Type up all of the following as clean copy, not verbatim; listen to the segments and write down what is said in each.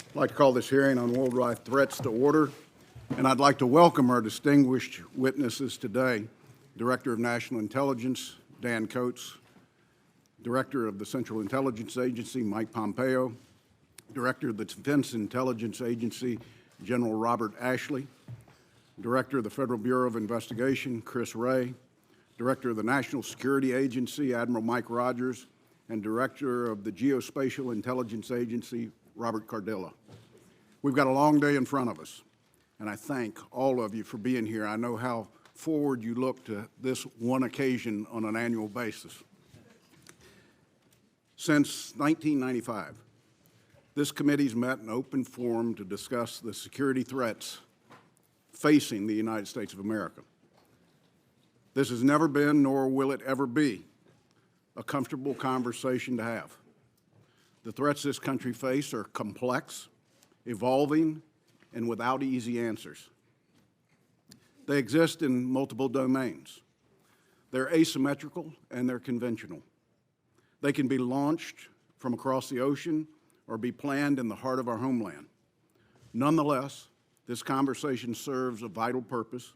I'd like to call this hearing on worldwide threats to order, and I'd like to welcome our distinguished witnesses today, Director of National Intelligence, Dan Coates, Director of the Central Intelligence Agency, Mike Pompeo, Director of the Defense Intelligence Agency, General Robert Ashley, Director of the Federal Bureau of Investigation, Chris Wray, Director of the National Security Agency, Admiral Mike Rogers, and Director of the Geospatial Intelligence Agency, Robert Cardilla. We've got a long day in front of us, and I thank all of you for being here. I know how forward you look to this one occasion on an annual basis. Since 1995, this committee's met in open forum to discuss the security threats facing the United States of America. This has never been, nor will it ever be, a comfortable conversation to have. The threats this country faces are complex, evolving, and without easy answers. They exist in multiple domains. They're asymmetrical and they're conventional. They can be launched from across the ocean or be planned in the heart of our homeland. Nonetheless, this conversation serves a vital purpose,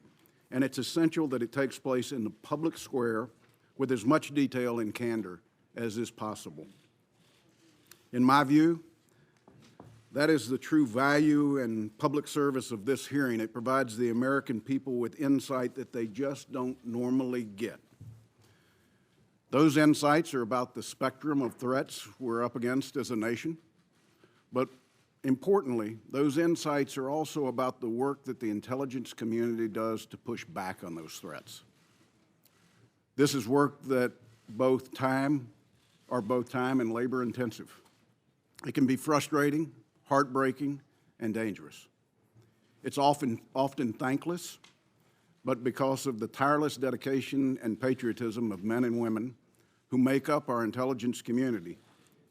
and it's essential that it takes place in the public square with as much detail and candor as is possible. In my view, that is the true value and public service of this hearing. It provides the American people with insight that they just don't normally get. Those insights are about the spectrum of threats we're up against as a nation, but importantly, those insights are also about the work that the intelligence community does to push back on those threats. This is work that both time and labor intensive. It can be frustrating, heartbreaking, and dangerous. It's often thankless, but because of the tireless dedication and patriotism of men and women who make up our intelligence community,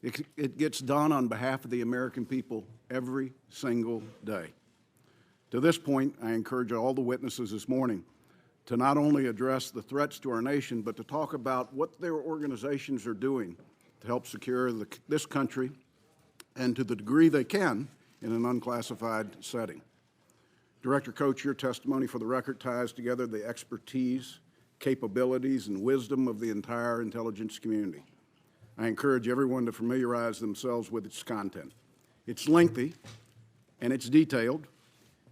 it gets done on behalf of the American people every single day. To this point, I encourage all the witnesses this morning to not only address the threats to our nation, but to talk about what their organizations are doing to help secure this country and to the degree they can in an unclassified setting. Director Coates, your testimony for the record ties together the expertise, capabilities, and wisdom of the entire intelligence community. I encourage everyone to familiarize themselves with its content. It's lengthy, and it's detailed,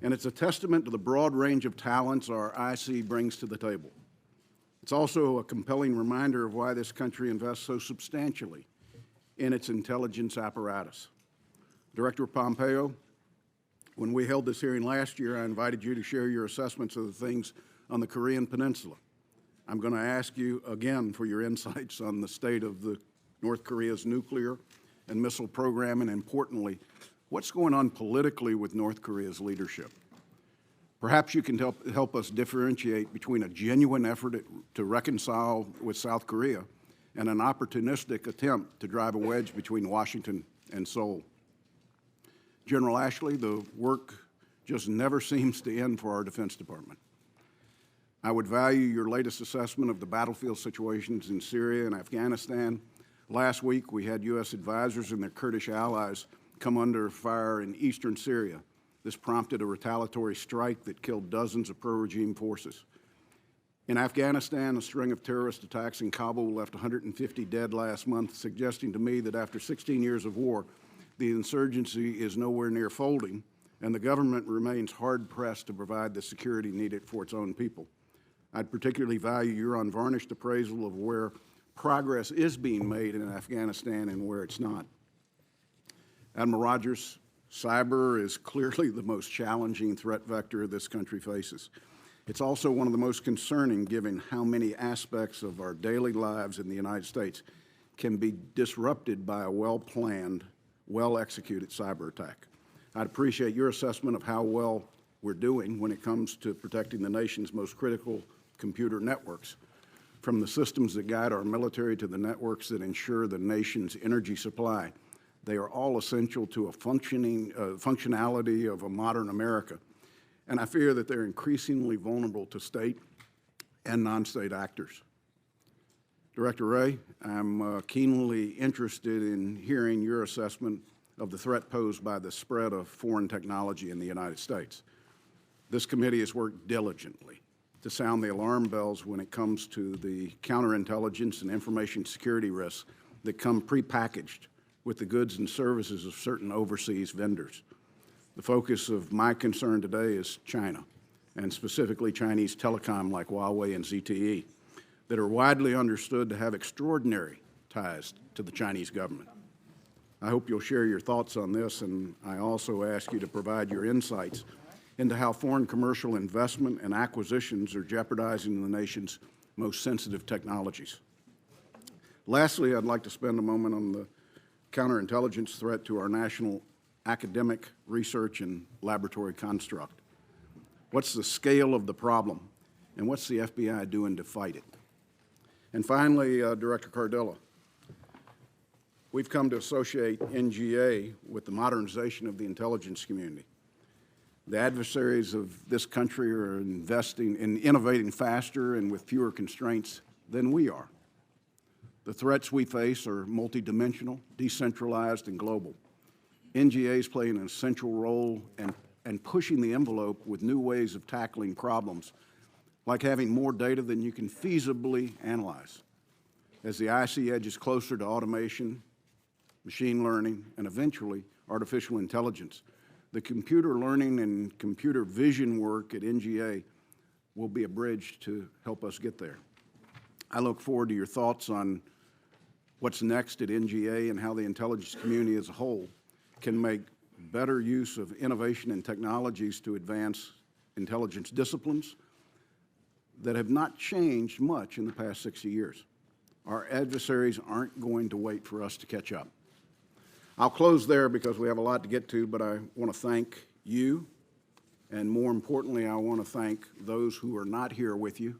and it's a testament to the broad range of talents our IC brings to the table. It's also a compelling reminder of why this country invests so substantially in its intelligence apparatus. Director Pompeo, when we held this hearing last year, I invited you to share your assessments of the things on the Korean Peninsula. I'm going to ask you again for your insights on the state of North Korea's nuclear and missile program, and importantly, what's going on politically with North Korea's leadership. Perhaps you can help us differentiate between a genuine effort to reconcile with South Korea and an opportunistic attempt to drive a wedge between Washington and Seoul. General Ashley, the work just never seems to end for our Defense Department. I would value your latest assessment of the battlefield situations in Syria and Afghanistan. Last week, we had U.S. advisors and their Kurdish allies come under fire in eastern Syria. This prompted a retaliatory strike that killed dozens of pro-regime forces. In Afghanistan, a string of terrorist attacks in Kabul left 150 dead last month, suggesting to me that after 16 years of war, the insurgency is nowhere near folding, and the government remains hard-pressed to provide the security needed for its own people. I'd particularly value your unvarnished appraisal of where progress is being made in Afghanistan and where it's not. Admiral Rogers, cyber is clearly the most challenging threat vector this country faces. It's also one of the most concerning, given how many aspects of our daily lives in the United States can be disrupted by a well-planned, well-executed cyber attack. I'd appreciate your assessment of how well we're doing when it comes to protecting the nation's most critical computer networks, from the systems that guide our military to the networks that ensure the nation's energy supply. They are all essential to a functionality of a modern America. And I fear that they're increasingly vulnerable to state and non-state actors. Director Wray, I'm keenly interested in hearing your assessment of the threat posed by the spread of foreign technology in the United States. This committee has worked diligently to sound the alarm bells when it comes to the counterintelligence and information security risks that come prepackaged with the goods and services of certain overseas vendors. The focus of my concern today is China, and specifically Chinese telecom like Huawei and ZTE, that are widely understood to have extraordinary ties to the Chinese government. I hope you'll share your thoughts on this, and I also ask you to provide your insights into how foreign commercial investment and acquisitions are jeopardizing the nation's most sensitive technologies. Lastly, I'd like to spend a moment on the counterintelligence threat to our national academic research and laboratory construct. What's the scale of the problem, and what's the FBI doing to fight it? And finally, Director Cardilla, we've come to associate NGA with the modernization of the intelligence community. The adversaries of this country are investing in innovating faster and with fewer constraints than we are. The threats we face are multidimensional, decentralized, and global. NGA is playing an essential role and pushing the envelope with new ways of tackling problems, like having more data than you can feasibly analyze. As the IC edges closer to automation, machine learning, and eventually artificial intelligence, the computer learning and computer vision work at NGA will be a bridge to help us get there. I look forward to your thoughts on what's next at NGA and how the intelligence community as a whole can make better use of innovation and technologies to advance intelligence disciplines that have not changed much in the past 60 years. Our adversaries aren't going to wait for us to catch up. I'll close there because we have a lot to get to, but I want to thank you, and more importantly, I want to thank those who are not here with you,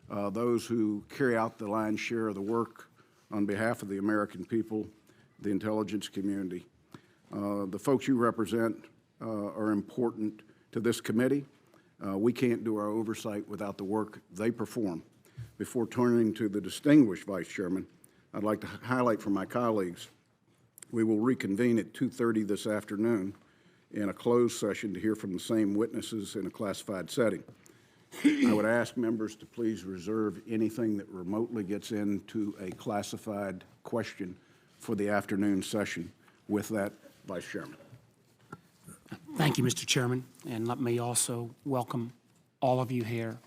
those who carry out the lion's share of the work on behalf of the American people, the intelligence community. The folks you represent are important to this committee. We can't do our oversight without the work they perform. Before turning to the distinguished Vice Chairman, I'd like to highlight for my colleagues, we will reconvene at 2:30 this afternoon in a closed session to hear from the same witnesses in a classified setting. I would ask members to please reserve anything that remotely gets into a classified question for the afternoon session. With that, Vice Chairman. Thank you, Mr. Chairman, and let me also welcome all of you here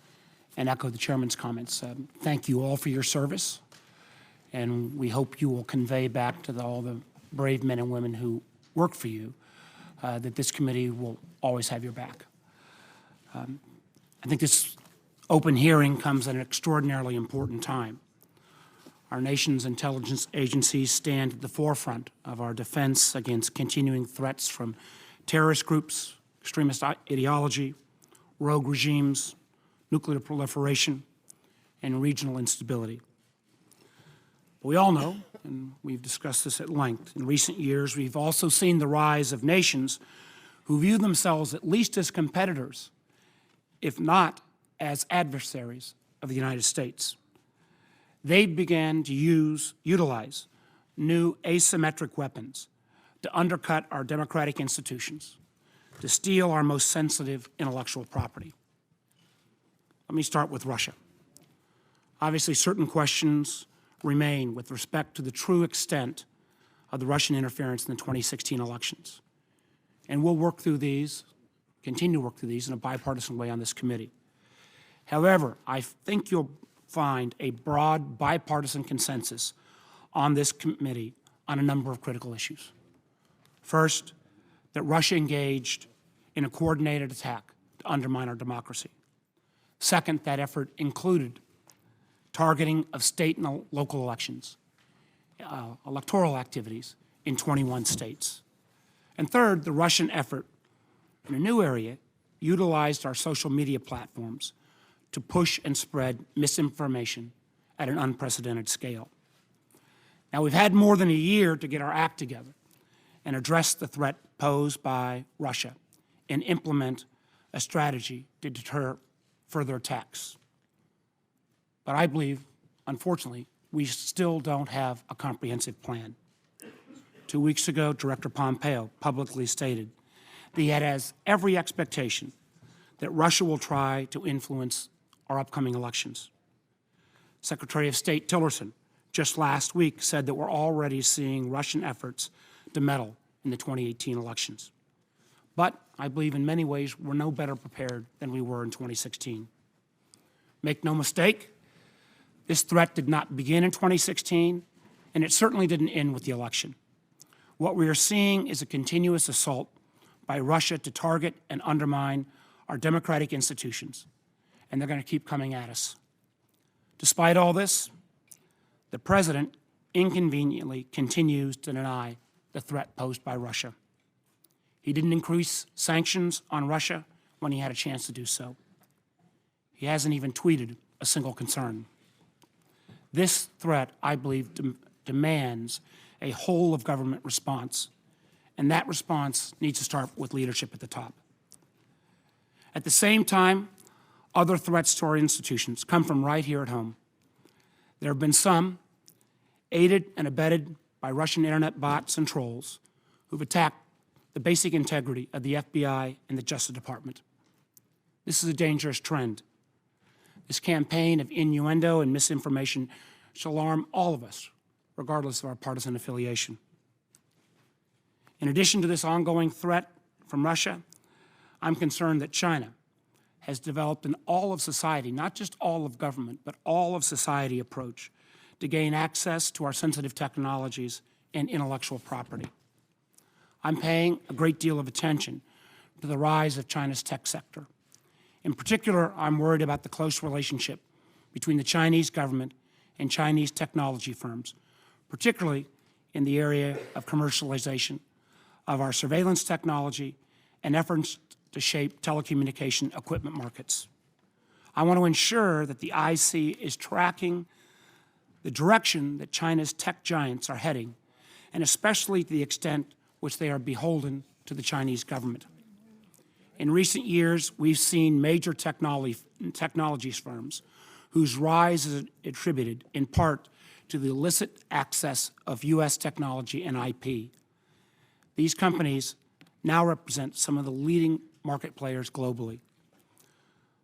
and echo the Chairman's comments. Thank you all for your service, and we hope you will convey back to all the brave men and women who work for you that this committee will always have your back. I think this open hearing comes at an extraordinarily important time. Our nation's intelligence agencies stand at the forefront of our defense against continuing threats from terrorist groups, extremist ideology, rogue regimes, nuclear proliferation, and regional instability. We all know, and we've discussed this at length, in recent years we've also seen the rise of nations who view themselves at least as competitors, if not as adversaries of the United States. They began to utilize new asymmetric weapons to undercut our democratic institutions, to steal our most sensitive intellectual property. Let me start with Russia. Obviously, certain questions remain with respect to the true extent of the Russian interference in the 2016 elections. And we'll work through these, continue to work through these in a bipartisan way on this committee. However, I think you'll find a broad bipartisan consensus on this committee on a number of critical issues. First, that Russia engaged in a coordinated attack to undermine our democracy. Second, that effort included targeting of state and local elections, electoral activities in 21 states. And third, the Russian effort in a new area utilized our social media platforms to push and spread misinformation at an unprecedented scale. Now, we've had more than a year to get our act together and address the threat posed by Russia and implement a strategy to deter further attacks. But I believe, unfortunately, we still don't have a comprehensive plan. 2 weeks ago, Director Pompeo publicly stated that he has every expectation that Russia will try to influence our upcoming elections. Secretary of State Tillerson just last week said that we're already seeing Russian efforts to meddle in the 2018 elections. But I believe in many ways we're no better prepared than we were in 2016. Make no mistake, this threat did not begin in 2016, and it certainly didn't end with the election. What we are seeing is a continuous assault by Russia to target and undermine our democratic institutions, and they're going to keep coming at us. Despite all this, the President inconveniently continues to deny the threat posed by Russia. He didn't increase sanctions on Russia when he had a chance to do so. He hasn't even tweeted a single concern. This threat, I believe, demands a whole-of-government response, and that response needs to start with leadership at the top. At the same time, other threats to our institutions come from right here at home. There have been some, aided and abetted by Russian internet bots and trolls, who've attacked the basic integrity of the FBI and the Justice Department. This is a dangerous trend. This campaign of innuendo and misinformation should alarm all of us, regardless of our partisan affiliation. In addition to this ongoing threat from Russia, I'm concerned that China has developed an all of society, not just all of government, but all of society approach to gain access to our sensitive technologies and intellectual property. I'm paying a great deal of attention to the rise of China's tech sector. In particular, I'm worried about the close relationship between the Chinese government and Chinese technology firms, particularly in the area of commercialization of our surveillance technology and efforts to shape telecommunication equipment markets. I want to ensure that the IC is tracking the direction that China's tech giants are heading, and especially to the extent which they are beholden to the Chinese government. In recent years, we've seen major technologies firms whose rise is attributed in part to the illicit access of U.S. technology and IP. These companies now represent some of the leading market players globally.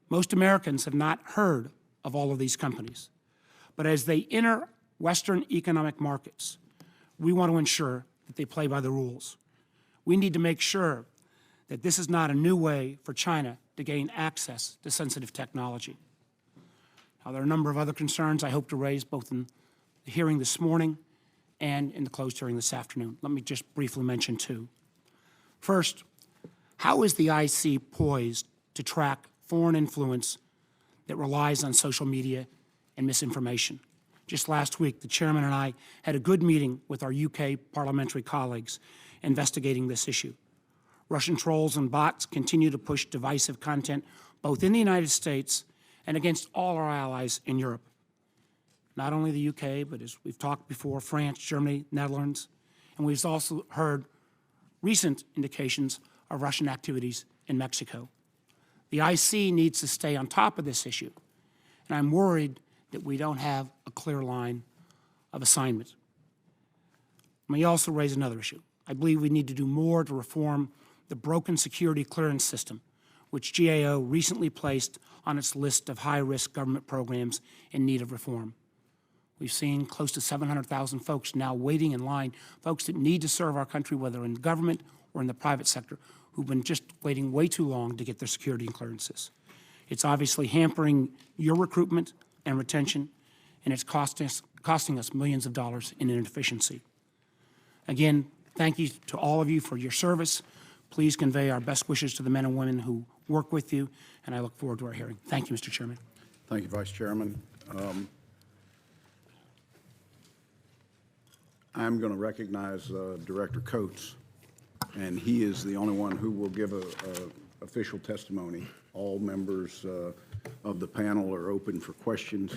Most Americans have not heard of all of these companies, but as they enter Western economic markets, we want to ensure that they play by the rules. We need to make sure that this is not a new way for China to gain access to sensitive technology. Now, there are a number of other concerns I hope to raise both in the hearing this morning and in the closed hearing this afternoon. Let me just briefly mention two. First, how is the IC poised to track foreign influence that relies on social media and misinformation? Just last week, the chairman and I had a good meeting with our UK parliamentary colleagues investigating this issue. Russian trolls and bots continue to push divisive content both in the United States and against all our allies in Europe. Not only the UK, but as we've talked before, France, Germany, Netherlands, and we've also heard recent indications of Russian activities in Mexico. The IC needs to stay on top of this issue, and I'm worried that we don't have a clear line of assignment. Let me also raise another issue. I believe we need to do more to reform the broken security clearance system, which GAO recently placed on its list of high-risk government programs in need of reform. We've seen close to 700,000 folks now waiting in line, folks that need to serve our country, whether in the government or in the private sector, who've been just waiting way too long to get their security clearances. It's obviously hampering your recruitment and retention, and it's costing us millions of dollars in inefficiency. Again, thank you to all of you for your service. Please convey our best wishes to the men and women who work with you, and I look forward to our hearing. Thank you, Mr. Chairman. Thank you, Vice Chairman. I'm going to recognize Director Coates, and he is the only one who will give official testimony. All members of the panel are open for questions.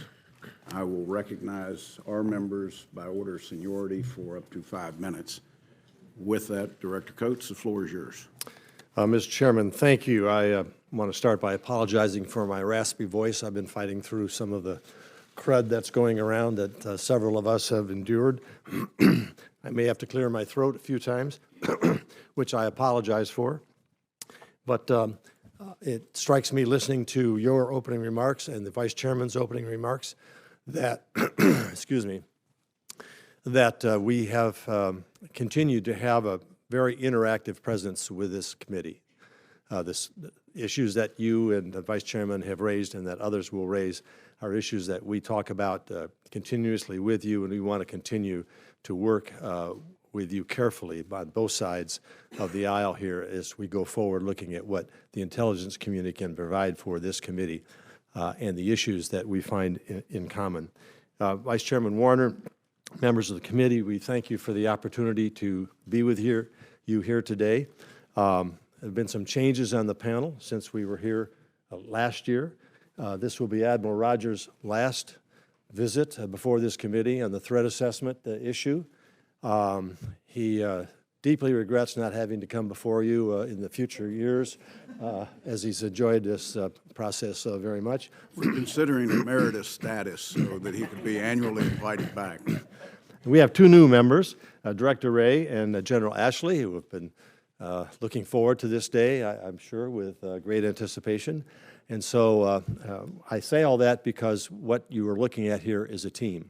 I will recognize our members by order of seniority for up to 5 minutes. With that, Director Coates, the floor is yours. Mr. Chairman, thank you. I want to start by apologizing for my raspy voice. I've been fighting through some of the crud that's going around that several of us have endured. I may have to clear my throat a few times, which I apologize for. But it strikes me listening to your opening remarks and the Vice Chairman's opening remarks that, excuse me, that we have continued to have a very interactive presence with this committee. The issues that you and the Vice Chairman have raised and that others will raise are issues that we talk about continuously with you, and we want to continue to work with you carefully on both sides of the aisle here as we go forward looking at what the intelligence community can provide for this committee and the issues that we find in common. Vice Chairman Warner, members of the committee, we thank you for the opportunity to be with you here today. There have been some changes on the panel since we were here last year. This will be Admiral Rogers' last visit before this committee on the threat assessment issue. He deeply regrets not having to come before you in the future years, as he's enjoyed this process very much. We're considering emeritus status so that he could be annually invited back. We have two new members, Director Ray and General Ashley, who have been looking forward to this day, I'm sure, with great anticipation. And so I say all that because what you are looking at here is a team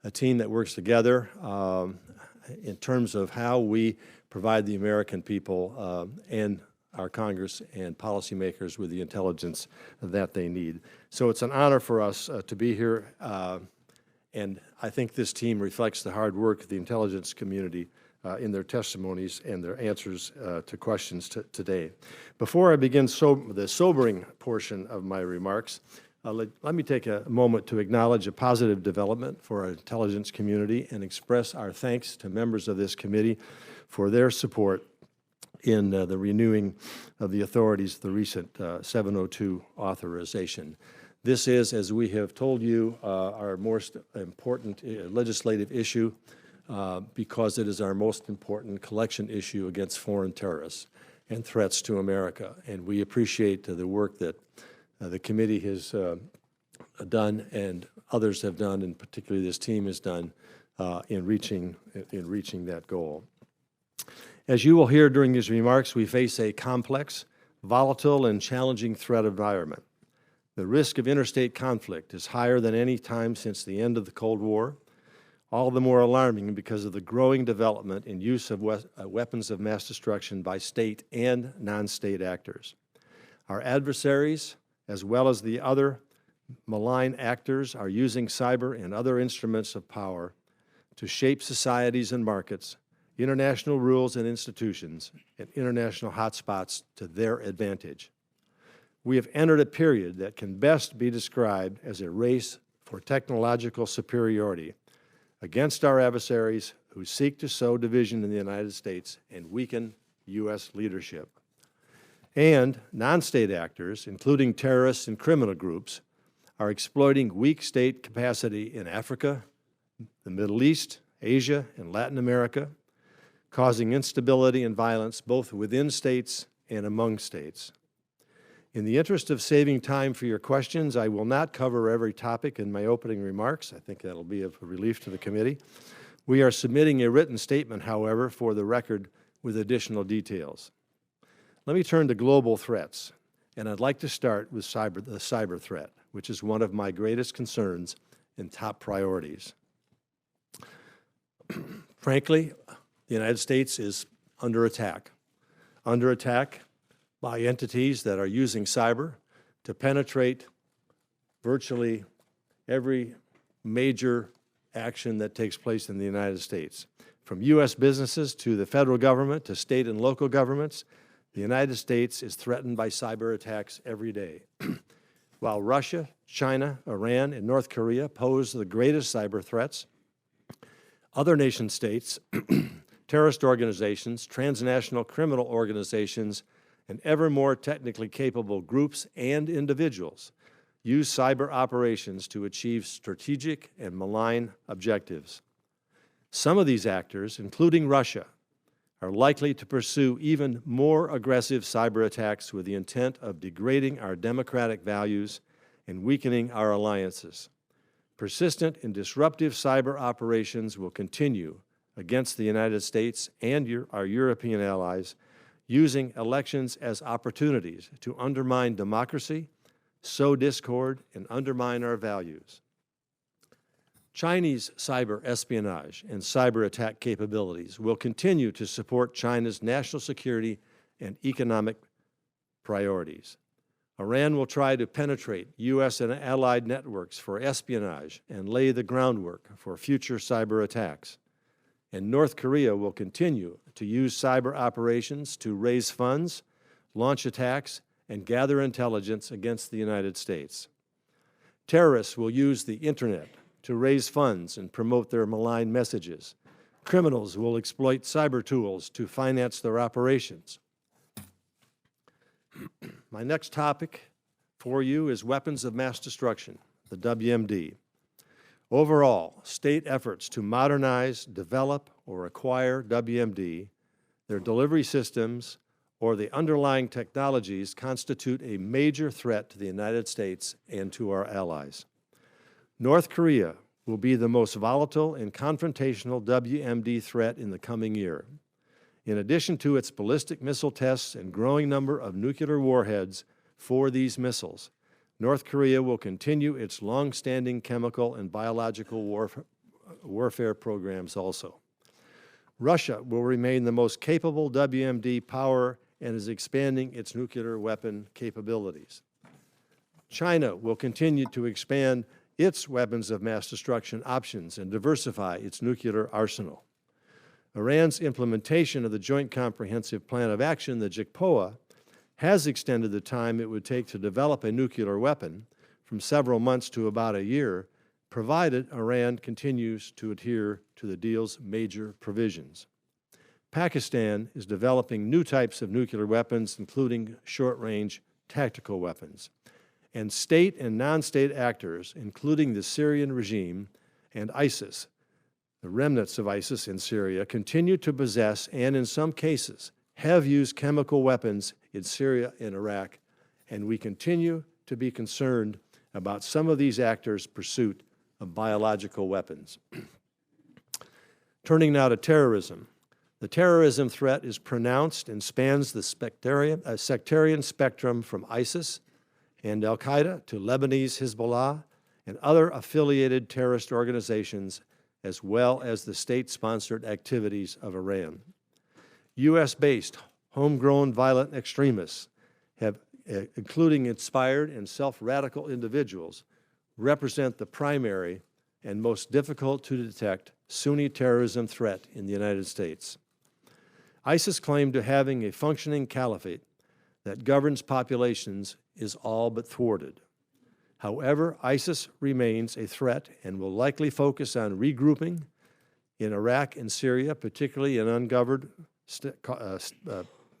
that works together in terms of how we provide the American people and our Congress and policymakers with the intelligence that they need. So it's an honor for us to be here, and I think this team reflects the hard work of the intelligence community in their testimonies and their answers to questions today. Before I begin the sobering portion of my remarks, let me take a moment to acknowledge a positive development for our intelligence community and express our thanks to members of this committee for their support in the renewing of the authorities of the recent 702 authorization. This is, as we have told you, our most important legislative issue because it is our most important collection issue against foreign terrorists and threats to America. And we appreciate the work that the committee has done and others have done, and particularly this team has done in reaching that goal. As you will hear during these remarks, we face a complex, volatile, and challenging threat environment. The risk of interstate conflict is higher than any time since the end of the Cold War, all the more alarming because of the growing development and use of weapons of mass destruction by state and non-state actors. Our adversaries, as well as the other malign actors, are using cyber and other instruments of power to shape societies and markets, international rules and institutions, and international hotspots to their advantage. We have entered a period that can best be described as a race for technological superiority against our adversaries who seek to sow division in the United States and weaken U.S. leadership. And non-state actors, including terrorists and criminal groups, are exploiting weak state capacity in Africa, the Middle East, Asia, and Latin America, causing instability and violence both within states and among states. In the interest of saving time for your questions, I will not cover every topic in my opening remarks. I think that'll be of relief to the committee. We are submitting a written statement, however, for the record with additional details. Let me turn to global threats, and I'd like to start with the cyber threat, which is one of my greatest concerns and top priorities. Frankly, the United States is under attack by entities that are using cyber to penetrate virtually every major action that takes place in the United States. From U.S. businesses to the federal government to state and local governments, the United States is threatened by cyber attacks every day. While Russia, China, Iran, and North Korea pose the greatest cyber threats, other nation states, terrorist organizations, transnational criminal organizations, and ever more technically capable groups and individuals use cyber operations to achieve strategic and malign objectives. Some of these actors, including Russia, are likely to pursue even more aggressive cyber attacks with the intent of degrading our democratic values and weakening our alliances. Persistent and disruptive cyber operations will continue against the United States and our European allies, using elections as opportunities to undermine democracy, sow discord, and undermine our values. Chinese cyber espionage and cyber attack capabilities will continue to support China's national security and economic priorities. Iran will try to penetrate U.S. and allied networks for espionage and lay the groundwork for future cyber attacks. And North Korea will continue to use cyber operations to raise funds, launch attacks, and gather intelligence against the United States. Terrorists will use the internet to raise funds and promote their malign messages. Criminals will exploit cyber tools to finance their operations. My next topic for you is weapons of mass destruction, the WMD. Overall, state efforts to modernize, develop, or acquire WMD, their delivery systems, or the underlying technologies constitute a major threat to the United States and to our allies. North Korea will be the most volatile and confrontational WMD threat in the coming year. In addition to its ballistic missile tests and growing number of nuclear warheads for these missiles, North Korea will continue its long-standing chemical and biological warfare programs also. Russia will remain the most capable WMD power and is expanding its nuclear weapon capabilities. China will continue to expand its weapons of mass destruction options and diversify its nuclear arsenal. Iran's implementation of the Joint Comprehensive Plan of Action, the JCPOA, has extended the time it would take to develop a nuclear weapon from several months to about a year, provided Iran continues to adhere to the deal's major provisions. Pakistan is developing new types of nuclear weapons, including short-range tactical weapons. And state and non-state actors, including the Syrian regime and ISIS, the remnants of ISIS in Syria, continue to possess and, in some cases, have used chemical weapons in Syria and Iraq, and we continue to be concerned about some of these actors' pursuit of biological weapons. Turning now to terrorism. The terrorism threat is pronounced and spans the sectarian spectrum from ISIS and al-Qaeda to Lebanese Hezbollah and other affiliated terrorist organizations, as well as the state-sponsored activities of Iran. U.S.-based, homegrown violent extremists have, including inspired and self-radical individuals, represent the primary and most difficult to detect Sunni terrorism threat in the United States. ISIS claimed to having a functioning caliphate that governs populations is all but thwarted. However, ISIS remains a threat and will likely focus on regrouping in Iraq and Syria, particularly in ungoverned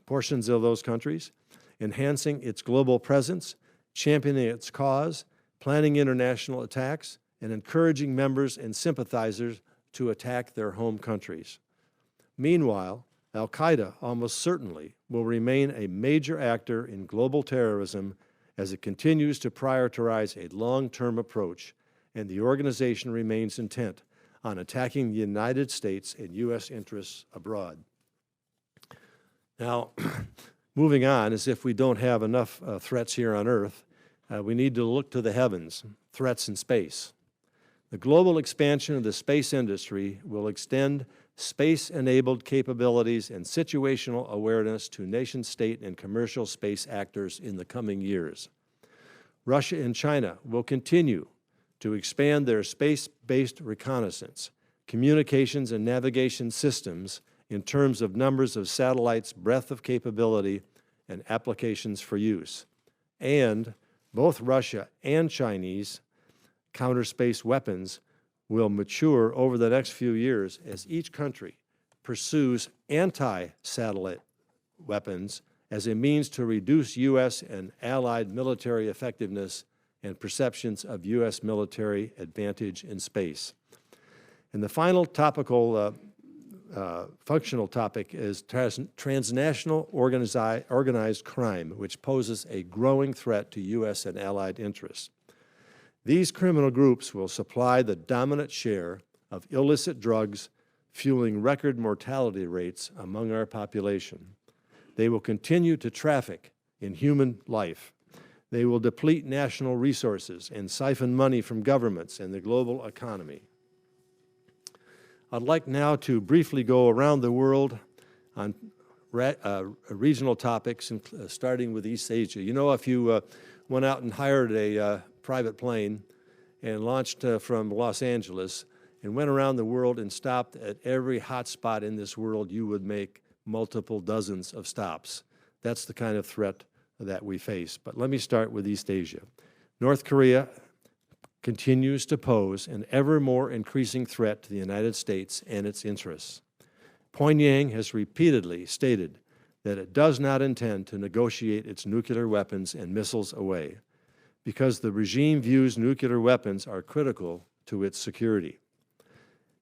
portions of those countries, enhancing its global presence, championing its cause, planning international attacks, and encouraging members and sympathizers to attack their home countries. Meanwhile, al-Qaeda almost certainly will remain a major actor in global terrorism as it continues to prioritize a long-term approach, and the organization remains intent on attacking the United States and U.S. interests abroad. Now, moving on, as if we don't have enough threats here on Earth, we need to look to the heavens, threats in space. The global expansion of the space industry will extend space-enabled capabilities and situational awareness to nation-state and commercial space actors in the coming years. Russia and China will continue to expand their space-based reconnaissance, communications, and navigation systems in terms of numbers of satellites, breadth of capability, and applications for use. And both Russia and Chinese counter-space weapons will mature over the next few years as each country pursues anti-satellite weapons as a means to reduce U.S. and allied military effectiveness and perceptions of U.S. military advantage in space. And the final topical, functional topic is transnational organized crime, which poses a growing threat to U.S. and allied interests. These criminal groups will supply the dominant share of illicit drugs, fueling record mortality rates among our population. They will continue to traffic in human life. They will deplete national resources and siphon money from governments and the global economy. I'd like now to briefly go around the world on regional topics, starting with East Asia. You know, if you went out and hired a private plane and launched from Los Angeles and went around the world and stopped at every hot spot in this world, you would make multiple dozens of stops. That's the kind of threat that we face. But let me start with East Asia. North Korea continues to pose an ever more increasing threat to the United States and its interests. Pyongyang has repeatedly stated that it does not intend to negotiate its nuclear weapons and missiles away, because the regime views nuclear weapons are critical to its security.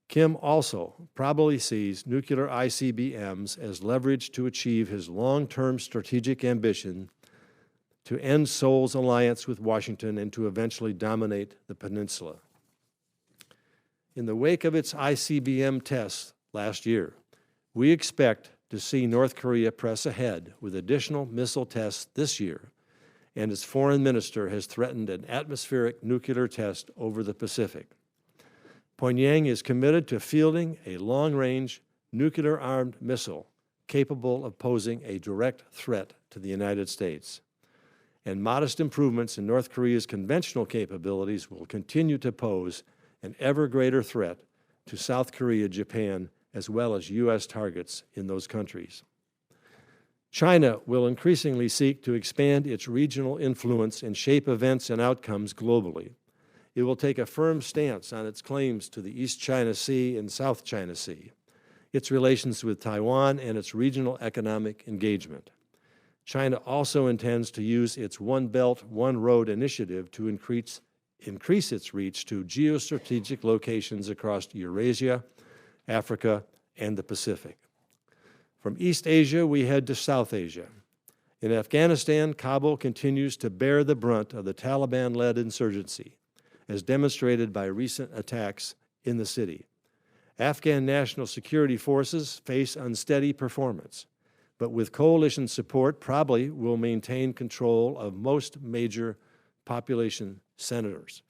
Kim also probably sees nuclear ICBMs as leverage to achieve his long-term strategic ambition to end Seoul's alliance with Washington and to eventually dominate the peninsula. In the wake of its ICBM tests last year, we expect to see North Korea press ahead with additional missile tests this year, and its foreign minister has threatened an atmospheric nuclear test over the Pacific. Pyongyang is committed to fielding a long-range, nuclear-armed missile capable of posing a direct threat to the United States. And modest improvements in North Korea's conventional capabilities will continue to pose an ever greater threat to South Korea, Japan, as well as U.S. targets in those countries. China will increasingly seek to expand its regional influence and shape events and outcomes globally. It will take a firm stance on its claims to the East China Sea and South China Sea, its relations with Taiwan, and its regional economic engagement. China also intends to use its One Belt, One Road initiative to increase its reach to geostrategic locations across Eurasia, Africa, and the Pacific. From East Asia, we head to South Asia. In Afghanistan, Kabul continues to bear the brunt of the Taliban-led insurgency, as demonstrated by recent attacks in the city. Afghan national security forces face unsteady performance, but with coalition support, probably will maintain control of most major population centers.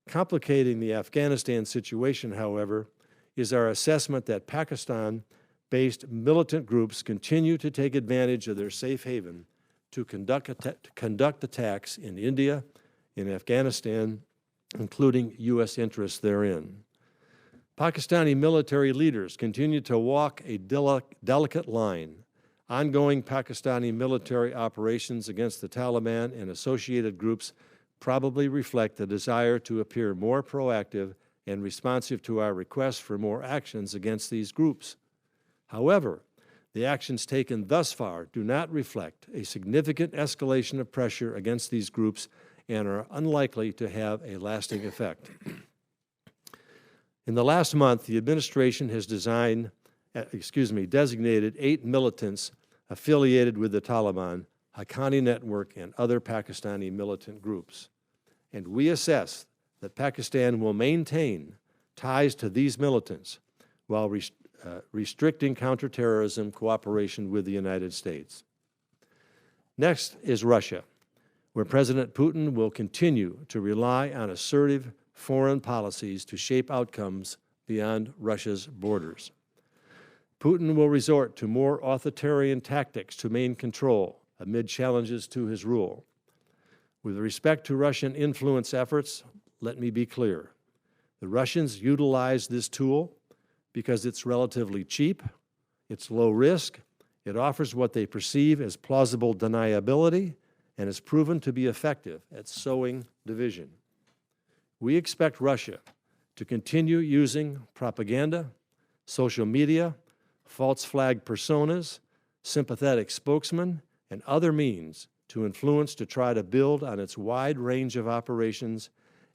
Complicating the Afghanistan situation, however, is our assessment that Pakistan-based militant groups continue to take advantage of their safe haven to conduct attacks in India, in Afghanistan, including U.S. interests therein. Pakistani military leaders continue to walk a delicate line. Ongoing Pakistani military operations against the Taliban and associated groups probably reflect the desire to appear more proactive and responsive to our requests for more actions against these groups. However, the actions taken thus far do not reflect a significant escalation of pressure against these groups and are unlikely to have a lasting effect. In the last month, the administration has designated 8 militants affiliated with the Taliban, Haqqani Network, and other Pakistani militant groups. And we assess that Pakistan will maintain ties to these militants while restricting counterterrorism cooperation with the United States. Next is Russia, where President Putin will continue to rely on assertive foreign policies to shape outcomes beyond Russia's borders. Putin will resort to more authoritarian tactics to maintain control amid challenges to his rule. With respect to Russian influence efforts, let me be clear. The Russians utilize this tool because it's relatively cheap, it's low risk, it offers what they perceive as plausible deniability, and is proven to be effective at sowing division. We expect Russia to continue using propaganda, social media, false flag personas, sympathetic spokesmen, and other means to influence to try to build on its wide range of operations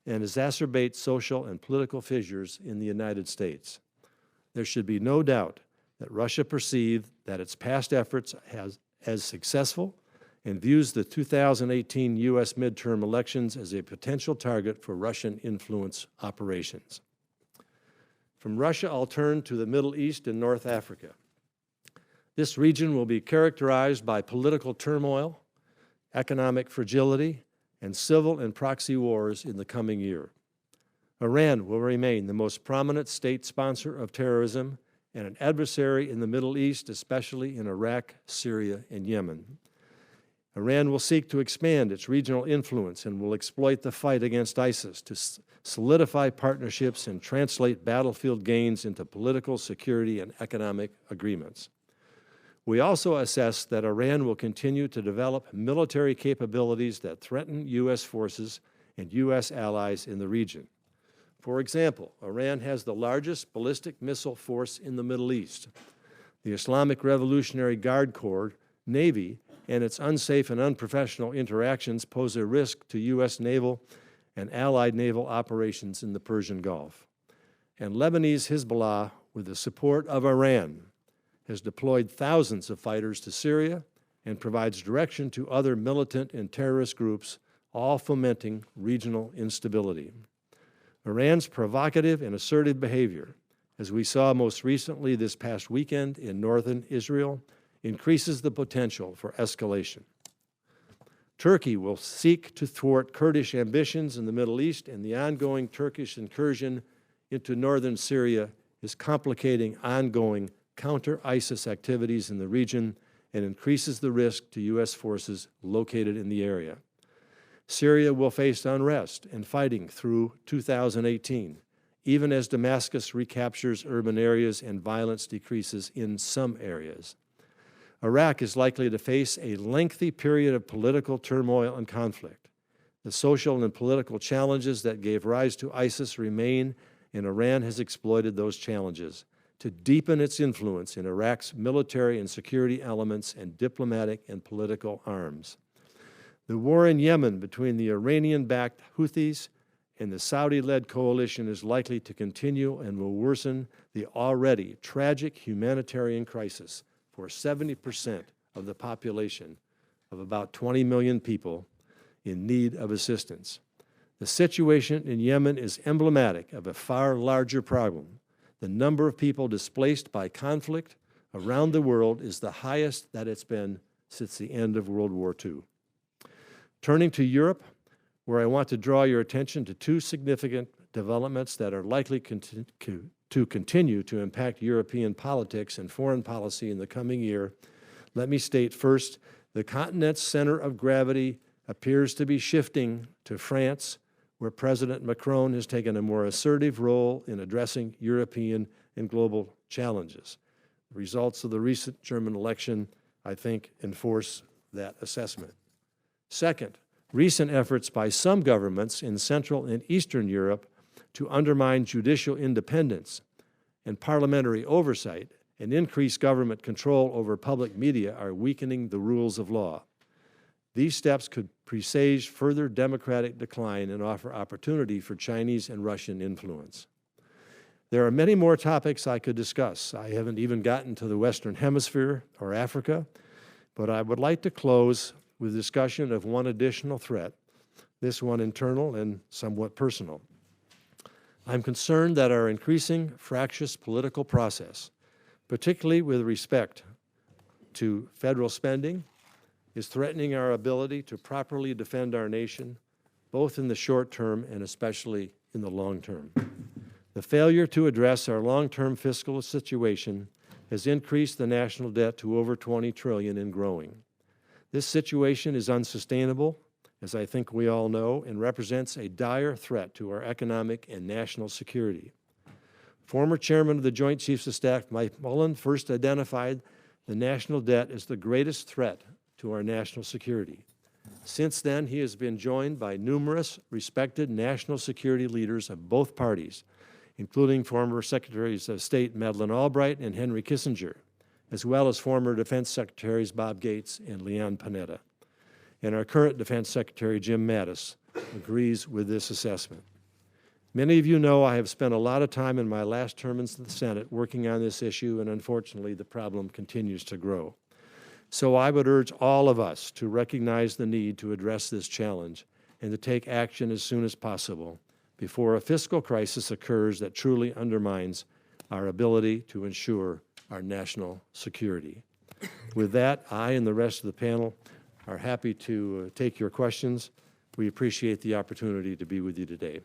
and exacerbate social and political fissures in the United States. There should be no doubt that Russia perceived that its past efforts as successful and views the 2018 U.S. midterm elections as a potential target for Russian influence operations. From Russia, I'll turn to the Middle East and North Africa. This region will be characterized by political turmoil, economic fragility, and civil and proxy wars in the coming year. Iran will remain the most prominent state sponsor of terrorism and an adversary in the Middle East, especially in Iraq, Syria, and Yemen. Iran will seek to expand its regional influence and will exploit the fight against ISIS to solidify partnerships and translate battlefield gains into political, security, and economic agreements. We also assess that Iran will continue to develop military capabilities that threaten U.S. forces and U.S. allies in the region. For example, Iran has the largest ballistic missile force in the Middle East. The Islamic Revolutionary Guard Corps, Navy, and its unsafe and unprofessional interactions pose a risk to U.S. naval and allied naval operations in the Persian Gulf. And Lebanese Hezbollah, with the support of Iran, has deployed thousands of fighters to Syria and provides direction to other militant and terrorist groups, all fomenting regional instability. Iran's provocative and assertive behavior, as we saw most recently this past weekend in northern Israel, increases the potential for escalation. Turkey will seek to thwart Kurdish ambitions in the Middle East, and the ongoing Turkish incursion into northern Syria is complicating ongoing counter-ISIS activities in the region and increases the risk to U.S. forces located in the area. Syria will face unrest and fighting through 2018, even as Damascus recaptures urban areas and violence decreases in some areas. Iraq is likely to face a lengthy period of political turmoil and conflict. The social and political challenges that gave rise to ISIS remain, and Iran has exploited those challenges to deepen its influence in Iraq's military and security elements and diplomatic and political arms. The war in Yemen between the Iranian-backed Houthis and the Saudi-led coalition is likely to continue and will worsen the already tragic humanitarian crisis for 70% of the population of about 20 million people in need of assistance. The situation in Yemen is emblematic of a far larger problem. The number of people displaced by conflict around the world is the highest that it's been since the end of World War II. Turning to Europe, where I want to draw your attention to two significant developments that are likely to continue to impact European politics and foreign policy in the coming year, let me state first, the continent's center of gravity appears to be shifting to France, where President Macron has taken a more assertive role in addressing European and global challenges. The results of the recent German election, I think, enforce that assessment. Second, recent efforts by some governments in Central and Eastern Europe to undermine judicial independence and parliamentary oversight and increase government control over public media are weakening the rules of law. These steps could presage further democratic decline and offer opportunity for Chinese and Russian influence. There are many more topics I could discuss. I haven't even gotten to the Western Hemisphere or Africa, but I would like to close with discussion of one additional threat, this one internal and somewhat personal. I'm concerned that our increasing fractious political process, particularly with respect to federal spending, is threatening our ability to properly defend our nation, both in the short term and especially in the long term. The failure to address our long-term fiscal situation has increased the national debt to over $20 trillion and growing. This situation is unsustainable, as I think we all know, and represents a dire threat to our economic and national security. Former Chairman of the Joint Chiefs of Staff, Mike Mullen, first identified the national debt as the greatest threat to our national security. Since then, he has been joined by numerous respected national security leaders of both parties, including former Secretaries of State Madeleine Albright and Henry Kissinger, as well as former Defense Secretaries Bob Gates and Leon Panetta. And our current Defense Secretary, Jim Mattis, agrees with this assessment. Many of you know I have spent a lot of time in my last term in the Senate working on this issue, and unfortunately, the problem continues to grow. So I would urge all of us to recognize the need to address this challenge and to take action as soon as possible before a fiscal crisis occurs that truly undermines our ability to ensure our national security. With that, I and the rest of the panel are happy to take your questions. We appreciate the opportunity to be with you today.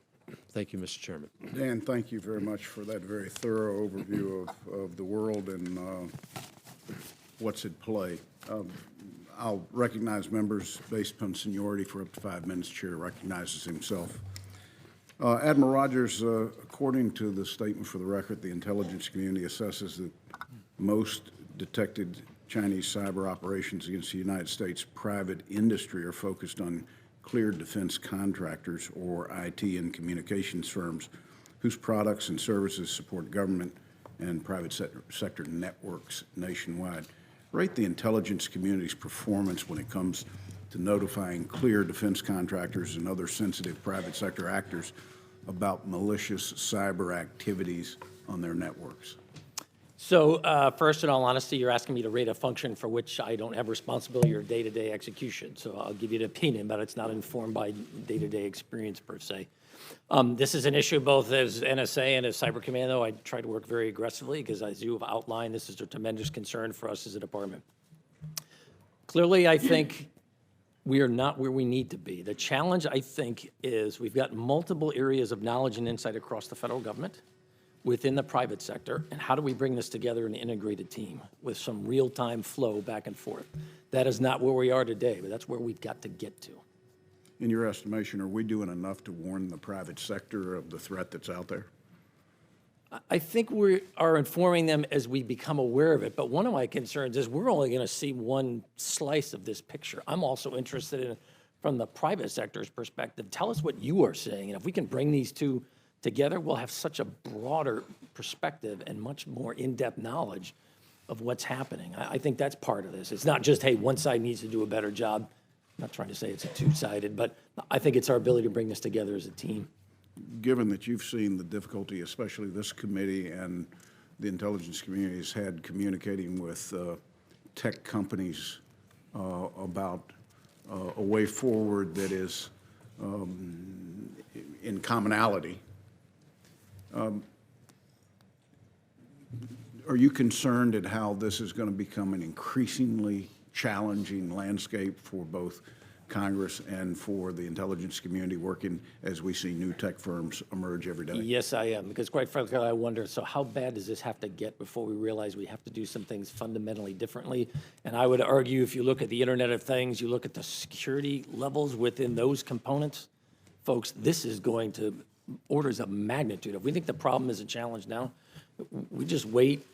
Thank you, Mr. Chairman. Dan, thank you very much for that very thorough overview of the world and what's at play. I'll recognize members based upon seniority for up to 5 minutes. Chair recognizes himself. Admiral Rogers, according to the statement for the record, the intelligence community assesses that most detected Chinese cyber operations against the United States private industry are focused on cleared defense contractors or IT and communications firms whose products and services support government and private sector networks nationwide. Rate the intelligence community's performance when it comes to notifying clear defense contractors and other sensitive private sector actors about malicious cyber activities on their networks. So first, in all honesty, you're asking me to rate a function for which I don't have responsibility or day-to-day execution. So I'll give you an opinion, but it's not informed by day-to-day experience per se. This is an issue both as NSA and as Cyber Commando. I try to work very aggressively because, as you have outlined, this is a tremendous concern for us as a department. Clearly, I think we are not where we need to be. The challenge, I think, is we've got multiple areas of knowledge and insight across the federal government, within the private sector, and how do we bring this together in an integrated team with some real-time flow back and forth? That is not where we are today, but that's where we've got to get to. In your estimation, are we doing enough to warn the private sector of the threat that's out there? I think we are informing them as we become aware of it, but one of my concerns is we're only going to see one slice of this picture. I'm also interested in, from the private sector's perspective, tell us what you are saying, and if we can bring these two together, we'll have such a broader perspective and much more in-depth knowledge of what's happening. I think that's part of this. It's not just, hey, one side needs to do a better job. I'm not trying to say it's a two-sided, but I think it's our ability to bring this together as a team. Given that you've seen the difficulty, especially this committee and the intelligence community has had communicating with tech companies about a way forward that is in commonality, are you concerned at how this is going to become an increasingly challenging landscape for both Congress and for the intelligence community working as we see new tech firms emerge every day? Yes, I am, because quite frankly, I wonder, so how bad does this have to get before we realize we have to do some things fundamentally differently? And I would argue, if you look at the Internet of Things, you look at the security levels within those components, folks, this is going to orders of magnitude. If we think the problem is a challenge now, we just wait,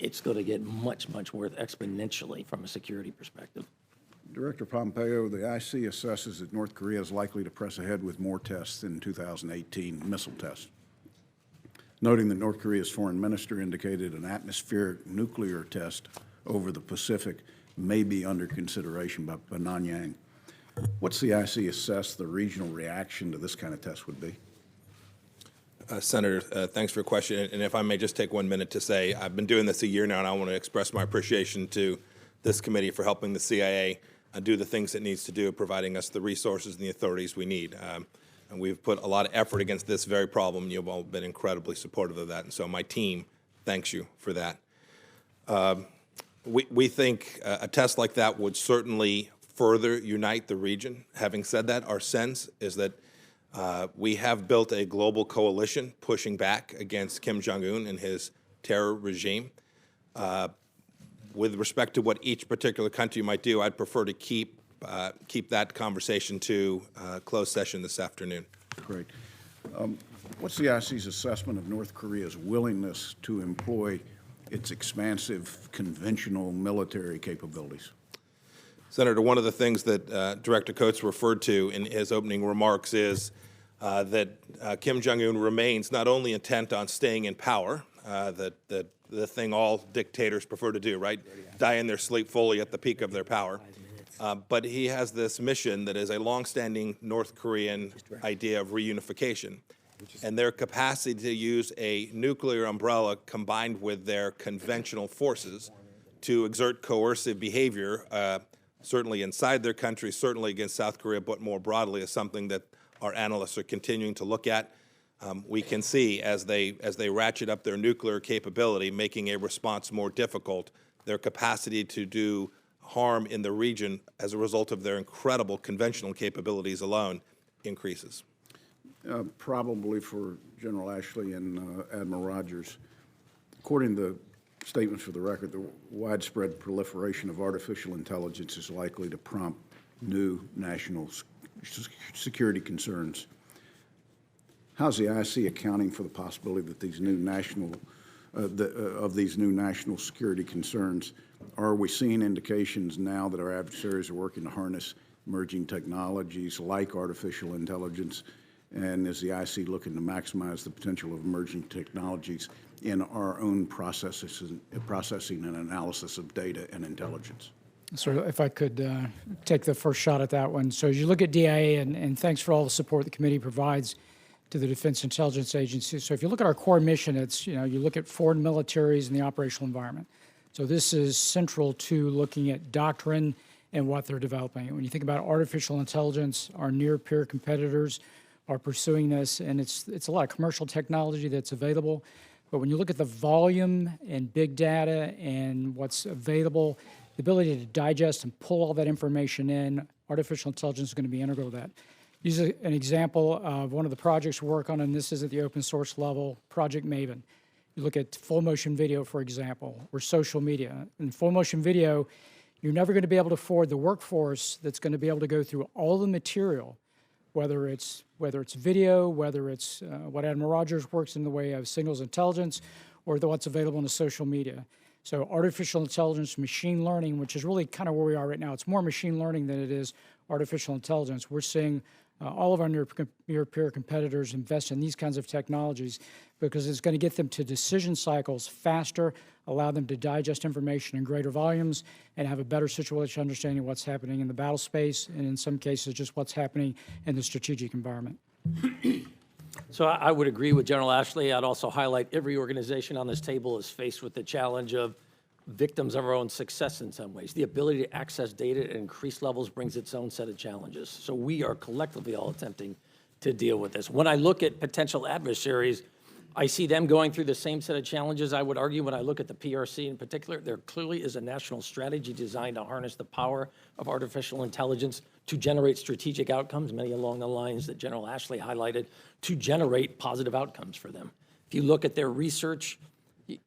it's going to get much, much worse exponentially from a security perspective. Director Pompeo, the IC assesses that North Korea is likely to press ahead with more tests in 2018 missile tests, noting that North Korea's foreign minister indicated an atmospheric nuclear test over the Pacific may be under consideration by Pyongyang. What's the IC assess the regional reaction to this kind of test would be? Senator, thanks for your question. And if I may just take 1 minute to say, I've been doing this a year now, and I want to express my appreciation to this committee for helping the CIA do the things it needs to do, providing us the resources and the authorities we need. And we've put a lot of effort against this very problem. You've all been incredibly supportive of that. And so my team thanks you for that. We think a test like that would certainly further unite the region. Having said that, our sense is that we have built a global coalition pushing back against Kim Jong-un and his terror regime. With respect to what each particular country might do, I'd prefer to keep that conversation to closed session this afternoon. Great. What's the IC's assessment of North Korea's willingness to employ its expansive conventional military capabilities? Senator, one of the things that Director Coates referred to in his opening remarks is that Kim Jong-un remains not only intent on staying in power, that the thing all dictators prefer to do, right? Die in their sleep fully at the peak of their power. But he has this mission that is a longstanding North Korean idea of reunification. And their capacity to use a nuclear umbrella combined with their conventional forces to exert coercive behavior, certainly inside their country, certainly against South Korea, but more broadly, is something that our analysts are continuing to look at. We can see as they ratchet up their nuclear capability, making a response more difficult, their capacity to do harm in the region as a result of their incredible conventional capabilities alone increases. Probably for General Ashley and Admiral Rogers. According to statements for the record, the widespread proliferation of artificial intelligence is likely to prompt new national security concerns. How's the IC accounting for the possibility that these new national security concerns? Are we seeing indications now that our adversaries are working to harness emerging technologies like artificial intelligence? And is the IC looking to maximize the potential of emerging technologies in our own processing and analysis of data and intelligence? So if I could take the first shot at that one. So as you look at DIA, and thanks for all the support the committee provides to the Defense Intelligence Agency. So if you look at our core mission, it's, you look at foreign militaries and the operational environment. So this is central to looking at doctrine and what they're developing. When you think about artificial intelligence, our near-peer competitors are pursuing this, and it's a lot of commercial technology that's available. But when you look at the volume and big data and what's available, the ability to digest and pull all that information in, artificial intelligence is going to be integral to that. Use an example of one of the projects we work on, and this is at the open source level, Project Maven. You look at full motion video, for example, or social media. In full motion video, you're never going to be able to afford the workforce that's going to be able to go through all the material, whether it's video, whether it's what Admiral Rogers works in the way of signals intelligence, or what's available in the social media. So artificial intelligence, machine learning, which is really kind of where we are right now. It's more machine learning than it is artificial intelligence. We're seeing all of our near-peer competitors invest in these kinds of technologies because it's going to get them to decision cycles faster, allow them to digest information in greater volumes, and have a better situational understanding of what's happening in the battle space, and in some cases, just what's happening in the strategic environment. So I would agree with General Ashley. I'd also highlight every organization on this table is faced with the challenge of victims of our own success in some ways. The ability to access data at increased levels brings its own set of challenges. So we are collectively all attempting to deal with this. When I look at potential adversaries, I see them going through the same set of challenges. I would argue when I look at the PRC in particular, there clearly is a national strategy designed to harness the power of artificial intelligence to generate strategic outcomes, many along the lines that General Ashley highlighted, to generate positive outcomes for them. If you look at their research,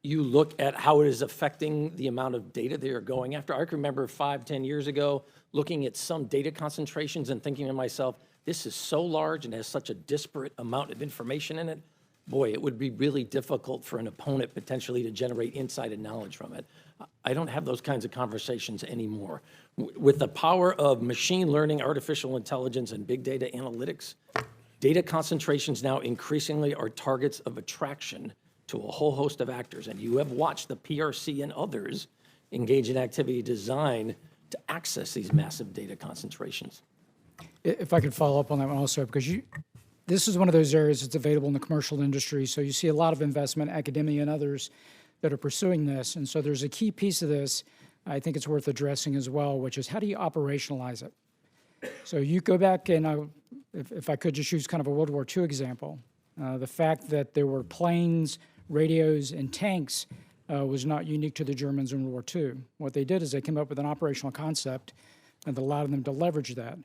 you look at how it is affecting the amount of data they are going after. I can remember 5-10 years ago looking at some data concentrations and thinking to myself, this is so large and has such a disparate amount of information in it. Boy, it would be really difficult for an opponent potentially to generate insight and knowledge from it. I don't have those kinds of conversations anymore. With the power of machine learning, artificial intelligence, and big data analytics, data concentrations now increasingly are targets of attraction to a whole host of actors. And you have watched the PRC and others engage in activity designed to access these massive data concentrations. If I could follow up on that one also, because this is one of those areas that's available in the commercial industry. So you see a lot of investment, academia and others that are pursuing this. And so there's a key piece of this I think it's worth addressing as well, which is how do you operationalize it? So you go back and if I could just use kind of a World War II example, the fact that there were planes, radios, and tanks was not unique to the Germans in World War II. What they did is they came up with an operational concept that allowed them to leverage that.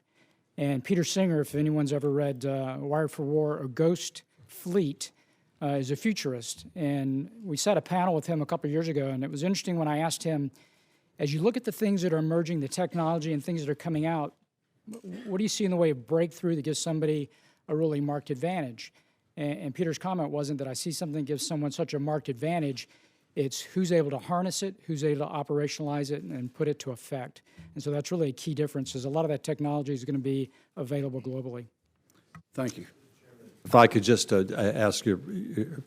And Peter Singer, if anyone's ever read Wired for War, A Ghost Fleet, is a futurist. And we sat a panel with him a couple of years ago, and it was interesting when I asked him, as you look at the things that are emerging, the technology and things that are coming out, what do you see in the way of breakthrough that gives somebody a really marked advantage? And Peter's comment wasn't that I see something that gives someone such a marked advantage. It's who's able to harness it, who's able to operationalize it, and put it to effect. And so that's really a key difference, is a lot of that technology is going to be available globally. Thank you. If I could just ask your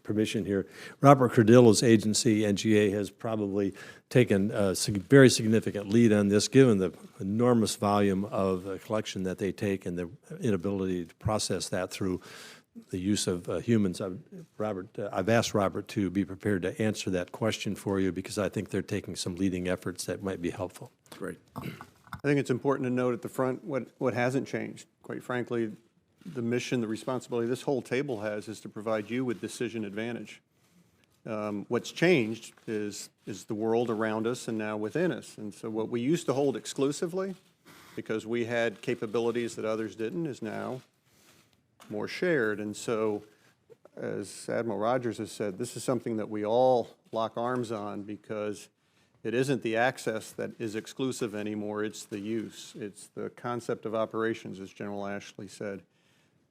permission here. Robert Cardillo's agency, NGA, has probably taken a very significant lead on this, given the enormous volume of collection that they take and the inability to process that through the use of humans. I've asked Robert to be prepared to answer that question for you because I think they're taking some leading efforts that might be helpful. Great. I think it's important to note at the front what hasn't changed. Quite frankly, the mission, the responsibility this whole table has is to provide you with decision advantage. What's changed is the world around us and now within us. And so what we used to hold exclusively, because we had capabilities that others didn't, is now more shared. And so, as Admiral Rogers has said, this is something that we all lock arms on because it isn't the access that is exclusive anymore, it's the use. It's the concept of operations, as General Ashley said.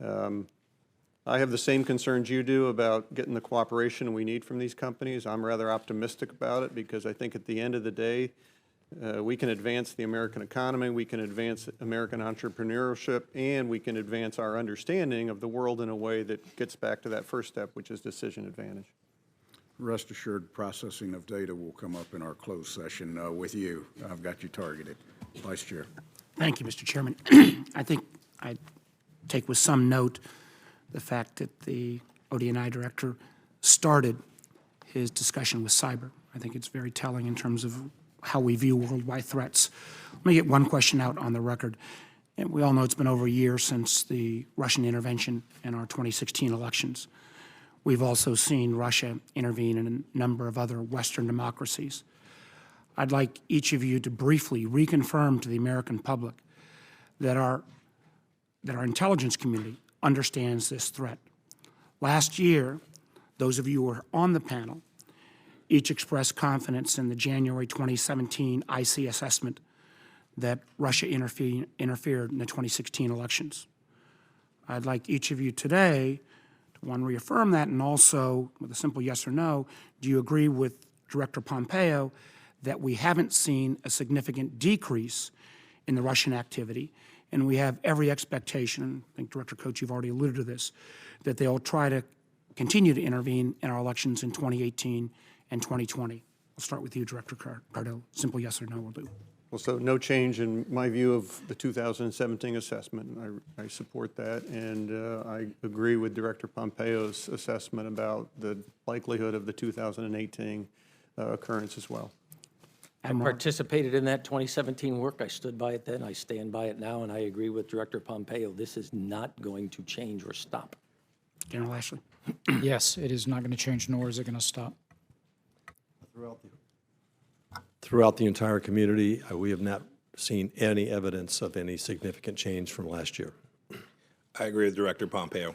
I have the same concerns you do about getting the cooperation we need from these companies. I'm rather optimistic about it because I think at the end of the day, we can advance the American economy, we can advance American entrepreneurship, and we can advance our understanding of the world in a way that gets back to that first step, which is decision advantage. Rest assured, processing of data will come up in our closed session with you. I've got you targeted. Vice Chair. Thank you, Mr. Chairman. I think I take with some note the fact that the ODNI director started his discussion with cyber. I think it's very telling in terms of how we view worldwide threats. Let me get one question out on the record. And we all know it's been over a year since the Russian intervention in our 2016 elections. We've also seen Russia intervene in a number of other Western democracies. I'd like each of you to briefly reconfirm to the American public that our intelligence community understands this threat. Last year, those of you who were on the panel each expressed confidence in the January 2017 IC assessment that Russia interfered in the 2016 elections. I'd like each of you today to, one, reaffirm that, and also, with a simple yes or no, do you agree with Director Pompeo that we haven't seen a significant decrease in the Russian activity, and we have every expectation, and I think Director Coates, you've already alluded to this, that they'll try to continue to intervene in our elections in 2018 and 2020. I'll start with you, Director Cardell. Simple yes or no will do. Well, so no change in my view of the 2017 assessment. I support that, and I agree with Director Pompeo's assessment about the likelihood of the 2018 occurrence as well. I participated in that 2017 work. I stood by it then. I stand by it now, and I agree with Director Pompeo. This is not going to change or stop. General Ashley. Yes, it is not going to change, nor is it going to stop. Throughout the entire community, we have not seen any evidence of any significant change from last year. I agree with Director Pompeo.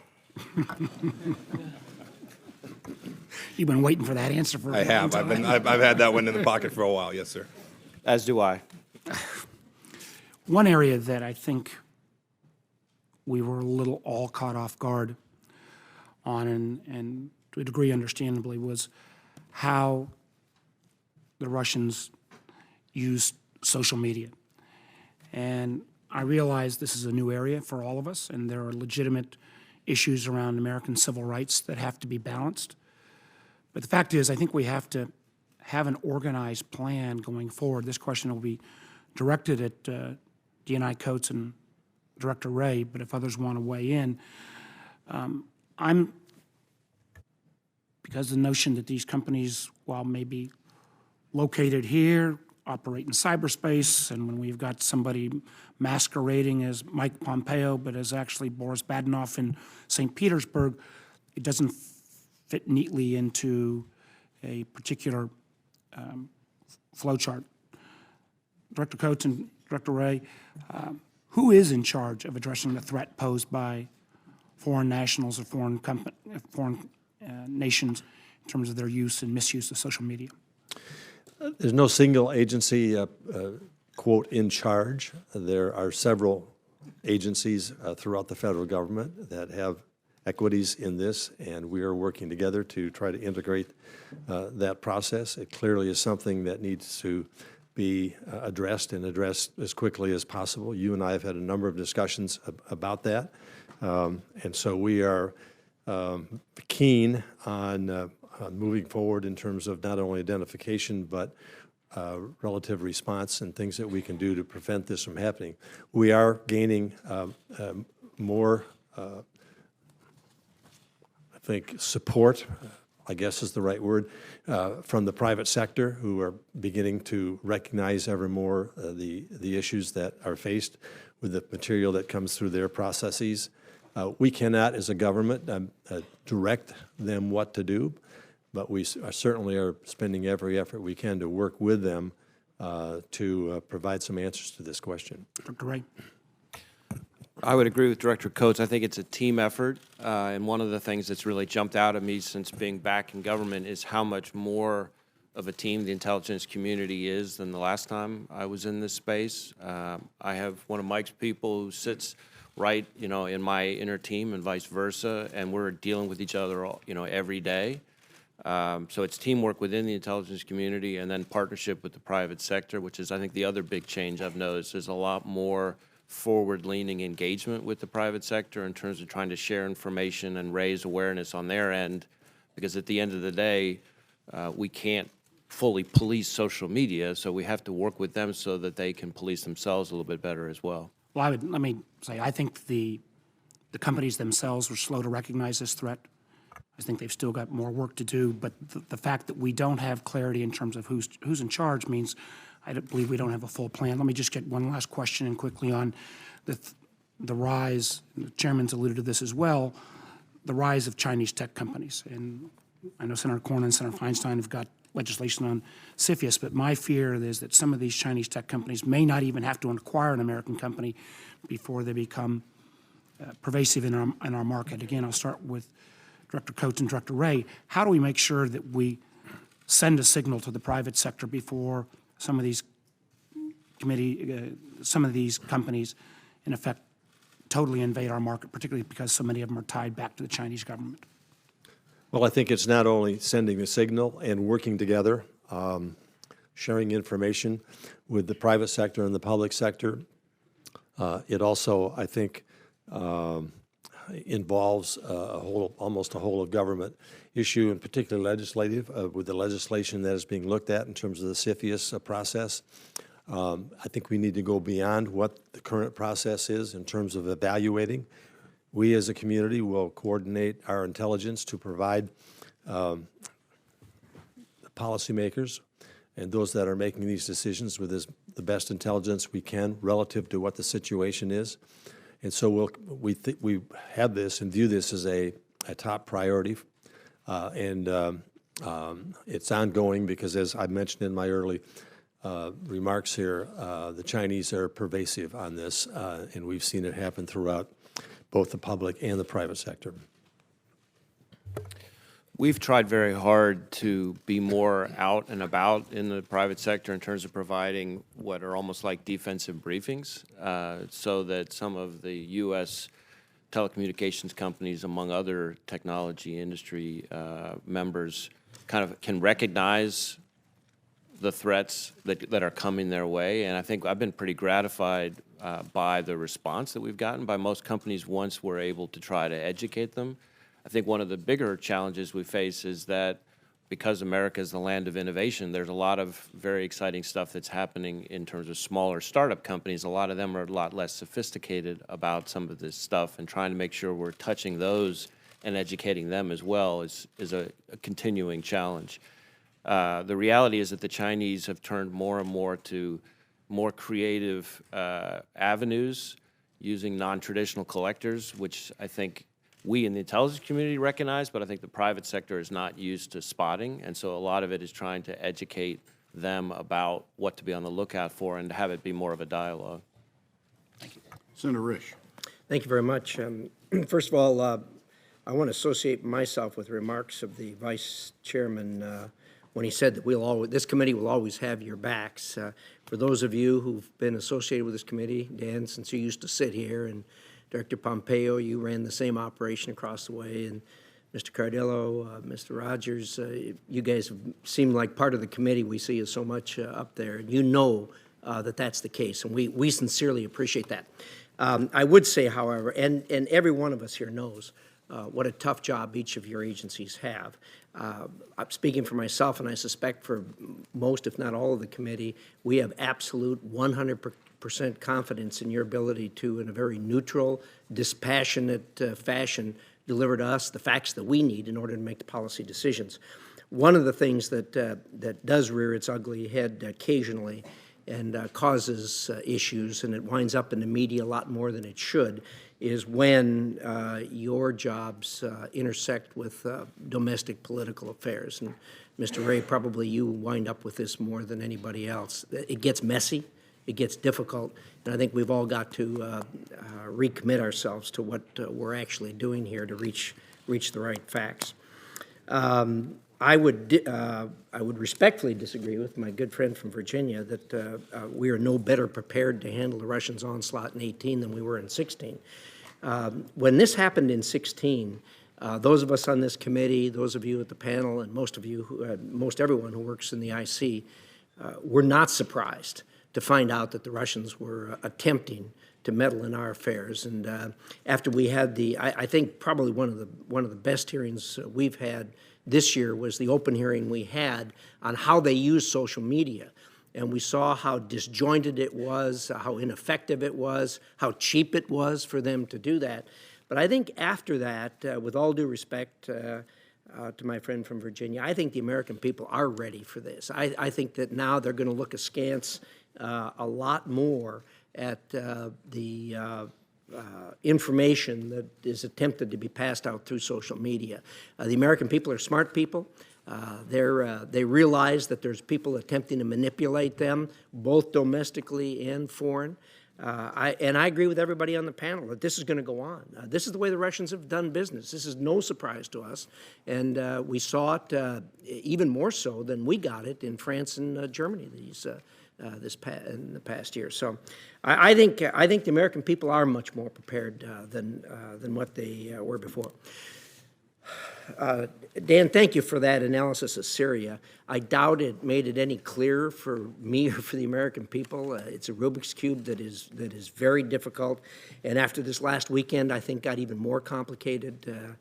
You've been waiting for that answer for a I long have. time. I've had that one in the pocket for a while. Yes, sir. As do I. One area that I think we were a little all caught off guard on, and to a degree understandably, was how the Russians used social media. And I realize this is a new area for all of us, and there are legitimate issues around American civil rights that have to be balanced. But the fact is, I think we have to have an organized plan going forward. This question will be directed at DNI Coates and Director Ray, but if others want to weigh in, because the notion that these companies, while maybe located here, operate in cyberspace, and when we've got somebody masquerading as Mike Pompeo, but is actually Boris Badenoff in St. Petersburg, it doesn't fit neatly into a particular flowchart. Director Coates and Director Ray, who is in charge of addressing the threat posed by foreign nationals or foreign nations in terms of their use and misuse of social media? There's no single agency, quote, in charge. There are several agencies throughout the federal government that have equities in this, and we are working together to try to integrate that process. It clearly is something that needs to be addressed and addressed as quickly as possible. You and I have had a number of discussions about that, and so we are keen on moving forward in terms of not only identification but relative response and things that we can do to prevent this from happening. We are gaining more think, support, I guess is the right word, from the private sector, who are beginning to recognize ever more the issues that are faced with the material that comes through their processes. We cannot, as a government, direct them what to do, but we certainly are spending every effort we can to work with them to provide some answers to this question. Dr. Ray? I would agree with Director Coates. I think it's a team effort, and one of the things that's really jumped out at me since being back in government is how much more of a team the intelligence community is than the last time I was in this space. I have one of Mike's people who sits right, in my inner team and vice versa, and we're dealing with each other, every day. So it's teamwork within the intelligence community and then partnership with the private sector, which is, I think, the other big change I've noticed. There's a lot more forward-leaning engagement with the private sector in terms of trying to share information and raise awareness on their end, because at the end of the day, we can't fully police social media, so we have to work with them so that they can police themselves a little bit better as well. Well, let me say, I think the companies themselves were slow to recognize this threat. I think they've still got more work to do, but the fact that we don't have clarity in terms of who's in charge means I don't believe we don't have a full plan. Let me just get one last question in quickly on the rise, and the chairman's alluded to this as well, the rise of Chinese tech companies. And I know Senator Cornyn and Senator Feinstein have got legislation on CFIUS, but my fear is that some of these Chinese tech companies may not even have to acquire an American company before they become pervasive in our market. Again, I'll start with Director Coates and Director Ray. How do we make sure that we send a signal to the private sector before some of these companies, in effect, totally invade our market, particularly because so many of them are tied back to the Chinese government? Well, I think it's not only sending a signal and working together, sharing information with the private sector and the public sector. It also, I think, involves almost a whole of government issue, in particular legislative, with the legislation that is being looked at in terms of the CFIUS process. I think we need to go beyond what the current process is in terms of evaluating. We as a community will coordinate our intelligence to provide the policymakers and those that are making these decisions with the best intelligence we can relative to what the situation is. And so we have this and view this as a top priority. It's ongoing because, as I mentioned in my early remarks here, the Chinese are pervasive on this, and we've seen it happen throughout both the public and the private sector. We've tried very hard to be more out and about in the private sector in terms of providing what are almost like defensive briefings, so that some of the U.S. telecommunications companies, among other technology industry members, kind of can recognize the threats that are coming their way. And I think I've been pretty gratified by the response that we've gotten by most companies once we're able to try to educate them. I think one of the bigger challenges we face is that because America is the land of innovation, there's a lot of very exciting stuff that's happening in terms of smaller startup companies. A lot of them are a lot less sophisticated about some of this stuff, and trying to make sure we're touching those and educating them as well is a continuing challenge. The reality is that the Chinese have turned more and more to more creative avenues using non-traditional collectors, which I think we in the intelligence community recognize, but I think the private sector is not used to spotting. And so a lot of it is trying to educate them about what to be on the lookout for and to have it be more of a dialogue. Thank you. Senator Risch. Thank you very much. First of all, I want to associate myself with remarks of the Vice Chairman when he said that this committee will always have your backs. For those of you who've been associated with this committee, Dan, since you used to sit here, and Director Pompeo, you ran the same operation across the way, and Mr. Cardillo, Mr. Rogers, you guys have seemed like part of the committee we see is so much up there. And you know that that's the case, and we sincerely appreciate that. I would say, however, and every one of us here knows what a tough job each of your agencies have. I'm speaking for myself, and I suspect for most, if not all of the committee, we have absolute 100% confidence in your ability to, in a very neutral, dispassionate fashion, deliver to us the facts that we need in order to make the policy decisions. One of the things that does rear its ugly head occasionally and causes issues, and it winds up in the media a lot more than it should, is when your jobs intersect with domestic political affairs. And Mr. Ray, probably you wind up with this more than anybody else. It gets messy, it gets difficult, and I think we've all got to recommit ourselves to what we're actually doing here to reach the right facts. I would respectfully disagree with my good friend from Virginia that we are no better prepared to handle the Russians' onslaught in 18 than we were in 16. When this happened in 16, those of us on this committee, those of you at the panel, and most of you, most everyone who works in the IC, were not surprised to find out that the Russians were attempting to meddle in our affairs. And after we had I think probably one of the best hearings we've had this year was the open hearing we had on how they use social media. And we saw how disjointed it was, how ineffective it was, how cheap it was for them to do that. But I think after that, with all due respect to my friend from Virginia, I think the American people are ready for this. I think that now they're going to look askance a lot more at the information that is attempted to be passed out through social media. The American people are smart people. They realize that there's people attempting to manipulate them, both domestically and foreign. I agree with everybody on the panel that this is going to go on. This is the way the Russians have done business. This is no surprise to us, and we saw it even more so than we got it in France and Germany in the past year. So I think the American people are much more prepared than what they were before. Dan, thank you for that analysis of Syria. I doubt it made it any clearer for me or for the American people. It's a Rubik's Cube that is very difficult, and after this last weekend, I think got even more complicated.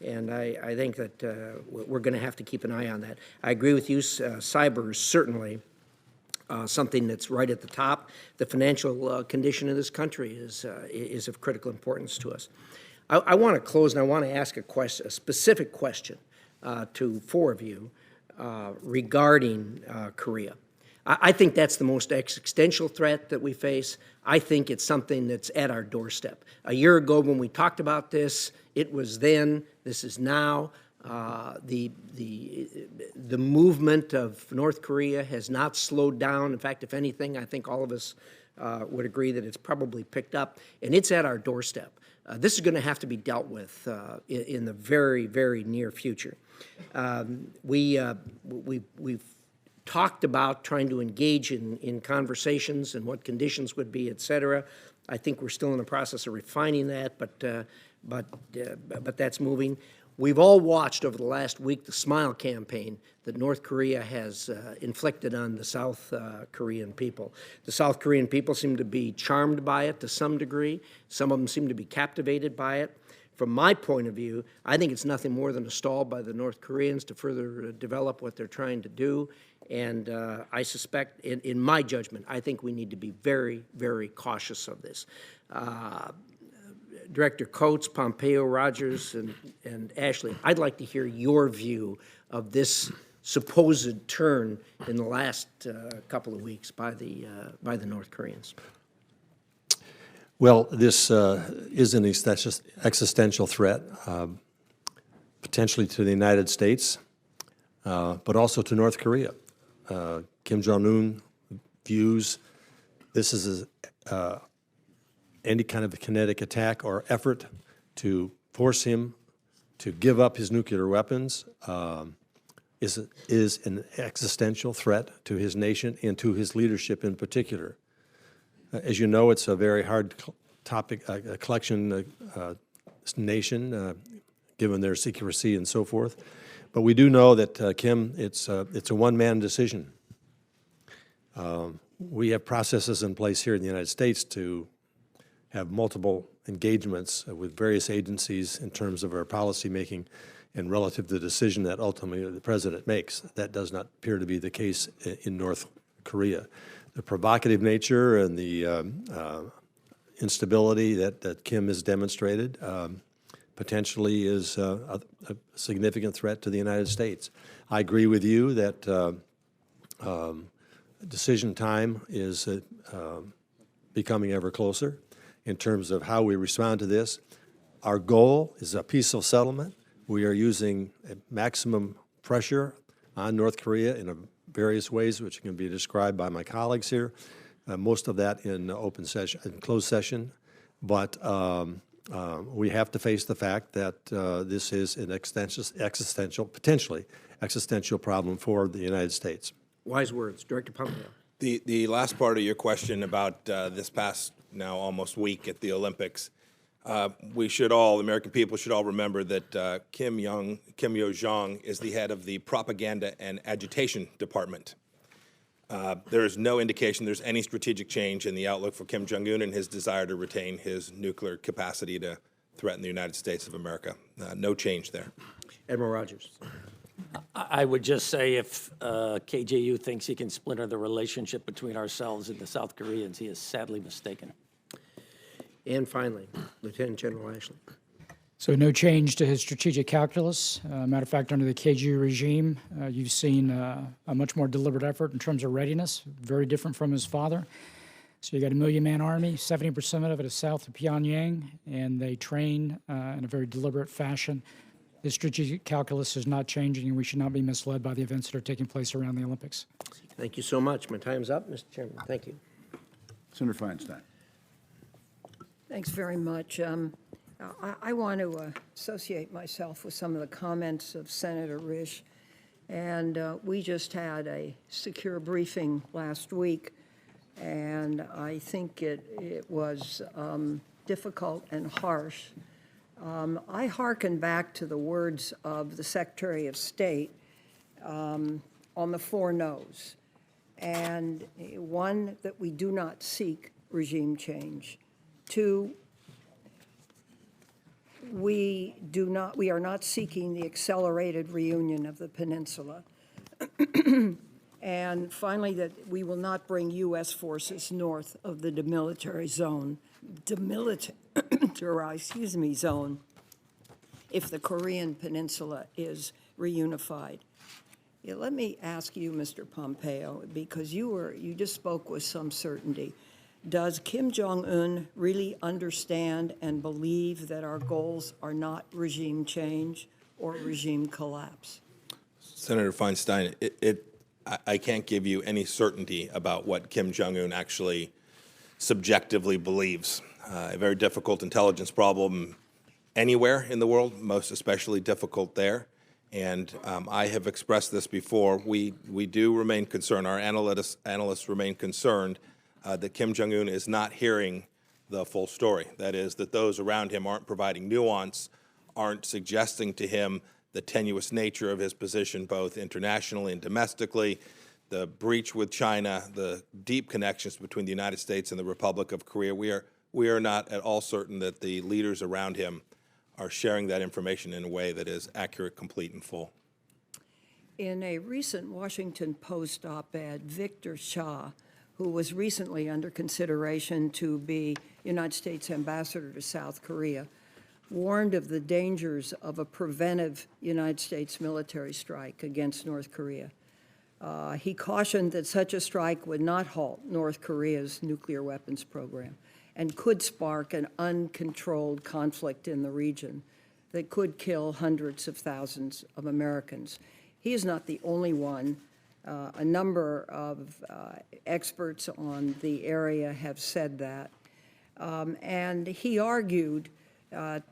And I think that we're going to have to keep an eye on that. I agree with you. Cyber is certainly something that's right at the top. The financial condition of this country is of critical importance to us. I want to close, and I want to ask a specific question to four of you regarding Korea. I think that's the most existential threat that we face. I think it's something that's at our doorstep. A year ago when we talked about this, it was then, this is now. The movement of North Korea has not slowed down. In fact, if anything, I think all of us would agree that it's probably picked up, and it's at our doorstep. This is going to have to be dealt with in the very, very near future. We've talked about trying to engage in conversations and what conditions would be, et cetera. I think we're still in the process of refining that, but that's moving. We've all watched over the last week the SMILE campaign that North Korea has inflicted on the South Korean people. The South Korean people seem to be charmed by it to some degree. Some of them seem to be captivated by it. From my point of view, I think it's nothing more than a stall by the North Koreans to further develop what they're trying to do. And I suspect, in my judgment, I think we need to be very, very cautious of this. Director Coates, Pompeo, Rogers, and Ashley, I'd like to hear your view of this supposed turn in the last couple of weeks by the North Koreans. Well, this is an existential threat, potentially to the United States, but also to North Korea. Kim Jong-un views this as any kind of a kinetic attack or effort to force him to give up his nuclear weapons is an existential threat to his nation and to his leadership in particular. As you know, it's a very hard topic, collection nation, given their secrecy and so forth. But we do know that Kim, it's a one-man decision. We have processes in place here in the United States to have multiple engagements with various agencies in terms of our policy making and relative to the decision that ultimately the president makes. That does not appear to be the case in North Korea. The provocative nature and the instability that Kim has demonstrated potentially is a significant threat to the United States. I agree with you that decision time is becoming ever closer in terms of how we respond to this. Our goal is a peaceful settlement. We are using maximum pressure on North Korea in various ways, which can be described by my colleagues here. Most of that in open session, in closed session. But we have to face the fact that this is an potentially existential problem for the United States. Wise words. Director Pompeo. The last part of your question about this past now almost week at the Olympics, we should all, the American people should all remember that Kim Yo-jong is the head of the Propaganda and Agitation Department. There is no indication there's any strategic change in the outlook for Kim Jong-un and his desire to retain his nuclear capacity to threaten the United States of America. No change there. Admiral Rogers. I would just say if KJU thinks he can splinter the relationship between ourselves and the South Koreans, he is sadly mistaken. And finally, Lieutenant General Ashley. So no change to his strategic calculus. Matter of fact, under the KG regime, you've seen a much more deliberate effort in terms of readiness, very different from his father. So you got a 1 million-man army, 70% of it is south of Pyongyang, and they train in a very deliberate fashion. The strategic calculus is not changing, and we should not be misled by the events that are taking place around the Olympics. Thank you so much. My time's up, Mr. Chairman. Thank you. Senator Feinstein. Thanks very much. I want to associate myself with some of the comments of Senator Risch. And we just had a secure briefing last week, and I think it was difficult and harsh. I hearken back to the words of the Secretary of State on the 4 no's. And 1, that we do not seek regime change. 2, we are not seeking the accelerated reunion of the peninsula. And finally, that we will not bring U.S. forces north of the demilitarized zone, zone, if the Korean peninsula is reunified. Yeah, let me ask you, Mr. Pompeo, because you just spoke with some certainty. Does Kim Jong-un really understand and believe that our goals are not regime change or regime collapse? Senator Feinstein, I can't give you any certainty about what Kim Jong-un actually subjectively believes. A very difficult intelligence problem anywhere in the world, most especially difficult there. And I have expressed this before. We do remain concerned, our analysts remain concerned that Kim Jong-un is not hearing the full story. That is, that those around him aren't providing nuance, aren't suggesting to him the tenuous nature of his position, both internationally and domestically, the breach with China, the deep connections between the United States and the Republic of Korea. We are not at all certain that the leaders around him are sharing that information in a way that is accurate, complete, and full. In a recent Washington Post op-ed, Victor Shah, who was recently under consideration to be United States ambassador to South Korea, warned of the dangers of a preventive United States military strike against North Korea. He cautioned that such a strike would not halt North Korea's nuclear weapons program and could spark an uncontrolled conflict in the region that could kill hundreds of thousands of Americans. He is not the only one. A number of experts on the area have said that. And he argued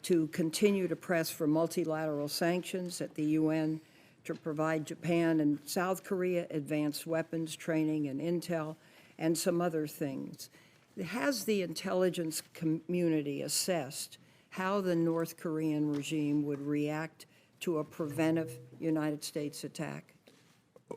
to continue to press for multilateral sanctions at the UN, to provide Japan and South Korea advanced weapons training and intel, and some other things. Has the intelligence community assessed how the North Korean regime would react to a preventive United States attack?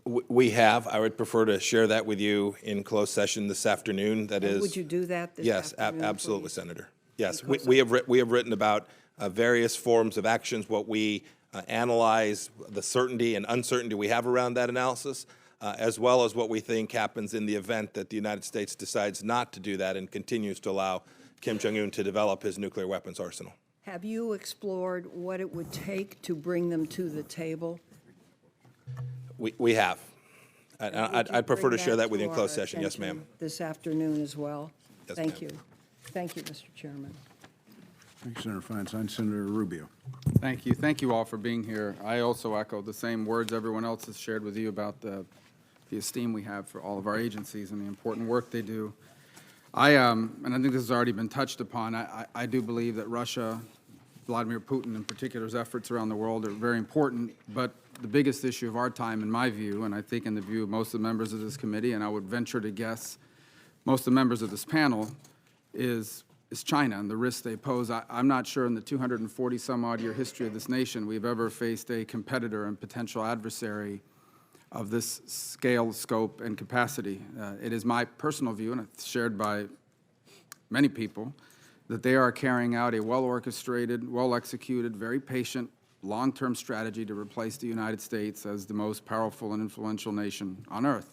We have. I would prefer to share that with you in closed session this afternoon. That is. Would you do that this yes, afternoon? Yes, absolutely, please? Senator. Yes, we have written about various forms of actions, what we analyze, the certainty and uncertainty we have around that analysis, as well as what we think happens in the event that the United States decides not to do that and continues to allow Kim Jong-un to develop his nuclear weapons arsenal. Have you explored what it would take to bring them to the table? We have. Would you I'd prefer to bring share that with you in to closed our session. Yes, attention ma'am. This afternoon as well? Yes, Thank ma'am. you. Thank you, Mr. Chairman. Thank you, Senator Feinstein. Senator Rubio. Thank you. Thank you all for being here. I also echo the same words everyone else has shared with you about the esteem we have for all of our agencies and the important work they do. And I think this has already been touched upon, I do believe that Russia, Vladimir Putin in particular's efforts around the world are very important, but the biggest issue of our time, in my view, and I think in the view of most of the members of this committee, and I would venture to guess most of the members of this panel, is China and the risks they pose. I'm not sure in the 240-some-odd year history of this nation we've ever faced a competitor and potential adversary of this scale, scope, and capacity. It is my personal view, and it's shared by many people, that they are carrying out a well-orchestrated, well-executed, very patient, long-term strategy to replace the United States as the most powerful and influential nation on earth.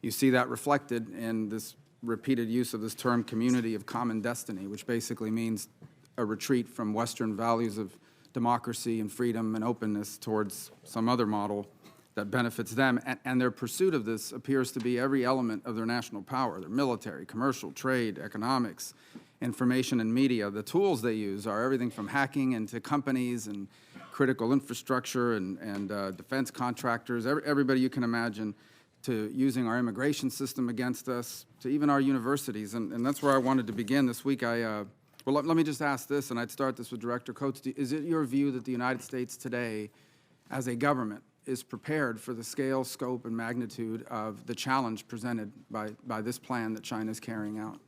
You see that reflected in this repeated use of this term community of common destiny, which basically means a retreat from Western values of democracy and freedom and openness towards some other model that benefits them. And their pursuit of this appears to be every element of their national power, their military, commercial, trade, economics, information and media. The tools they use are everything from hacking into companies and critical infrastructure and defense contractors, everybody you can imagine, to using our immigration system against us, to even our universities. And that's where I wanted to begin this week. Well, let me just ask this, and I'd start this with Director Coates. Is it your view that the United States today, as a government, is prepared for the scale, scope, and magnitude of the challenge presented by this plan that China is carrying out?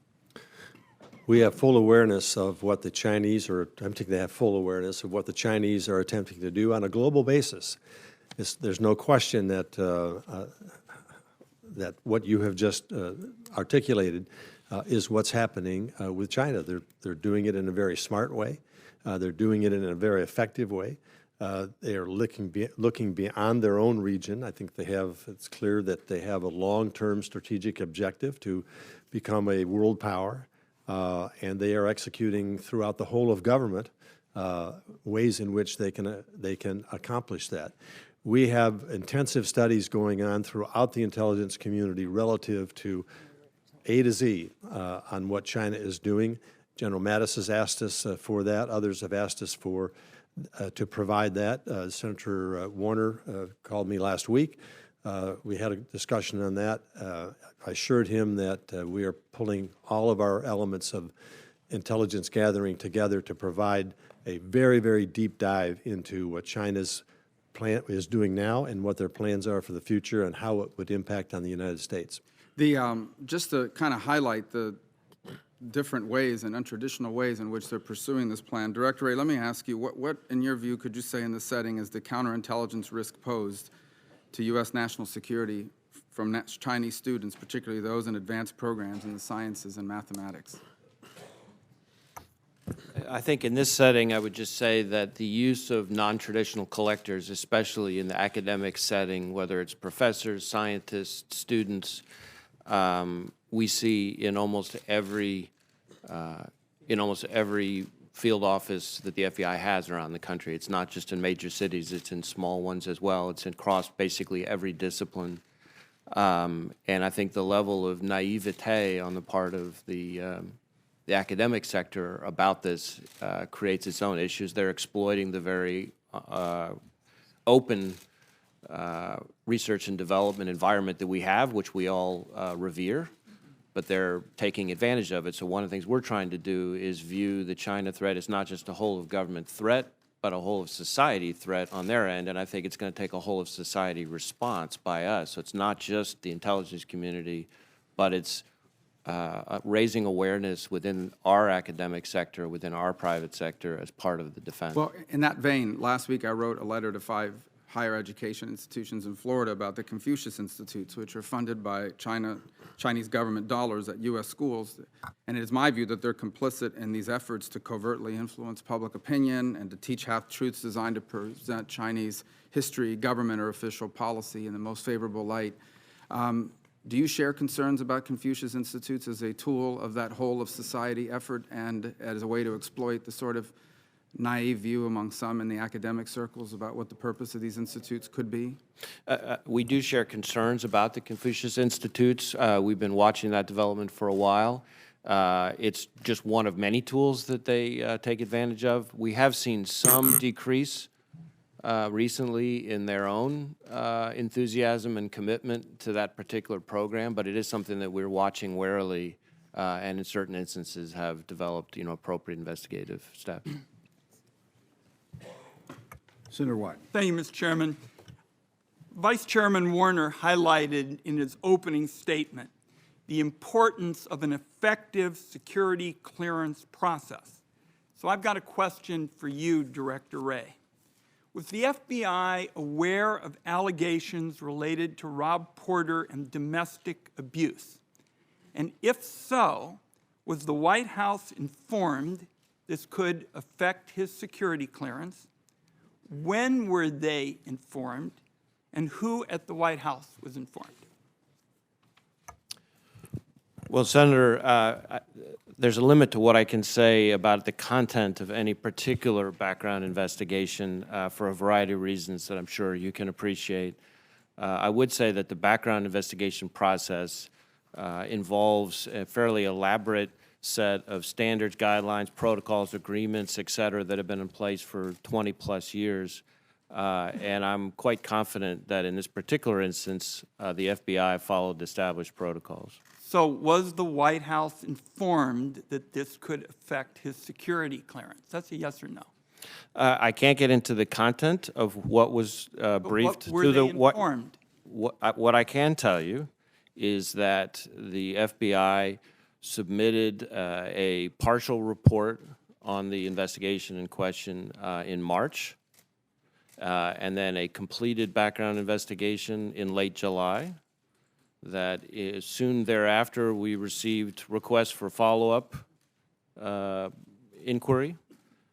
We have full awareness of what the Chinese are attempting to have full awareness of what the Chinese are attempting to do on a global basis. There's no question that that what you have just articulated is what's happening with China. They're doing it in a very smart way. They're doing it in a very effective way. They are looking beyond their own region. I think it's clear that they have a long-term strategic objective to become a world power. And they are executing throughout the whole of government ways in which they can accomplish that. We have intensive studies going on throughout the intelligence community relative to A to Z on what China is doing. General Mattis has asked us for that. Others have asked us to provide that. Senator Warner called me last week. We had a discussion on that. I assured him that we are pulling all of our elements of intelligence gathering together to provide a very, very deep dive into what China's plan is doing now and what their plans are for the future and how it would impact on the United States. Just to kind of highlight the different ways and untraditional ways in which they're pursuing this plan, Director Wray, let me ask you, what in your view could you say in this setting is the counterintelligence risk posed to U.S. national security from Chinese students, particularly those in advanced programs in the sciences and mathematics? I think in this setting, I would just say that the use of non-traditional collectors, especially in the academic setting, whether it's professors, scientists, students, we see in almost every field office that the FBI has around the country. It's not just in major cities, it's in small ones as well. It's across basically every discipline. And I think the level of naivete on the part of the academic sector about this creates its own issues. They're exploiting the very open research and development environment that we have, which we all revere, but they're taking advantage of it. So one of the things we're trying to do is view the China threat as not just a whole of government threat, but a whole of society threat on their end, and I think it's going to take a whole of society response by us. So it's not just the intelligence community, but it's raising awareness within our academic sector, within our private sector as part of the defense. Well, in that vein, last week I wrote a letter to 5 higher education institutions in Florida about the Confucius Institutes, which are funded by Chinese government dollars at U.S. schools. And it is my view that they're complicit in these efforts to covertly influence public opinion and to teach half-truths designed to present Chinese history, government, or official policy in the most favorable light. Do you share concerns about Confucius Institutes as a tool of that whole of society effort and as a way to exploit the sort of naive view among some in the academic circles about what the purpose of these institutes could be? We do share concerns about the Confucius Institutes. We've been watching that development for a while. It's just one of many tools that they take advantage of. We have seen some decrease recently in their own enthusiasm and commitment to that particular program, but it is something that we're watching warily, and in certain instances have developed, appropriate investigative steps. Senator White. Thank you, Mr. Chairman. Vice Chairman Warner highlighted in his opening statement the importance of an effective security clearance process. So I've got a question for you, Director Wray. Was the FBI aware of allegations related to Rob Porter and domestic abuse? And if so, was the White House informed this could affect his security clearance? When were they informed? And who at the White House was informed? Well, Senator, there's a limit to what I can say about the content of any particular background investigation for a variety of reasons that I'm sure you can appreciate. I would say that the background investigation process involves a fairly elaborate set of standards, guidelines, protocols, agreements, et cetera, that have been in place for 20-plus years. And I'm quite confident that in this particular instance, the FBI followed established protocols. So was the White House informed that this could affect his security clearance? That's a yes or no. I can't get into the content of what was briefed. What were they informed? What I can tell you is that the FBI submitted a partial report on the investigation in question in March, and then a completed background investigation in late July. That is, soon thereafter, we received requests for follow-up inquiry,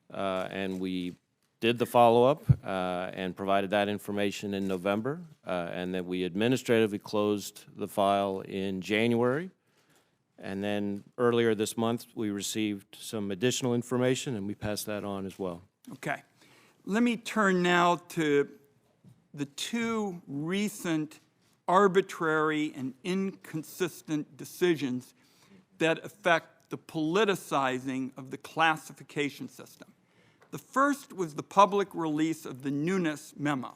and we did the follow-up and provided that information in November, and then we administratively closed the file in January. And then earlier this month, we received some additional information, and we passed that on as well. Okay. Let me turn now to the two recent arbitrary and inconsistent decisions that affect the politicizing of the classification system. The first was the public release of the Nunes memo.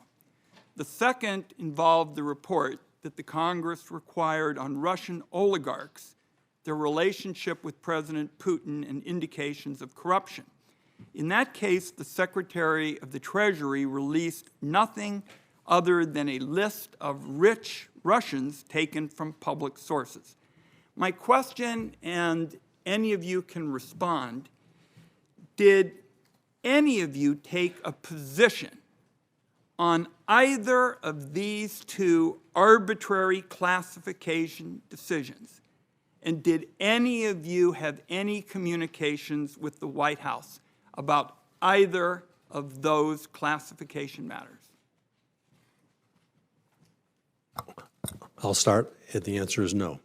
The second involved the report that the Congress required on Russian oligarchs, their relationship with President Putin, and indications of corruption. In that case, the Secretary of the Treasury released nothing other than a list of rich Russians taken from public sources. My question, and any of you can respond, did any of you take a position on either of these two arbitrary classification decisions? And did any of you have any communications with the White House about either of those classification matters? I'll start, and the answer is no.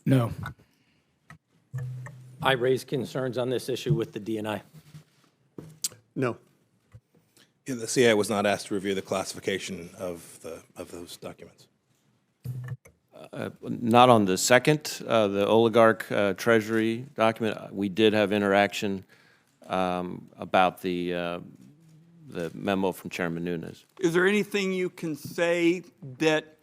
No. I raised concerns on this issue with the DNI. No. Yeah, the CIA was not asked to review the classification of those documents. Not on the second, the oligarch treasury document. We did have interaction about the memo from Chairman Nunes. Is there anything you can say that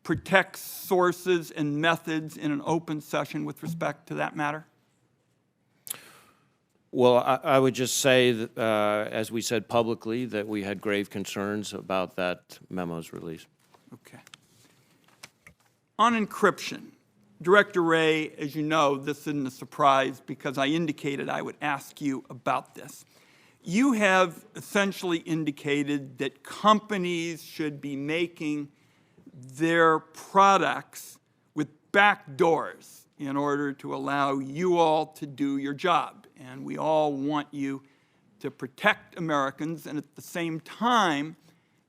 protects sources and methods in an open session with respect to that matter? Well, I would just say that, as we said publicly, that we had grave concerns about that memo's release. Okay. On encryption, Director Wray, as you know, this isn't a surprise because I indicated I would ask you about this. You have essentially indicated that companies should be making their products with back doors in order to allow you all to do your job. And we all want you to protect Americans, and at the same time,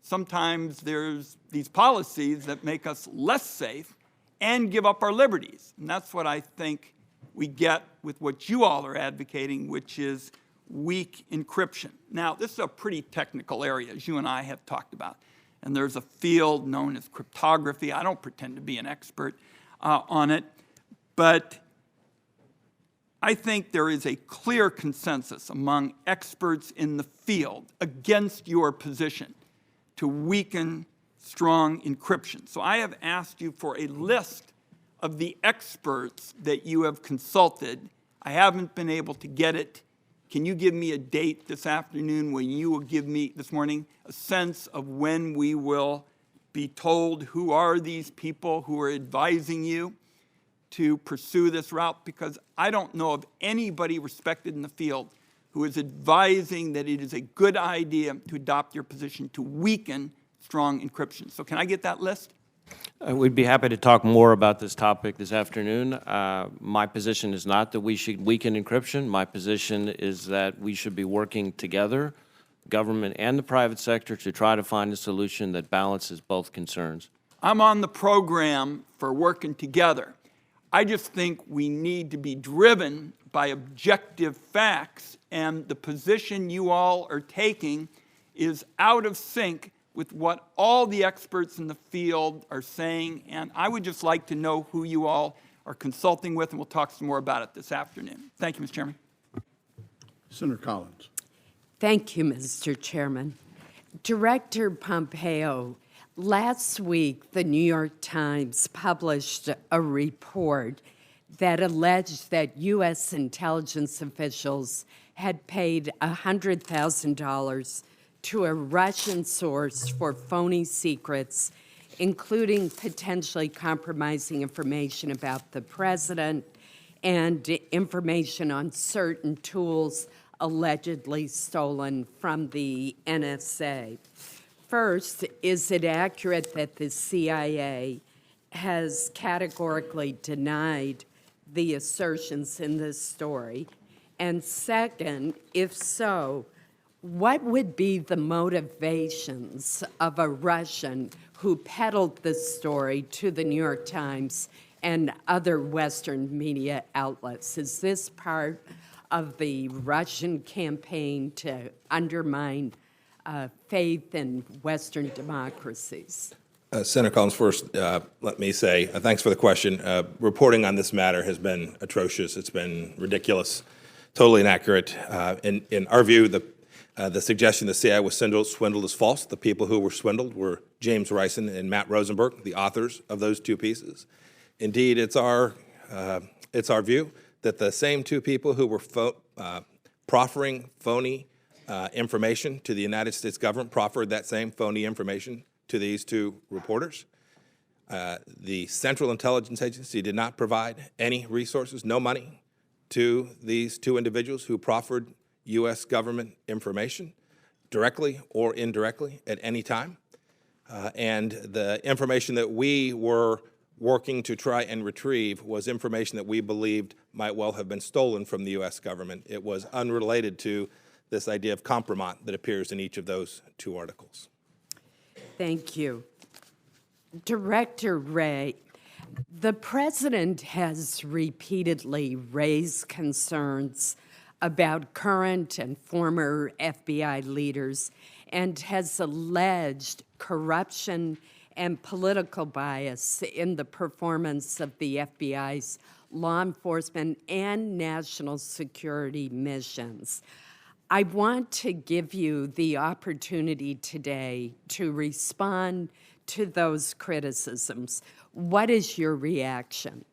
sometimes there's these policies that make us less safe and give up our liberties. And that's what I think we get with what you all are advocating, which is weak encryption. Now, this is a pretty technical area, as you and I have talked about. And there's a field known as cryptography. I don't pretend to be an expert on it, but I think there is a clear consensus among experts in the field against your position to weaken strong encryption. So I have asked you for a list of the experts that you have consulted. I haven't been able to get it. Can you give me a date this afternoon when you will give me, this morning, a sense of when we will be told who are these people who are advising you to pursue this route? Because I don't know of anybody respected in the field who is advising that it is a good idea to adopt your position to weaken strong encryption. So can I get that list? We'd be happy to talk more about this topic this afternoon. My position is not that we should weaken encryption. My position is that we should be working together, government and the private sector, to try to find a solution that balances both concerns. I'm on the program for working together. I just think we need to be driven by objective facts, and the position you all are taking is out of sync with what all the experts in the field are saying, and I would just like to know who you all are consulting with, and we'll talk some more about it this afternoon. Thank you, Mr. Chairman. Senator Collins. Thank you, Mr. Chairman. Director Pompeo, last week the New York Times published a report that alleged that U.S. intelligence officials had paid $100,000 to a Russian source for phony secrets, including potentially compromising information about the president and information on certain tools allegedly stolen from the NSA. First, is it accurate that the CIA has categorically denied the assertions in this story? And second, if so, what would be the motivations of a Russian who peddled this story to the New York Times and other Western media outlets? Is this part of the Russian campaign to undermine faith in Western democracies? Senator Collins, first, let me say thanks for the question. Reporting on this matter has been atrocious. It's been ridiculous, totally inaccurate. In our view, the suggestion the CIA was swindled is false. The people who were swindled were James Ricin and Matt Rosenberg, the authors of those two pieces. Indeed, it's our view that the same two people who were proffering phony information to the United States government proffered that same phony information to these two reporters. The Central Intelligence Agency did not provide any resources, no money, to these two individuals who proffered U.S. government information directly or indirectly at any time. And the information that we were working to try and retrieve was information that we believed might well have been stolen from the U.S. government. It was unrelated to this idea of compromise that appears in each of those two articles. Thank you. Director Wray, the president has repeatedly raised concerns about current and former FBI leaders and has alleged corruption and political bias in the performance of the FBI's law enforcement and national security missions. I want to give you the opportunity today to respond to those criticisms. What is your reaction?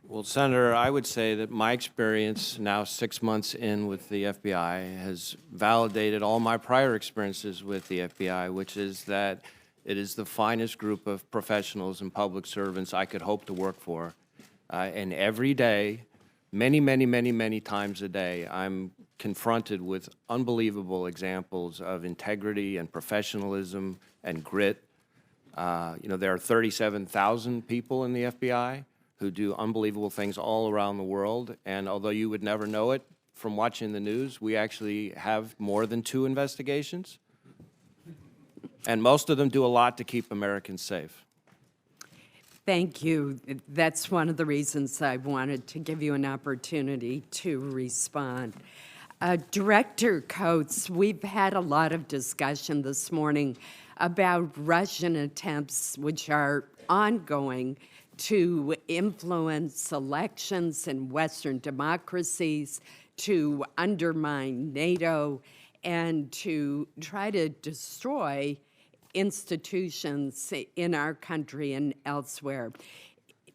Well, Senator, I would say that my experience now 6 months in with the FBI has validated all my prior experiences with the FBI, which is that it is the finest group of professionals and public servants I could hope to work for. And every day, many times a day, I'm confronted with unbelievable examples of integrity and professionalism and grit. There are 37,000 people in the FBI who do unbelievable things all around the world. And although you would never know it from watching the news, we actually have more than 2 investigations. And most of them do a lot to keep Americans safe. Thank you. That's one of the reasons I wanted to give you an opportunity to respond. Director Coates, we've had a lot of discussion this morning about Russian attempts, which are ongoing, to influence elections in Western democracies, to undermine NATO, and to try to destroy institutions in our country and elsewhere.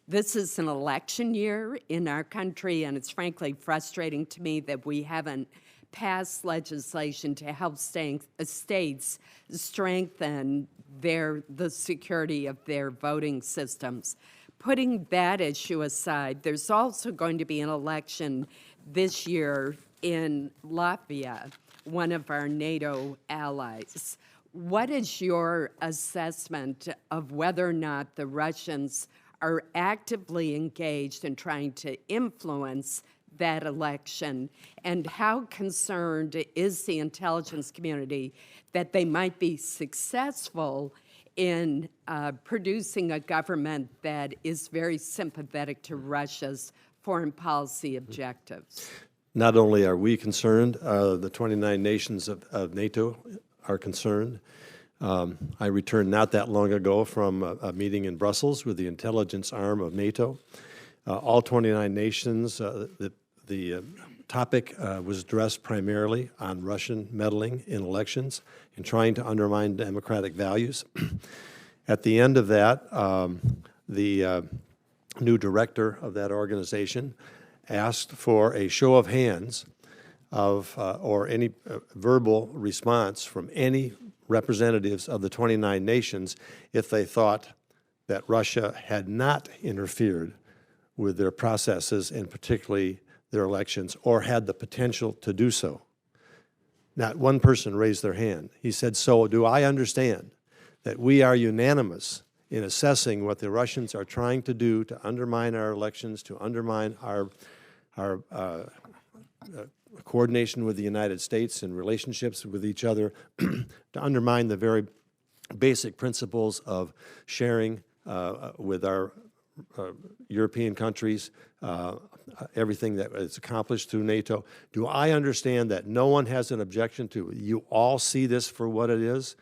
This is an election year in our country, and it's frankly frustrating to me that we haven't passed legislation to help states strengthen the security of their voting systems. Putting that issue aside, there's also going to be an election this year in Latvia, one of our NATO allies. What is your assessment of whether or not the Russians are actively engaged in trying to influence that election? And how concerned is the intelligence community that they might be successful in producing a government that is very sympathetic to Russia's foreign policy objectives? Not only are we concerned, the 29 nations of NATO are concerned. I returned not that long ago from a meeting in Brussels with the intelligence arm of NATO. All 29 nations, the topic was addressed primarily on Russian meddling in elections and trying to undermine democratic values. At the end of that, the new director of that organization asked for a show of hands or any verbal response from any representatives of the 29 nations if they thought that Russia had not interfered with their processes and particularly their elections or had the potential to do so. Not one person raised their hand. He said, so do I understand that we are unanimous in assessing what the Russians are trying to do to undermine our elections, to undermine our coordination with the United States and relationships with each other, to undermine the very basic principles of sharing with our European countries, everything that is accomplished through NATO. Do I understand that no one has an objection to it? You all see this for what it is?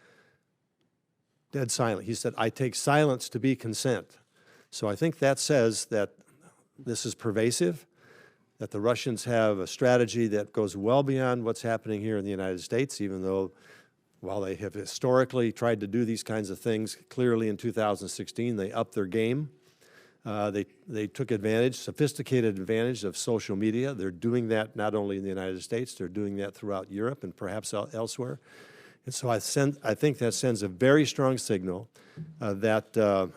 Dead silent. He said, I take silence to be consent. So I think that says that this is pervasive, that the Russians have a strategy that goes well beyond what's happening here in the United States, even though while they have historically tried to do these kinds of things, clearly in 2016 they upped their game. They took advantage, sophisticated advantage of social media. They're doing that not only in the United States, they're doing that throughout Europe and perhaps elsewhere. And so I think that sends a very strong signal that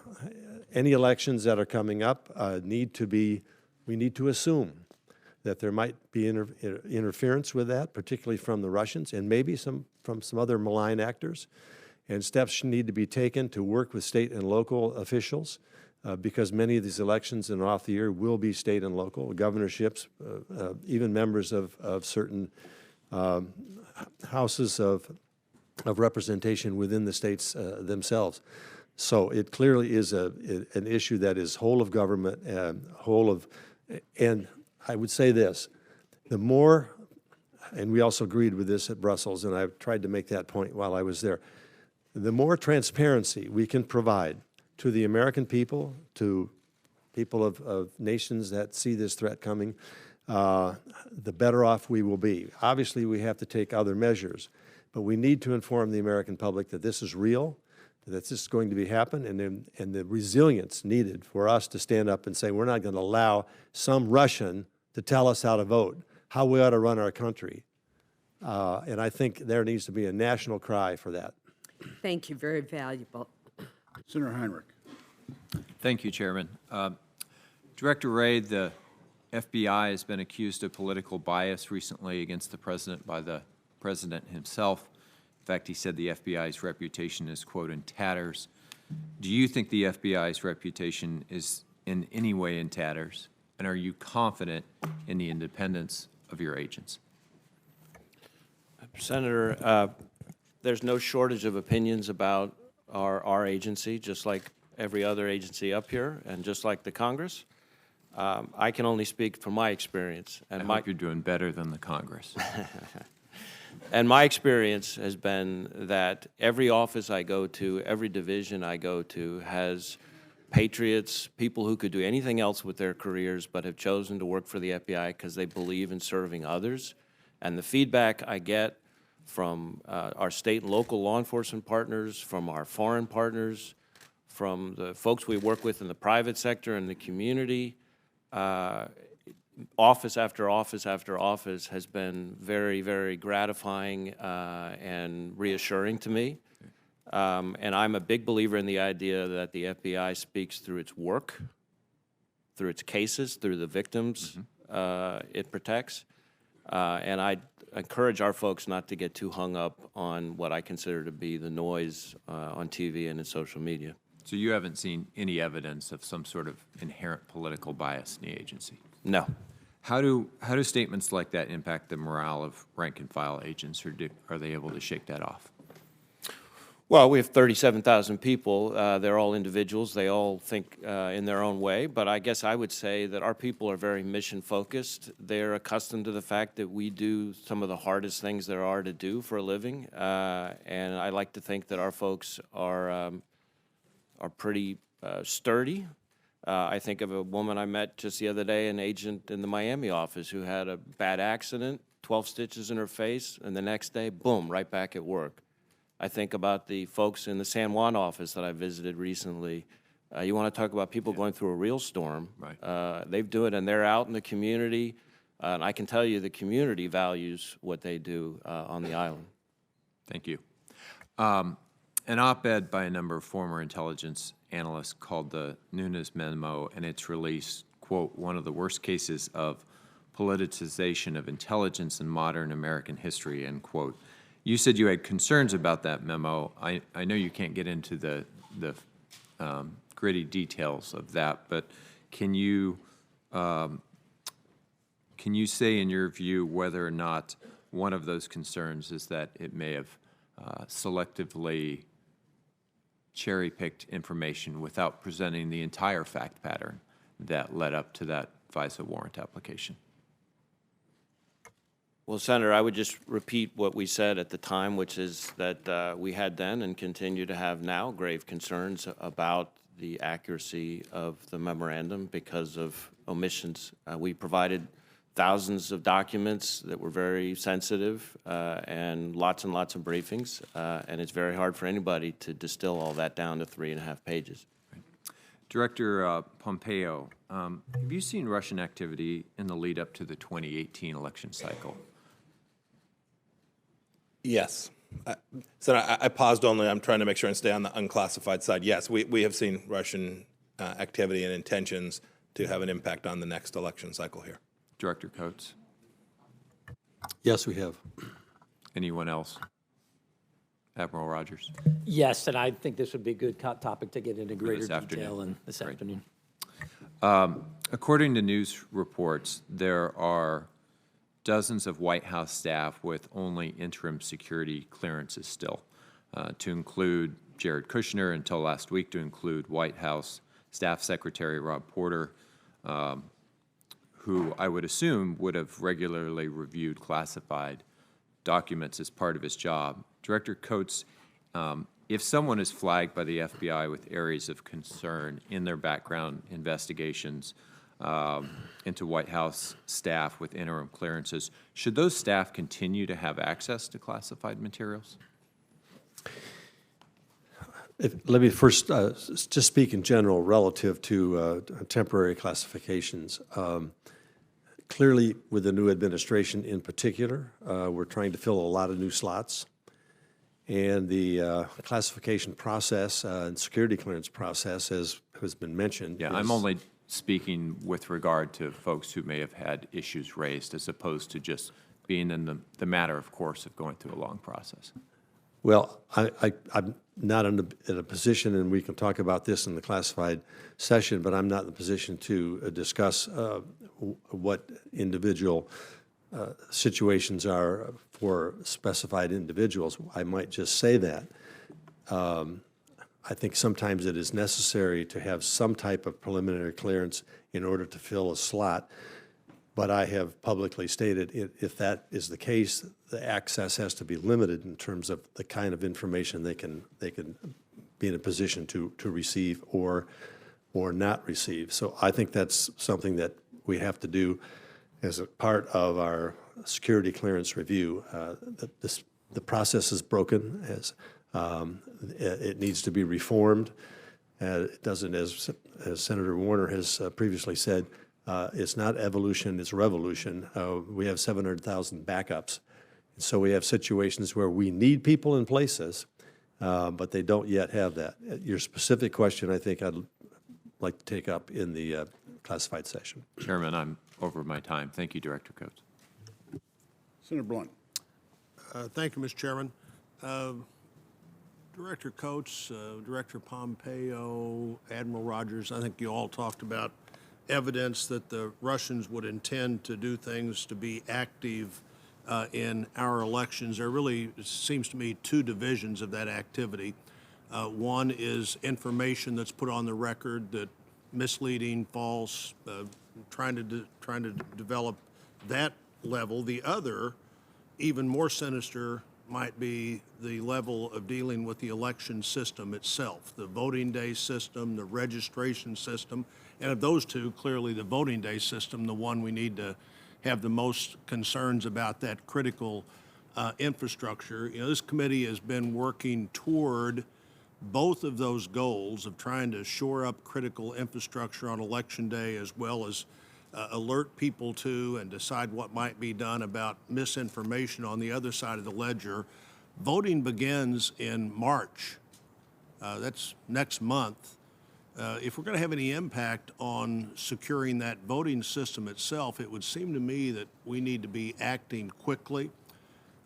any elections that are coming up we need to assume that there might be interference with that, particularly from the Russians and maybe from some other malign actors. And steps need to be taken to work with state and local officials because many of these elections in off the year will be state and local, governorships, even members of certain houses of representation within the states themselves. So it clearly is an issue that is whole of government, and I would say this, the more, and we also agreed with this at Brussels, and I've tried to make that point while I was there, the more transparency we can provide to the American people, to people of nations that see this threat coming, the better off we will be. Obviously, we have to take other measures, but we need to inform the American public that this is real, that this is going to be happen, and the resilience needed for us to stand up and say we're not going to allow some Russian to tell us how to vote, how we ought to run our country. And I think there needs to be a national cry for that. Thank you. Very valuable. Senator Heinrich. Thank you, Chairman. Director Ray, the FBI has been accused of political bias recently against the president by the president himself. In fact, he said the FBI's reputation is, quote, in tatters. Do you think the FBI's reputation is in any way in tatters? And are you confident in the independence of your agents? Senator, there's no shortage of opinions about our agency, just like every other agency up here, and just like the Congress, I can only speak from my experience. And I hope you're doing better than the Congress. And my experience has been that every office I go to, every division I go to has patriots, people who could do anything else with their careers but have chosen to work for the FBI because they believe in serving others. And the feedback I get from our state and local law enforcement partners, from our foreign partners, from the folks we work with in the private sector and the community, office after office after office has been very, very gratifying and reassuring to me. And I'm a big believer in the idea that the FBI speaks through its work, through its cases, through the victims it protects. And I encourage our folks not to get too hung up on what I consider to be the noise on TV and in social media. So you haven't seen any evidence of some sort of inherent political bias in the agency? No. How do statements like that impact the morale of rank and file agents, or are they able to shake that off? Well, we have 37,000 people. They're all individuals. They all think in their own way. But I guess I would say that our people are very mission-focused. They're accustomed to the fact that we do some of the hardest things there are to do for a living. And I like to think that our folks are pretty sturdy. I think of a woman I met just the other day, an agent in the Miami office who had a bad accident, 12 stitches in her face, and the next day, boom, right back at work. I think about the folks in the San Juan office that I visited recently. You want to talk about people going through a real storm. Right. They do it, and they're out in the community. And I can tell you the community values what they do on the island. Thank you. An op-ed by a number of former intelligence analysts called the Nunes memo and its release, quote, one of the worst cases of politicization of intelligence in modern American history, end quote. You said you had concerns about that memo. I know you can't get into the gritty details of that, but can you say in your view whether or not one of those concerns is that it may have selectively cherry-picked information without presenting the entire fact pattern that led up to that FISA warrant application? Well, Senator, I would just repeat what we said at the time, which is that we had then and continue to have now grave concerns about the accuracy of the memorandum because of omissions. We provided thousands of documents that were very sensitive and lots of briefings, and it's very hard for anybody to distill all that down to 3.5 pages. Director Pompeo, have you seen Russian activity in the lead up to the 2018 election cycle? Yes. So I paused only. I'm trying to make sure and stay on the unclassified side. Yes, we have seen Russian activity and intentions to have an impact on the next election cycle here. Director Coates? Yes, we have. Anyone else? Admiral Rogers? Yes, and I think this would be a good topic to get into greater detail afternoon. this afternoon. According to news reports, there are dozens of White House staff with only interim security clearances still, to include Jared Kushner until last week, to include White House Staff Secretary Rob Porter, who I would assume would have regularly reviewed classified documents as part of his job. Director Coates, if someone is flagged by the FBI with areas of concern in their background investigations into White House staff with interim clearances, should those staff continue to have access to classified materials? Let me first just speak in general relative to temporary classifications. Clearly, with the new administration in particular, we're trying to fill a lot of new slots. And the classification process and security clearance process, as has been mentioned. Yeah, I'm only speaking with regard to folks who may have had issues raised as opposed to just being in the matter, of course, of going through a long process. Well, I'm not in a position, and we can talk about this in the classified session, but I'm not in a position to discuss what individual situations are for specified individuals. I might just say that I think sometimes it is necessary to have some type of preliminary clearance in order to fill a slot. But I have publicly stated, if that is the case, the access has to be limited in terms of the kind of information they can be in a position to receive or not receive. So I think that's something that we have to do as a part of our security clearance review. The process is broken. It needs to be reformed. It doesn't, as Senator Warner has previously said, it's not evolution, it's revolution. We have 700,000 backups. So we have situations where we need people in places, but they don't yet have that. Your specific question, I think I'd like to take up in the classified session. Chairman, I'm over my time. Thank you, Director Coates. Senator Blunt. Thank you, Mr. Chairman. Director Coates, Director Pompeo, Admiral Rogers, I think you all talked about evidence that the Russians would intend to do things to be active in our elections. There really seems to me two divisions of that activity. One is information that's put on the record that misleading, false, trying to develop that level. The other, even more sinister, might be the level of dealing with the election system itself, the voting day system, the registration system, and of those two, clearly the voting day system, the one we need to have the most concerns about, that critical infrastructure. You know, this committee has been working toward both of those goals of trying to shore up critical infrastructure on election day, as well as alert people to and decide what might be done about misinformation on the other side of the ledger. Voting begins in March. That's next month. If we're going to have any impact on securing that voting system itself, it would seem to me that we need to be acting quickly.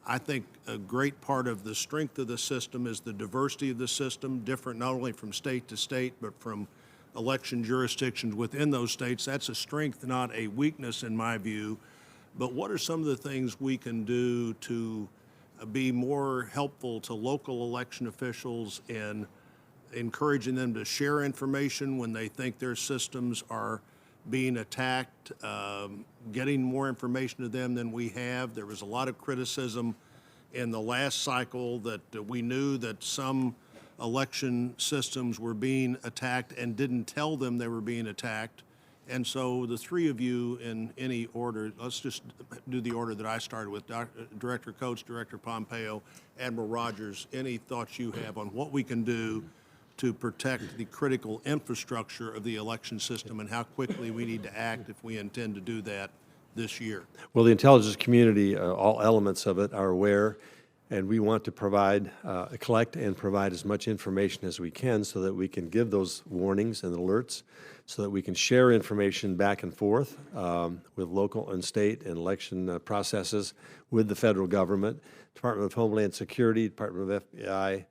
I think a great part of the strength of the system is the diversity of the system, different not only from state to state, but from election jurisdictions within those states. That's a strength, not a weakness in my view. But what are some of the things we can do to be more helpful to local election officials in encouraging them to share information when they think their systems are being attacked, getting more information to them than we have? There was a lot of criticism in the last cycle that we knew that some election systems were being attacked and didn't tell them they were being attacked. And so the three of you, in any order, let's just do the order that I started with, Director Coates, Director Pompeo, Admiral Rogers, any thoughts you have on what we can do to protect the critical infrastructure of the election system and how quickly we need to act if we intend to do that this year? Well, the intelligence community, all elements of it, are aware, and we want to provide, collect and provide as much information as we can so that we can give those warnings and alerts, so that we can share information back and forth with local and state and election processes with the federal government. Department of Homeland Security, Department of FBI,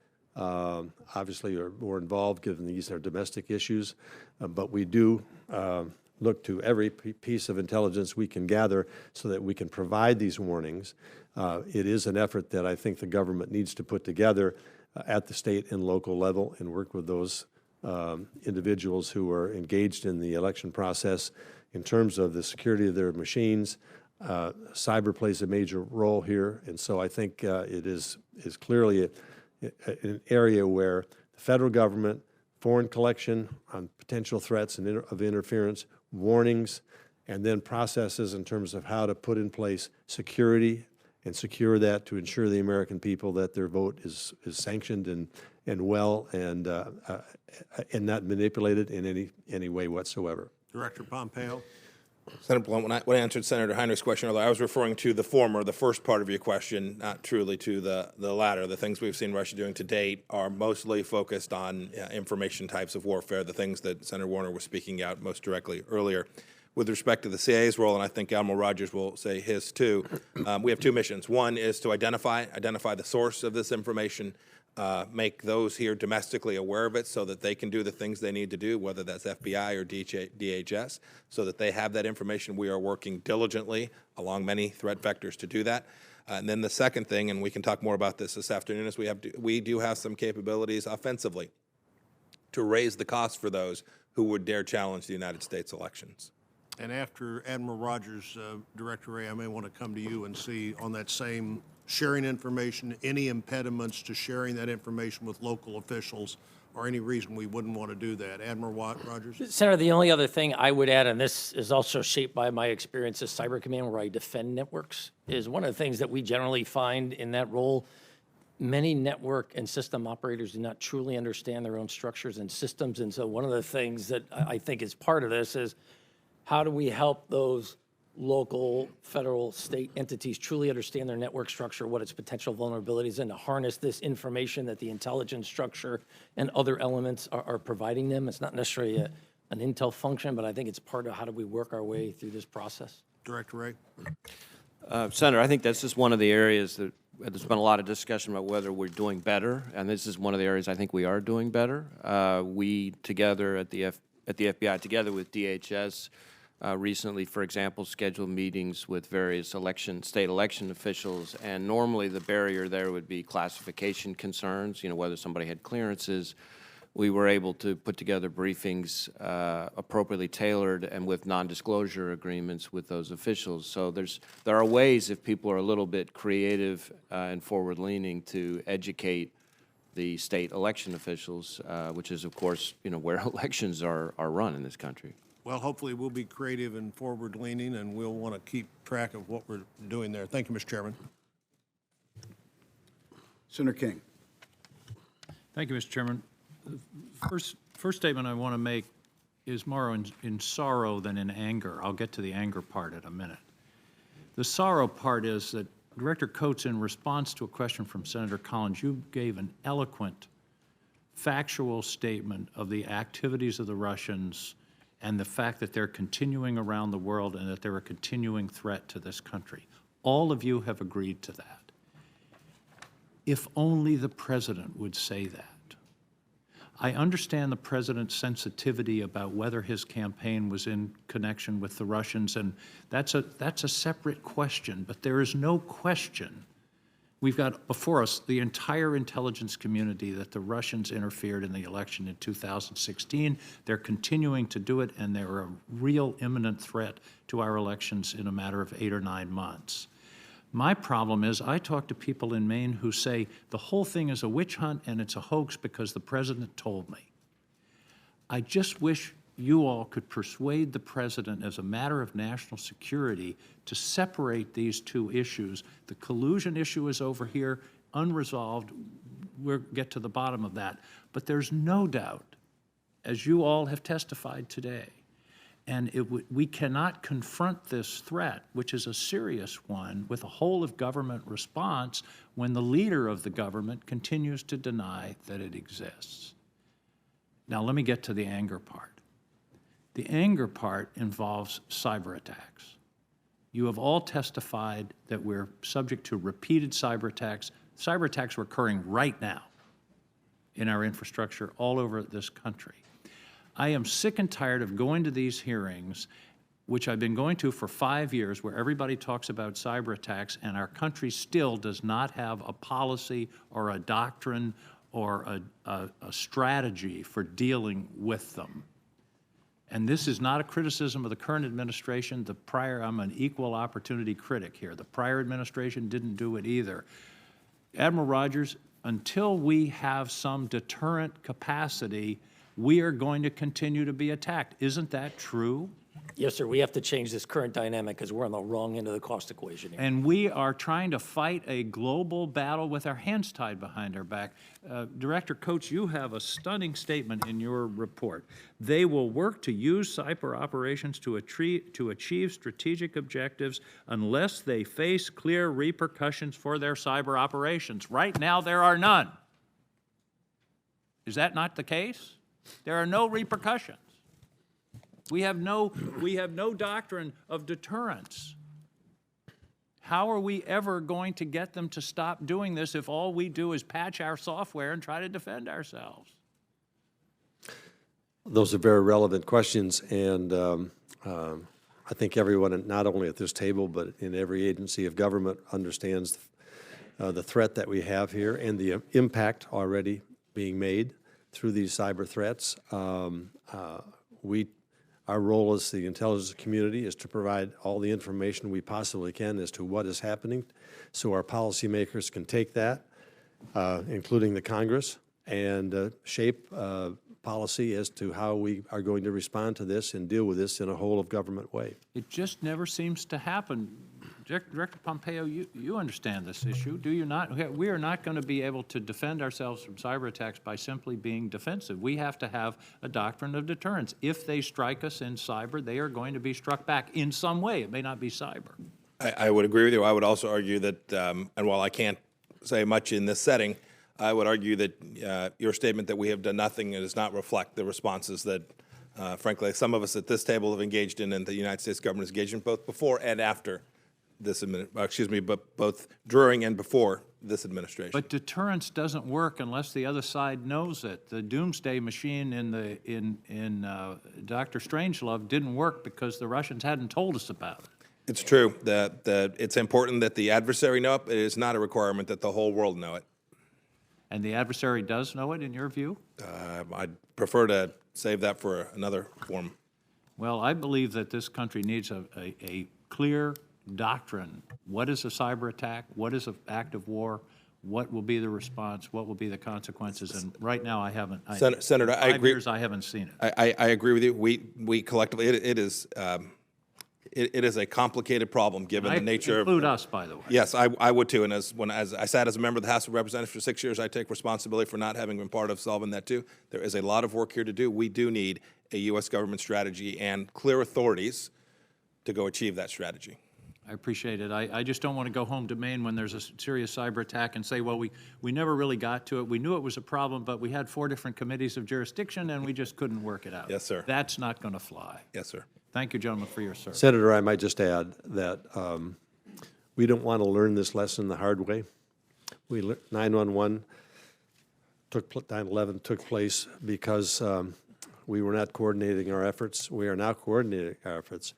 obviously are more involved given these are domestic issues, but we do look to every piece of intelligence we can gather so that we can provide these warnings. It is an effort that I think the government needs to put together at the state and local level and work with those individuals who are engaged in the election process in terms of the security of their machines. Cyber plays a major role here, and so I think it is clearly an area where the federal government, foreign collection on potential threats and of interference, warnings, and then processes in terms of how to put in place security and secure that to ensure the American people that their vote is sanctioned and well and not manipulated in any way whatsoever. Director Pompeo. Senator Blunt, when I answered Senator Heinrich's question earlier, I was referring to the former, the first part of your question, not truly to the latter. The things we've seen Russia doing to date are mostly focused on information types of warfare, the things that Senator Warner was speaking out most directly earlier. With respect to the CIA's role, and I think Admiral Rogers will say his too, we have two missions. One is to identify the source of this information, make those here domestically aware of it so that they can do the things they need to do, whether that's FBI or DHS, so that they have that information. We are working diligently along many threat vectors to do that. And then the second thing, and we can talk more about this afternoon, is we do have some capabilities offensively. to raise the cost for those who would dare challenge the United States elections. And after Admiral Rogers, Director Ray, I may want to come to you and see on that same sharing information, any impediments to sharing that information with local officials, or any reason we wouldn't want to do that. Admiral Rogers? Senator, the only other thing I would add, and this is also shaped by my experience as Cyber Command, where I defend networks, is one of the things that we generally find in that role, many network and system operators do not truly understand their own structures and systems. And so one of the things that I think is part of this is how do we help those local, federal, state entities truly understand their network structure, what its potential vulnerabilities, and to harness this information that the intelligence structure and other elements are providing them. It's not necessarily an intel function, but I think it's part of how do we work our way through this process. Director Ray? Senator, I think that's just one of the areas that there's been a lot of discussion about whether we're doing better, and this is one of the areas I think we are doing better. We together at the FBI, together with DHS, recently, for example, scheduled meetings with various state election officials, and normally the barrier there would be classification concerns, whether somebody had clearances. We were able to put together briefings appropriately tailored and with non-disclosure agreements with those officials. So there are ways, if people are a little bit creative and forward-leaning, to educate the state election officials, which is, of course, where elections are run in this country. Well, hopefully we'll be creative and forward-leaning, and we'll want to keep track of what we're doing there. Thank you, Mr. Chairman. Senator King. Thank you, Mr. Chairman. First statement I want to make is more in sorrow than in anger. I'll get to the anger part in a minute. The sorrow part is that, Director Coates, in response to a question from Senator Collins, you gave an eloquent, factual statement of the activities of the Russians and the fact that they're continuing around the world and that they're a continuing threat to this country. All of you have agreed to that. If only the President would say that. I understand the President's sensitivity about whether his campaign was in connection with the Russians, and that's a separate question, but there is no question. We've got before us the entire intelligence community that the Russians interfered in the election in 2016. They're continuing to do it, and they're a real imminent threat to our elections in a matter of 8 or 9 months. My problem is I talk to people in Maine who say the whole thing is a witch hunt and it's a hoax because the President told me. I just wish you all could persuade the President as a matter of national security to separate these two issues. The collusion issue is over here, unresolved. We'll get to the bottom of that. But there's no doubt, as you all have testified today, and we cannot confront this threat, which is a serious one, with a whole-of-government response when the leader of the government continues to deny that it exists. Now, let me get to the anger part. The anger part involves cyber attacks. You have all testified that we're subject to repeated cyber attacks. Cyber attacks are occurring right now in our infrastructure all over this country. I am sick and tired of going to these hearings, which I've been going to for 5 years, where everybody talks about cyber attacks, and our country still does not have a policy or a doctrine or a strategy for dealing with them. And this is not a criticism of the current administration. I'm an equal opportunity critic here. The prior administration didn't do it either. Admiral Rogers, until we have some deterrent capacity, we are going to continue to be attacked. Isn't that true? Yes, sir. We have to change this current dynamic because we're on the wrong end of the cost equation here. And we are trying to fight a global battle with our hands tied behind our back. Director Coates, you have a stunning statement in your report. They will work to use cyber operations to achieve strategic objectives unless they face clear repercussions for their cyber operations. Right now, there are none. Is that not the case? There are no repercussions. We have no doctrine of deterrence. How are we ever going to get them to stop doing this if all we do is patch our software and try to defend ourselves? Those are very relevant questions, and I think everyone, not only at this table, but in every agency of government, understands the threat that we have here and the impact already being made through these cyber threats. Our role as the intelligence community is to provide all the information we possibly can as to what is happening, so our policymakers can take that, including the Congress, and shape policy as to how we are going to respond to this and deal with this in a whole-of-government way. It just never seems to happen. Director Pompeo, you understand this issue, do you not? We are not going to be able to defend ourselves from cyber attacks by simply being defensive. We have to have a doctrine of deterrence. If they strike us in cyber, they are going to be struck back in some way. It may not be cyber. I would agree with you. I would also argue that, and while I can't say much in this setting, I would argue that your statement that we have done nothing does not reflect the responses that, frankly, some of us at this table have engaged in, and the United States government has engaged in both before and after this but both during and before this administration. But deterrence doesn't work unless the other side knows it. The doomsday machine in Dr. Strangelove didn't work because the Russians hadn't told us about it. It's true that it's important that the adversary know it. It is not a requirement that the whole world know it. And the adversary does know it, in your view? I'd prefer to save that for another forum. Well, I believe that this country needs a clear doctrine. What is a cyber attack? What is an act of war? What will be the response? What will be the consequences? And right now, I haven't. Senator, I agree. 5 years, I haven't seen it. I agree with you. We collectively, it is a complicated problem given the nature of. Include us, by the way. Yes, I would too. And as I sat as a member of the House of Representatives for 6 years, I take responsibility for not having been part of solving that too. There is a lot of work here to do. We do need a U.S. government strategy and clear authorities to go achieve that strategy. I appreciate it. I just don't want to go home to Maine when there's a serious cyber attack and say, well, we never really got to it. We knew it was a problem, but we had 4 different committees of jurisdiction, and we just couldn't work it out. Yes, sir. That's not going to fly. Yes, sir. Thank you, gentlemen, for your service. Senator, I might just add that we don't want to learn this lesson the hard way. 9/11 9/11 took place because we were not coordinating our efforts. We are now coordinating our efforts,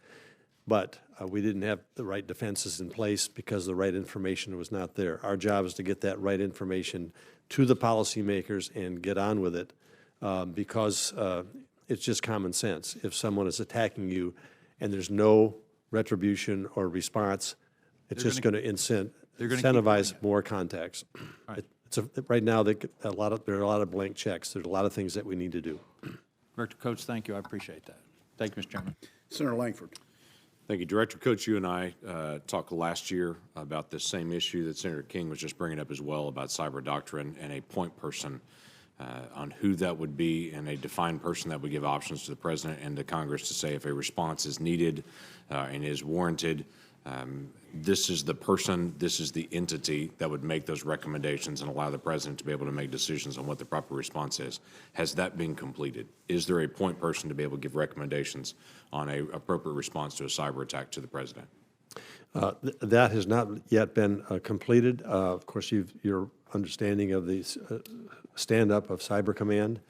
but we didn't have the right defenses in place because the right information was not there. Our job is to get that right information to the policymakers and get on with it because it's just common sense. If someone is attacking you and there's no retribution or response, it's just going to incentivize more contacts. Right. Right now, there are a lot of blank checks. There's a lot of things that we need to do. Director Coates, thank you. I appreciate that. Thank you, Mr. Chairman. Senator Langford. Thank you. Director Coates, you and I talked last year about this same issue that Senator King was just bringing up as well about cyber doctrine and a point person on who that would be and a defined person that would give options to the President and to Congress to say if a response is needed and is warranted. This is the person, this is the entity that would make those recommendations and allow the President to be able to make decisions on what the proper response is. Has that been completed? Is there a point person to be able to give recommendations on an appropriate response to a cyber attack to the President? That has not yet been completed. Of course, your understanding of the stand-up of Cyber Command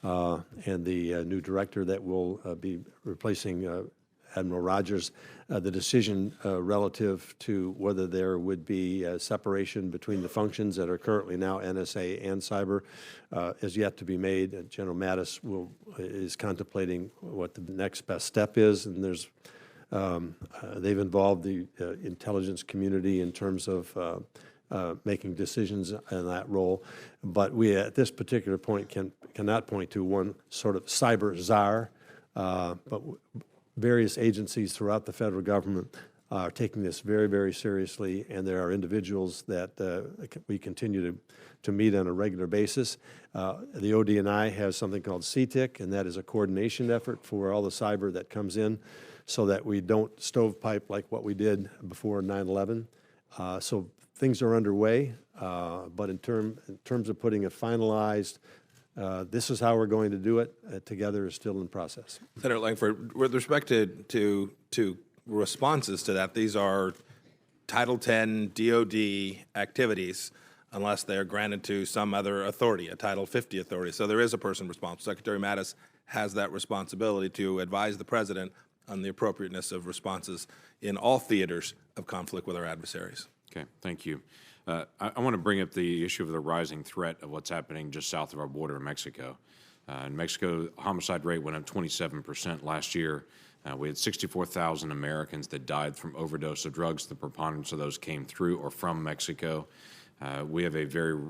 and the new director that will be replacing Admiral Rogers, the decision relative to whether there would be a separation between the functions that are currently now NSA and cyber is yet to be made. General Mattis is contemplating what the next best step is, and there's they've involved the intelligence community in terms of making decisions in that role. But we, at this particular point, cannot point to one sort of cyber czar, but various agencies throughout the federal government are taking this very, very seriously, and there are individuals that we continue to meet on a regular basis. The OD&I has something called CTIC, and that is a coordination effort for all the cyber that comes in so that we don't stovepipe like what we did before 9/11. So things are underway, but in terms of putting a finalized this is how we're going to do it together is still in process. Senator Langford, with respect to responses to that, these are Title X DOD activities unless they are granted to some other authority, a Title 50 authority. So there is a person responsible. Secretary Mattis has that responsibility to advise the President on the appropriateness of responses in all theaters of conflict with our adversaries. Okay, thank you. I want to bring up the issue of the rising threat of what's happening just south of our border in Mexico. In Mexico, homicide rate went up 27% last year. We had 64,000 Americans that died from overdose of drugs. The preponderance of those came through or from Mexico. We have a very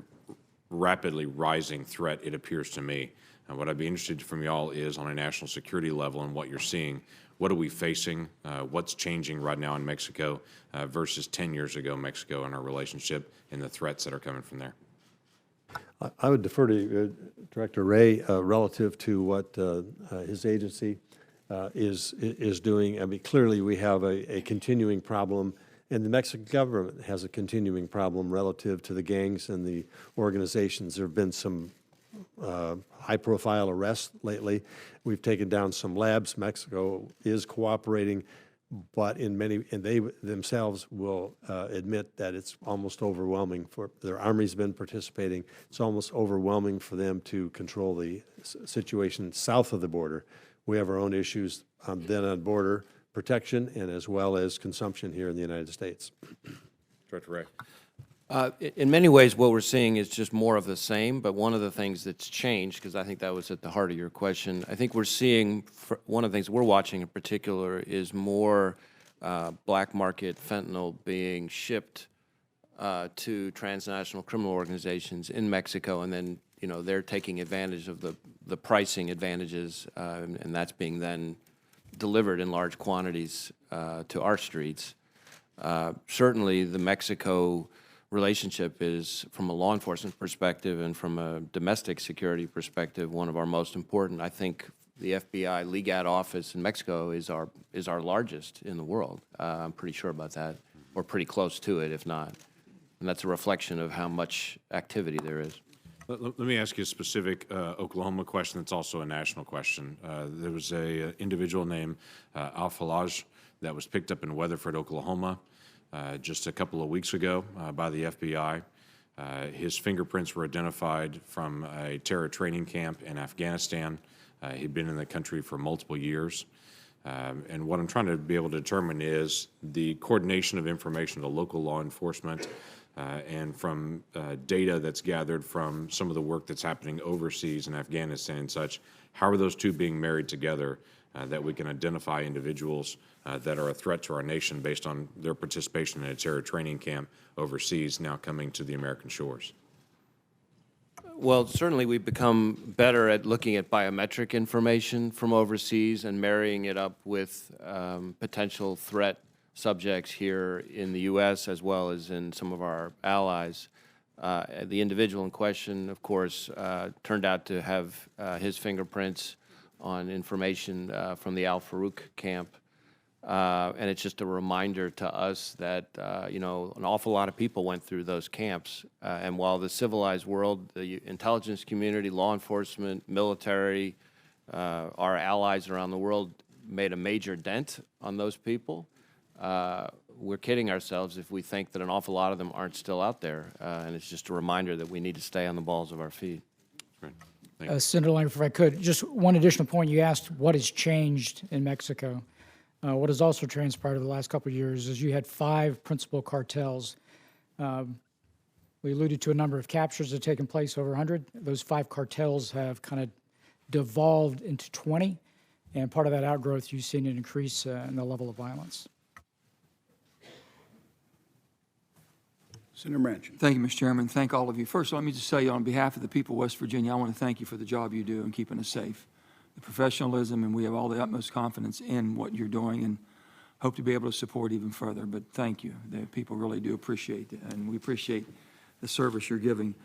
rapidly rising threat, it appears to me. What I'd be interested from y'all is on a national security level and what you're seeing. What are we facing? What's changing right now in Mexico versus 10 years ago Mexico and our relationship and the threats that are coming from there? I would defer to Director Wray relative to what his agency is doing. I mean, clearly we have a continuing problem, and the Mexican government has a continuing problem relative to the gangs and the organizations. There have been some high-profile arrests lately. We've taken down some labs. Mexico is cooperating, but and they themselves will admit that it's almost overwhelming for their army's been participating. It's almost overwhelming for them to control the situation south of the border. We have our own issues then on border protection and as well as consumption here in the United States. Director Wray. In many ways, what we're seeing is just more of the same, but one of the things that's changed, because I think that was at the heart of your question, I think we're seeing, one of the things we're watching in particular is more black market fentanyl being shipped to transnational criminal organizations in Mexico, and then, you know, they're taking advantage of the pricing advantages, and that's being then delivered in large quantities to our streets. Certainly, the Mexico relationship is, from a law enforcement perspective and from a domestic security perspective, one of our most important. I think the FBI LEGAT office in Mexico is our largest in the world. I'm pretty sure about that, or pretty close to it, if not. And that's a reflection of how much activity there is. Let me ask you a specific Oklahoma question that's also a national question. There was an individual named Al-Falaj that was picked up in Weatherford, Oklahoma, just a couple of weeks ago by the FBI. His fingerprints were identified from a terror training camp in Afghanistan. He'd been in the country for multiple years. And what I'm trying to be able to determine is the coordination of information to local law enforcement and from data that's gathered from some of the work that's happening overseas in Afghanistan and such. How are those two being married together that we can identify individuals that are a threat to our nation based on their participation in a terror training camp overseas now coming to the American shores? Well, certainly we've become better at looking at biometric information from overseas and marrying it up with potential threat subjects here in the U.S. as well as in some of our allies. The individual in question, of course, turned out to have his fingerprints on information from the Al-Farouk camp. And it's just a reminder to us that, you know, an awful lot of people went through those camps. And while the civilized world, the intelligence community, law enforcement, military, our allies around the world made a major dent on those people, we're kidding ourselves if we think that an awful lot of them aren't still out there. And it's just a reminder that we need to stay on the balls of our feet. Right. Senator Langford, if I could, just one additional point. You asked what has changed in Mexico. What has also transpired over the last couple of years is you had 5 principal cartels. We alluded to a number of captures that have taken place, over 100. Those 5 cartels have kind of devolved into 20, and part of that outgrowth, you've seen an increase in the level of violence. Senator Manchin. Thank you, Mr. Chairman. Thank all of you. First, let me just say on behalf of the people of West Virginia, I want to thank you for the job you do in keeping us safe. The professionalism, and we have all the utmost confidence in what you're doing and hope to be able to support even further. But thank you. The people really do appreciate it, and we appreciate the service you're giving.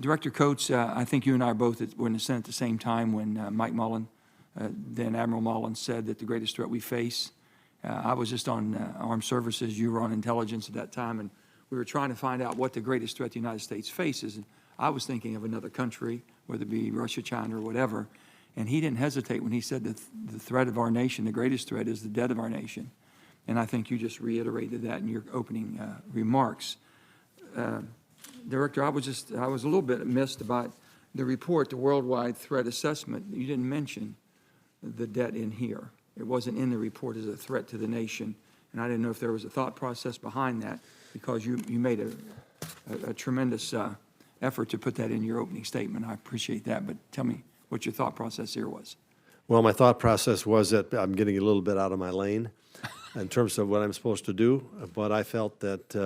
Director Coates, I think you and I both were in the Senate at the same time when Mike Mullen, then Admiral Mullen, said that the greatest threat we face. I was just on Armed Services. You were on Intelligence at that time, and we were trying to find out what the greatest threat the United States faces. And I was thinking of another country, whether it be Russia, China, or whatever. And he didn't hesitate when he said that the threat of our nation, the greatest threat, is the death of our nation. And I think you just reiterated that in your opening remarks. Director, I was a little bit missed about the report, the Worldwide Threat Assessment. You didn't mention the debt in here. It wasn't in the report as a threat to the nation. And I didn't know if there was a thought process behind that, because you made a tremendous effort to put that in your opening statement. I appreciate that, but tell me what your thought process here was. Well, my thought process was that I'm getting a little bit out of my lane in terms of what I'm supposed to do, but I felt that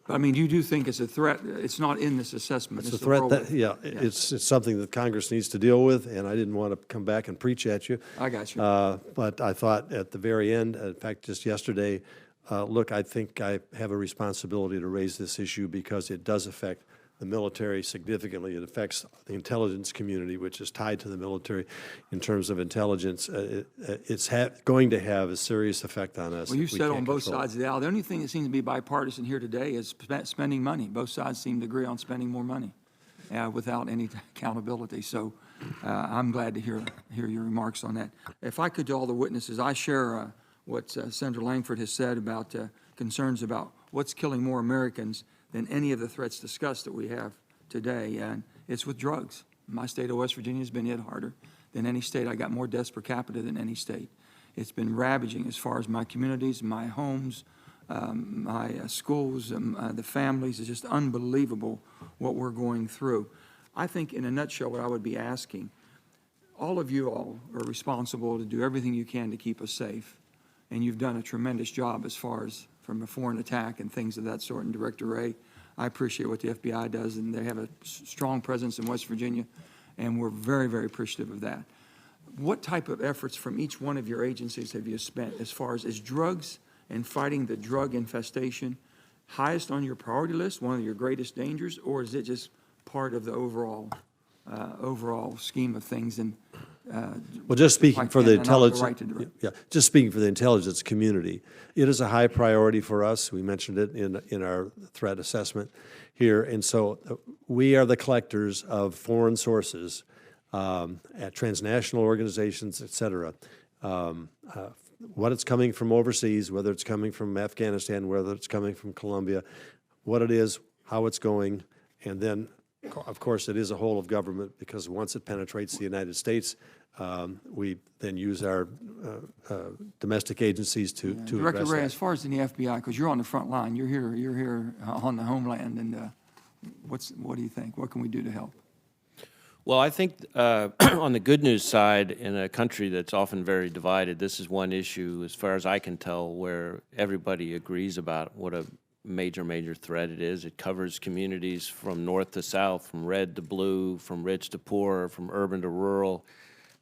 I mean, you do think it's a threat. It's not in this assessment. it's a the threat world- that, it's something that Congress needs to deal with, and I didn't want to come back and preach at you. I got you. But I thought at the very end, in fact, just yesterday, look, I think I have a responsibility to raise this issue because it does affect the military significantly. It affects the intelligence community, which is tied to the military in terms of intelligence. It's going to have a serious effect on us. Well, you if we said can't on both control it. sides of the aisle, the only thing that seems to be bipartisan here today is spending money. Both sides seem to agree on spending more money without any accountability. So I'm glad to hear your remarks on that. If I could, to all the witnesses, I share what Senator Langford has said about concerns about what's killing more Americans than any of the threats discussed that we have today, and it's with drugs. My state of West Virginia has been hit harder than any state. I got more deaths per capita than any state. It's been ravaging as far as my communities, my homes, my schools, the families. It's just unbelievable what we're going through. I think in a nutshell what I would be asking, all of you all are responsible to do everything you can to keep us safe, and you've done a tremendous job as far as from a foreign attack and things of that sort. And Director Ray, I appreciate what the FBI does, and they have a strong presence in West Virginia, and we're very, very appreciative of that. What type of efforts from each one of your agencies have you spent as far as drugs and fighting the drug infestation highest on your priority list, one of your greatest dangers, or is it just part of the overall scheme of things? And well, just speaking for the intelligence, right to direct. just speaking for the intelligence community, it is a high priority for us. We mentioned it in our threat assessment here, and so we are the collectors of foreign sources at transnational organizations, et cetera. What it's coming from overseas, whether it's coming from Afghanistan, whether it's coming from Colombia, what it is, how it's going, and then, of course, it is a whole of government because once it penetrates the United States, we then use our domestic agencies to Director address Ray, that. as far as in the FBI, because you're on the front line, you're here on the homeland, and what do you think? What can we do to help? Well, I think on the good news side, in a country that's often very divided, this is one issue, as far as I can tell, where everybody agrees about what a major threat it is. It covers communities from north to south, from red to blue, from rich to poor, from urban to rural.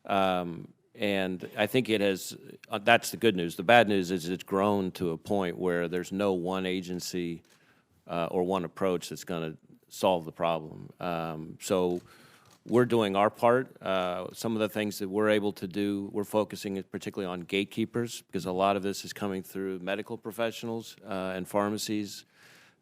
And I think it has, that's the good news. The bad news is it's grown to a point where there's no one agency or one approach that's going to solve the problem. So we're doing our part. Some of the things that we're able to do, we're focusing particularly on gatekeepers because a lot of this is coming through medical professionals and pharmacies.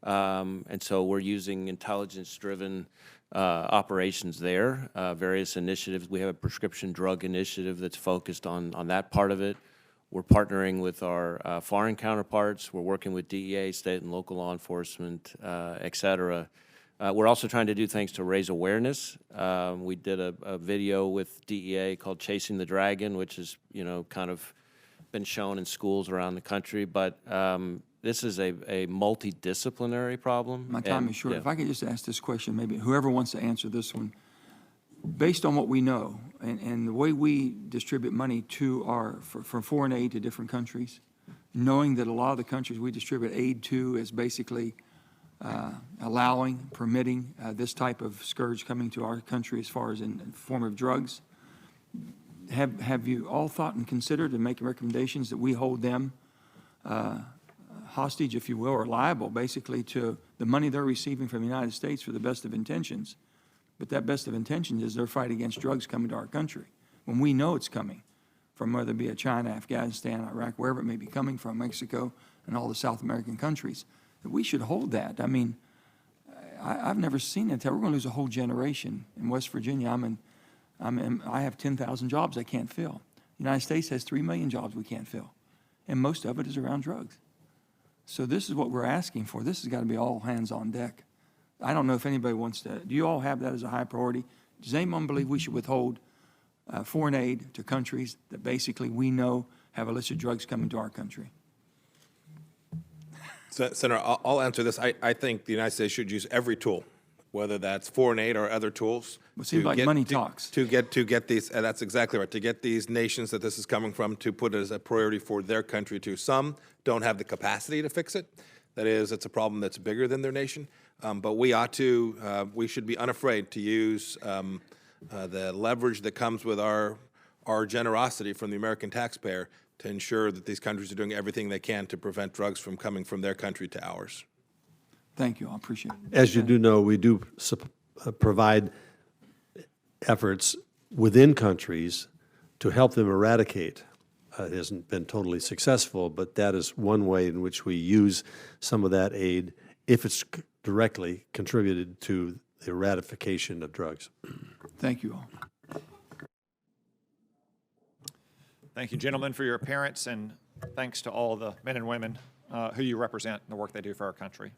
And so we're using intelligence-driven operations there, various initiatives. We have a prescription drug initiative that's focused on that part of it. We're partnering with our foreign counterparts. We're working with DEA, state and local law enforcement, et cetera. We're also trying to do things to raise awareness. We did a video with DEA called Chasing the Dragon, which is, kind of been shown in schools around the country. But this is a multidisciplinary problem. My time is short. If I could just ask this question, maybe whoever wants to answer this one. Based on what we know and the way we distribute money to for foreign aid to different countries, knowing that a lot of the countries we distribute aid to is basically permitting this type of scourge coming to our country as far as in the form of drugs. Have you all thought and considered and making recommendations that we hold them hostage, if you will, or liable basically to the money they're receiving from the United States for the best of intentions? But that best of intentions is their fight against drugs coming to our country. When we know it's coming from whether it be China, Afghanistan, Iraq, wherever it may be coming from, Mexico, and all the South American countries, we should hold that. I mean, I've never seen it. We're going to lose a whole generation. In West Virginia, I have 10,000 jobs I can't fill. The United States has 3 million jobs we can't fill, and most of it is around drugs. So this is what we're asking for. This has got to be all hands on deck. I don't know if anybody wants to. Do you all have that as a high priority? Does anyone believe we should withhold foreign aid to countries that basically we know have illicit drugs coming to our country? Senator, I'll answer this. I think the United States should use every tool, whether that's foreign aid or other tools. It seems like money talks. To get these, and that's exactly right, to get these nations that this is coming from to put it as a priority for their country too. Some don't have the capacity to fix it. That is, it's a problem that's bigger than their nation. But we should be unafraid to use the leverage that comes with our generosity from the American taxpayer to ensure that these countries are doing everything they can to prevent drugs from coming from their country to ours. Thank you. I appreciate it. As you do know, we do provide efforts within countries to help them eradicate. It hasn't been totally successful, but that is one way in which we use some of that aid if it's directly contributed to the eradication of drugs. Thank you all. Thank you, gentlemen, for your appearance, and thanks to all the men and women who you represent and the work they do for our country.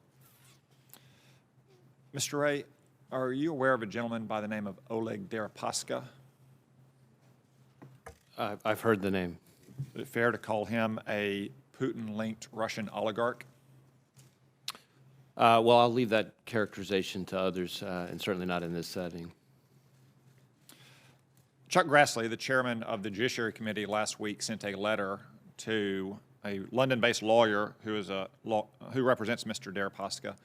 Mr. Ray, are you aware of a gentleman by the name of Oleg Deripaska? I've heard the name. Is it fair to call him a Putin-linked Russian oligarch? Well, I'll leave that characterization to others, and certainly not in this setting. Chuck Grassley, the chairman of the Judiciary Committee, last week sent a letter to a London-based lawyer who represents Mr. Deripaska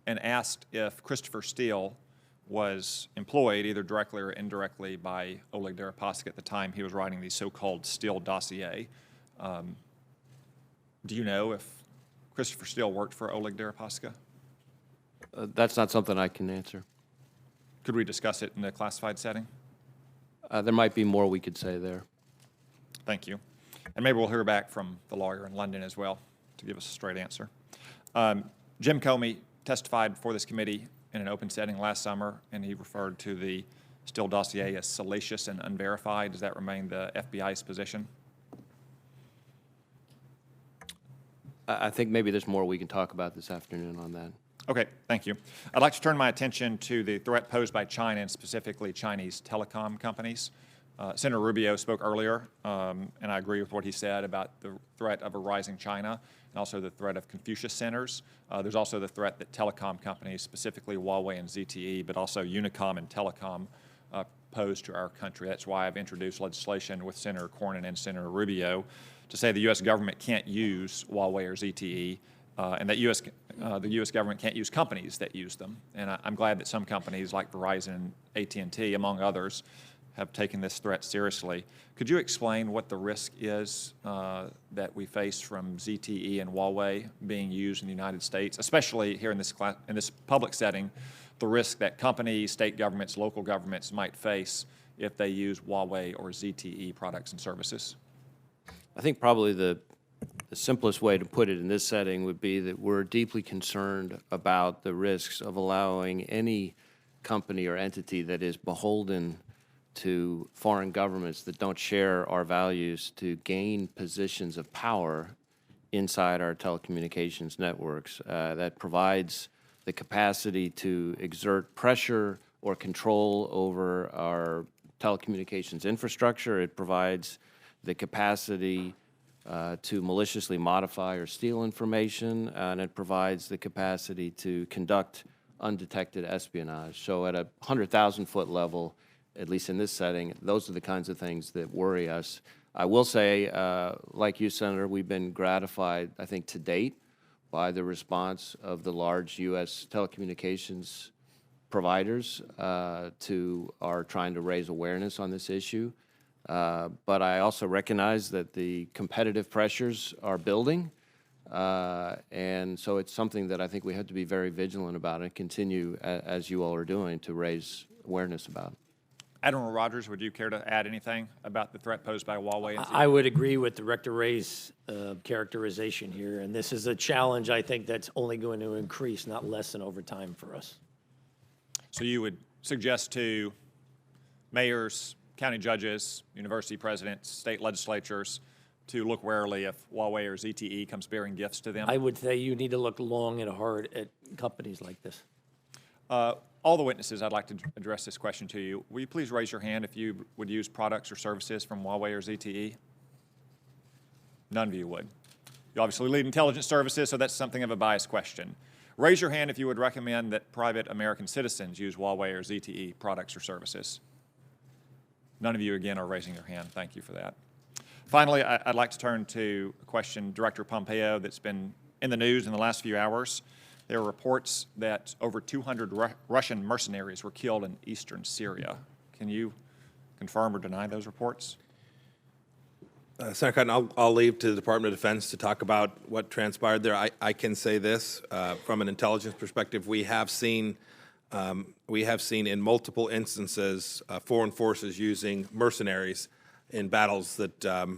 and asked if Christopher Steele was employed either directly or indirectly by Oleg Deripaska at the time he was writing the so-called Steele dossier. Do you know if Christopher Steele worked for Oleg Deripaska? That's not something I can answer. Could we discuss it in a classified setting? There might be more we could say there. Thank you. And maybe we'll hear back from the lawyer in London as well to give us a straight answer. Jim Comey testified before this committee in an open setting last summer, and he referred to the Steele dossier as salacious and unverified. Does that remain the FBI's position? I think maybe there's more we can talk about this afternoon on that. Okay, thank you. I'd like to turn my attention to the threat posed by China and specifically Chinese telecom companies. Senator Rubio spoke earlier, and I agree with what he said about the threat of a rising China and also the threat of Confucius centers. There's also the threat that telecom companies, specifically Huawei and ZTE, but also Unicom and Telecom, pose to our country. That's why I've introduced legislation with Senator Cornyn and Senator Rubio to say the U.S. government can't use Huawei or ZTE, and that the U.S. government can't use companies that use them. And I'm glad that some companies like Verizon and AT&T, among others, have taken this threat seriously. Could you explain what the risk is that we face from ZTE and Huawei being used in the United States, especially here in this public setting, the risk that companies, state governments, local governments might face if they use Huawei or ZTE products and services? I think probably the simplest way to put it in this setting would be that we're deeply concerned about the risks of allowing any company or entity that is beholden to foreign governments that don't share our values to gain positions of power inside our telecommunications networks. That provides the capacity to exert pressure or control over our telecommunications infrastructure. It provides the capacity to maliciously modify or steal information, and it provides the capacity to conduct undetected espionage. So at a 100,000-foot level, at least in this setting, those are the kinds of things that worry us. I will say, like you, Senator, we've been gratified, I think, to date by the response of the large U.S. telecommunications providers to our trying to raise awareness on this issue. But I also recognize that the competitive pressures are building, and so it's something that I think we have to be very vigilant about and continue, as you all are doing, to raise awareness about. Admiral Rogers, would you care to add anything about the threat posed by Huawei? And I would agree with Director Ray's characterization here, and this is a challenge I think that's only going to increase, not lessen over time for us. So you would suggest to mayors, county judges, university presidents, state legislatures to look warily if Huawei or ZTE comes bearing gifts to them? I would say you need to look long and hard at companies like this. All the witnesses, I'd like to address this question to you. Will you please raise your hand if you would use products or services from Huawei or ZTE? None of you would. You obviously lead intelligence services, so that's something of a biased question. Raise your hand if you would recommend that private American citizens use Huawei or ZTE products or services. None of you, again, are raising your hand. Thank you for that. Finally, I'd like to turn to a question, Director Pompeo, that's been in the news in the last few hours. There are reports that over 200 Russian mercenaries were killed in eastern Syria. Can you confirm or deny those reports? Senator Cotton, I'll leave to the Department of Defense to talk about what transpired there. I can say this, from an intelligence perspective, we have seen in multiple instances foreign forces using mercenaries in battles that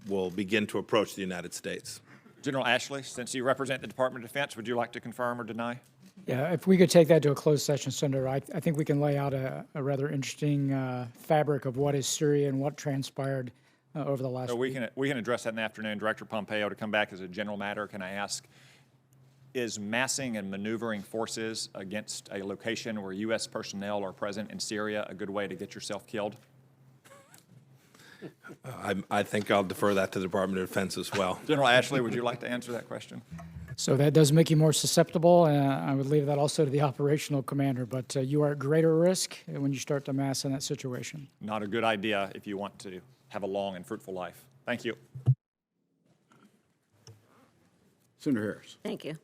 will begin to approach the United States. General Ashley, since you represent the Department of Defense, would you like to confirm or deny? Yeah, if we could take that to a closed session, Senator, I think we can lay out a rather interesting fabric of what is Syria and what transpired over the last week. We can address that in the afternoon. Director Pompeo, to come back as a general matter, can I ask, is massing and maneuvering forces against a location where U.S. personnel are present in Syria a good way to get yourself killed? I think I'll defer that to the Department of Defense as well. General Ashley, would you like to answer that question? So that does make you more susceptible. I would leave that also to the operational commander, but you are at greater risk when you start to mass in that situation. Not a good idea if you want to have a long and fruitful life. Thank you. Senator Harris. Thank you.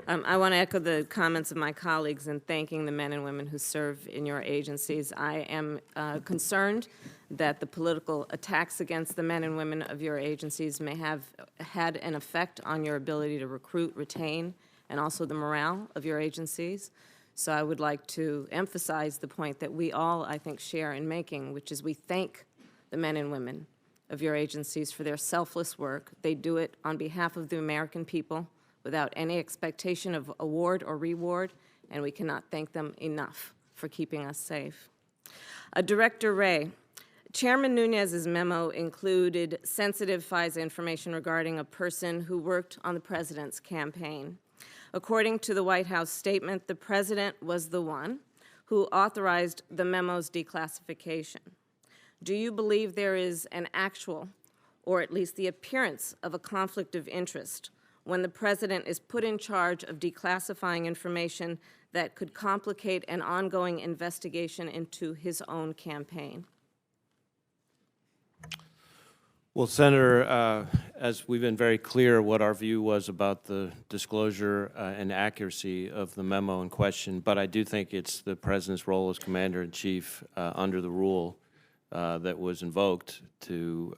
I want to echo the comments of my colleagues in thanking the men and women who serve in your agencies. I am concerned that the political attacks against the men and women of your agencies may have had an effect on your ability to recruit, retain, and also the morale of your agencies. So I would like to emphasize the point that we all, I think, share in making, which is we thank the men and women of your agencies for their selfless work. They do it on behalf of the American people without any expectation of award or reward, and we cannot thank them enough for keeping us safe. Director Wray, Chairman Nunes's memo included sensitive FISA information regarding a person who worked on the president's campaign. According to the White House statement, the president was the one who authorized the memo's declassification. Do you believe there is an actual, or at least the appearance of a conflict of interest when the president is put in charge of declassifying information that could complicate an ongoing investigation into his own campaign? Well, Senator, as we've been very clear what our view was about the disclosure and accuracy of the memo in question, but I do think it's the President's role as Commander-in-Chief under the rule that was invoked to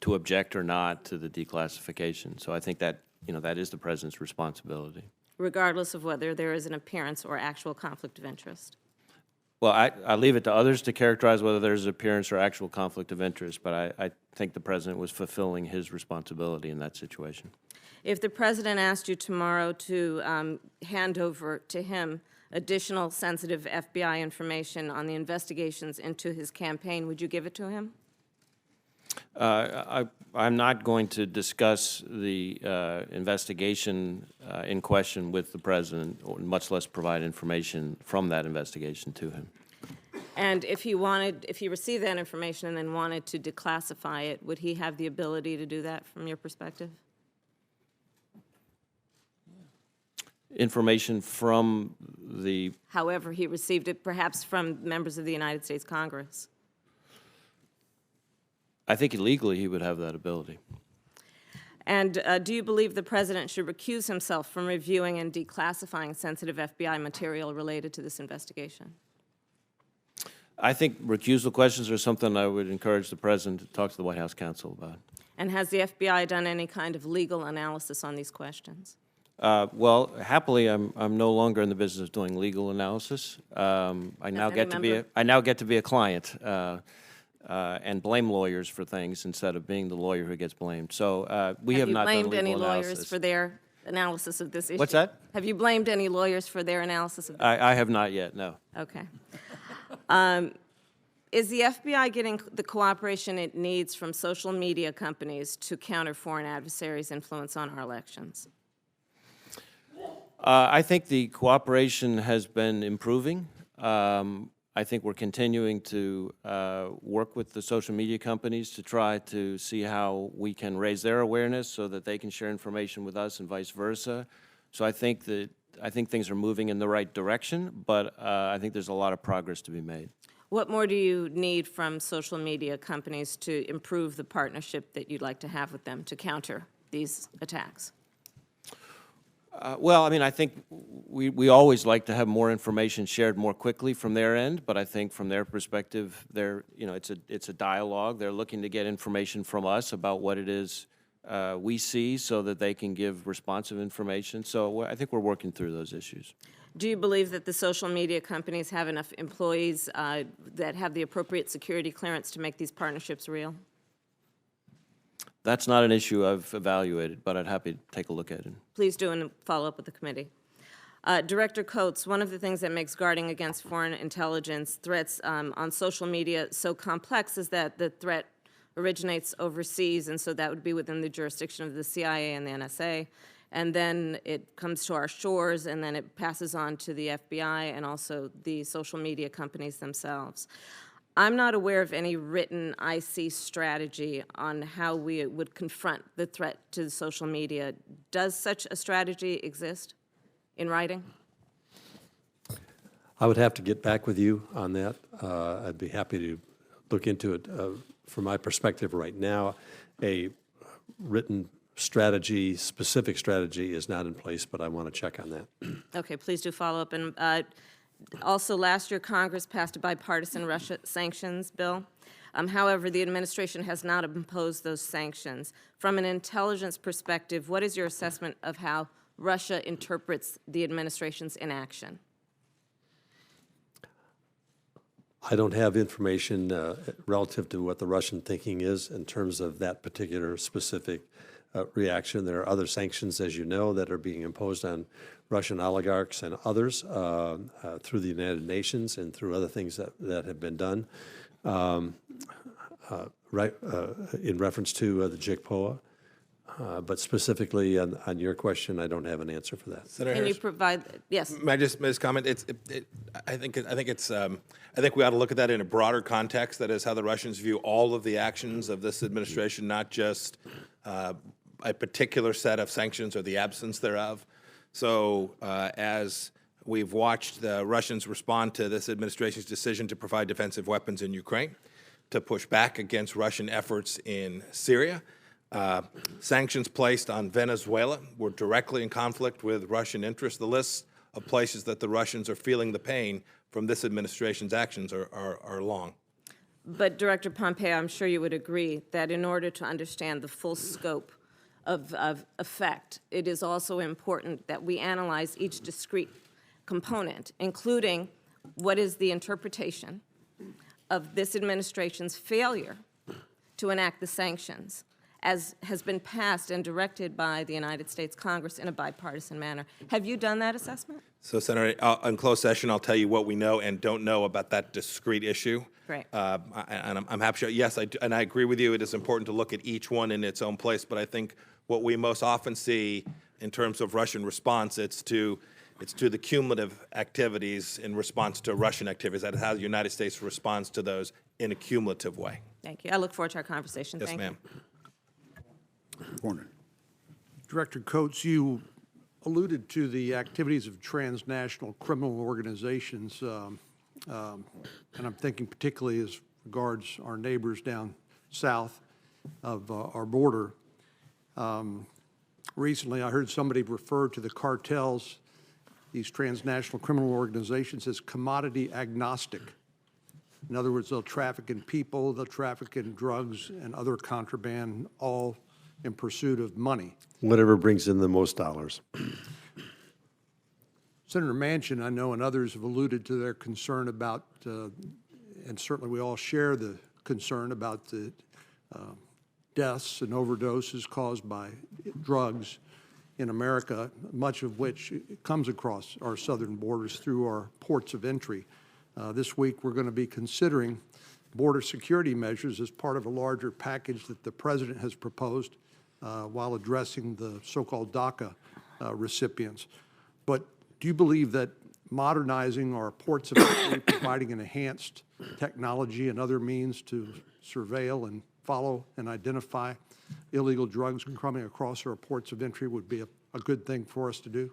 object or not to the declassification. So I think that, that is the President's responsibility. Regardless of whether there is an appearance or actual conflict of interest? Well, I leave it to others to characterize whether there's an appearance or actual conflict of interest, but I think the President was fulfilling his responsibility in that situation. If the President asked you tomorrow to hand over to him additional sensitive FBI information on the investigations into his campaign, would you give it to him? I'm not going to discuss the investigation in question with the President, or much less provide information from that investigation to him. And if he received that information and then wanted to declassify it, would he have the ability to do that from your perspective? Information from the... However he received it, perhaps from members of the United States Congress. I think legally he would have that ability. And do you believe the President should recuse himself from reviewing and declassifying sensitive FBI material related to this investigation? I think recusal questions are something I would encourage the President to talk to the White House counsel about. And has the FBI done any kind of legal analysis on these questions? Well, happily, I'm no longer in the business of doing legal analysis. I now get to be a client and blame lawyers for things instead of being the lawyer who gets blamed. So we have not done legal analysis. Have you blamed any lawyers for their analysis of this issue? What's that? Have you blamed any lawyers for their analysis of this? I have not yet. No. Okay. Is the FBI getting the cooperation it needs from social media companies to counter foreign adversaries' influence on our elections? I think the cooperation has been improving. I think we're continuing to work with the social media companies to try to see how we can raise their awareness so that they can share information with us and vice versa. So I think things are moving in the right direction, but I think there's a lot of progress to be made. What more do you need from social media companies to improve the partnership that you'd like to have with them to counter these attacks? Well, I mean, I think we always like to have more information shared more quickly from their end, but I think from their perspective, it's a dialogue. They're looking to get information from us about what it is we see so that they can give responsive information. So I think we're working through those issues. Do you believe that the social media companies have enough employees that have the appropriate security clearance to make these partnerships real? That's not an issue I've evaluated, but I'd happy to take a look at it. Please do and follow up with the committee. Director Coates, one of the things that makes guarding against foreign intelligence threats on social media so complex is that the threat originates overseas, and so that would be within the jurisdiction of the CIA and the NSA. And then it comes to our shores, and then it passes on to the FBI and also the social media companies themselves. I'm not aware of any written IC strategy on how we would confront the threat to social media. Does such a strategy exist in writing? I would have to get back with you on that. I'd be happy to look into it. From my perspective right now, a written strategy, specific strategy is not in place, but I want to check on that. Okay, please do follow up. And also, last year, Congress passed a bipartisan Russia sanctions bill. However, the administration has not imposed those sanctions. From an intelligence perspective, what is your assessment of how Russia interprets the administration's inaction? I don't have information relative to what the Russian thinking is in terms of that particular specific reaction. There are other sanctions, as you know, that are being imposed on Russian oligarchs and others through the United Nations and through other things that have been done in reference to the JICPOA. But specifically on your question, I don't have an answer for that. Can you provide? Yes. May I just comment? I think we ought to look at that in a broader context. That is how the Russians view all of the actions of this administration, not just a particular set of sanctions or the absence thereof. So as we've watched the Russians respond to this administration's decision to provide defensive weapons in Ukraine, to push back against Russian efforts in Syria, sanctions placed on Venezuela were directly in conflict with Russian interests. The list of places that the Russians are feeling the pain from this administration's actions are long. But Director Pompeo, I'm sure you would agree that in order to understand the full scope of effect, it is also important that we analyze each discrete component, including what is the interpretation of this administration's failure to enact the sanctions, as has been passed and directed by the United States Congress in a bipartisan manner. Have you done that assessment? So, Senator, in closed session, I'll tell you what we know and don't know about that discrete issue. Great. And I'm happy to, yes, and I agree with you, it is important to look at each one in its own place, but I think what we most often see in terms of Russian response, it's to the cumulative activities in response to Russian activities. That is how the United States responds to those in a cumulative way. Thank you. I look forward to our conversation. Yes, Thank ma'am. Director Coates, you alluded to the activities of transnational criminal organizations, and I'm thinking particularly as regards our neighbors down south of our border. Recently, I heard somebody refer to the cartels, these transnational criminal organizations, as commodity agnostic. In other words, they'll traffic in people, they'll traffic in drugs and other contraband, all in pursuit of money. Whatever brings in the most dollars. Senator Manchin, I know, and others have alluded to their concern about, and certainly we all share the concern about the deaths and overdoses caused by drugs in America, much of which comes across our southern borders through our ports of entry. This week, we're going to be considering border security measures as part of a larger package that the President has proposed while addressing the so-called DACA recipients. But do you believe that modernizing our ports of entry, providing an enhanced technology and other means to surveil and follow and identify illegal drugs coming across our ports of entry would be a good thing for us to do?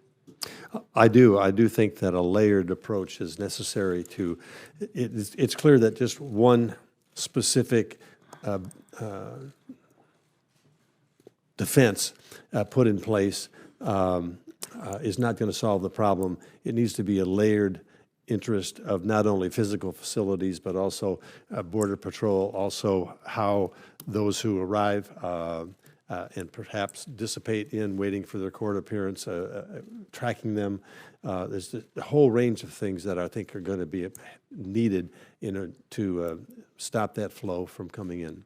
I do. I do think that a layered approach is necessary to, it's clear that just one specific defense put in place is not going to solve the problem. It needs to be a layered interest of not only physical facilities, but also Border Patrol, also how those who arrive and perhaps dissipate in waiting for their court appearance, tracking them. There's a whole range of things that I think are going to be needed to stop that flow from coming in.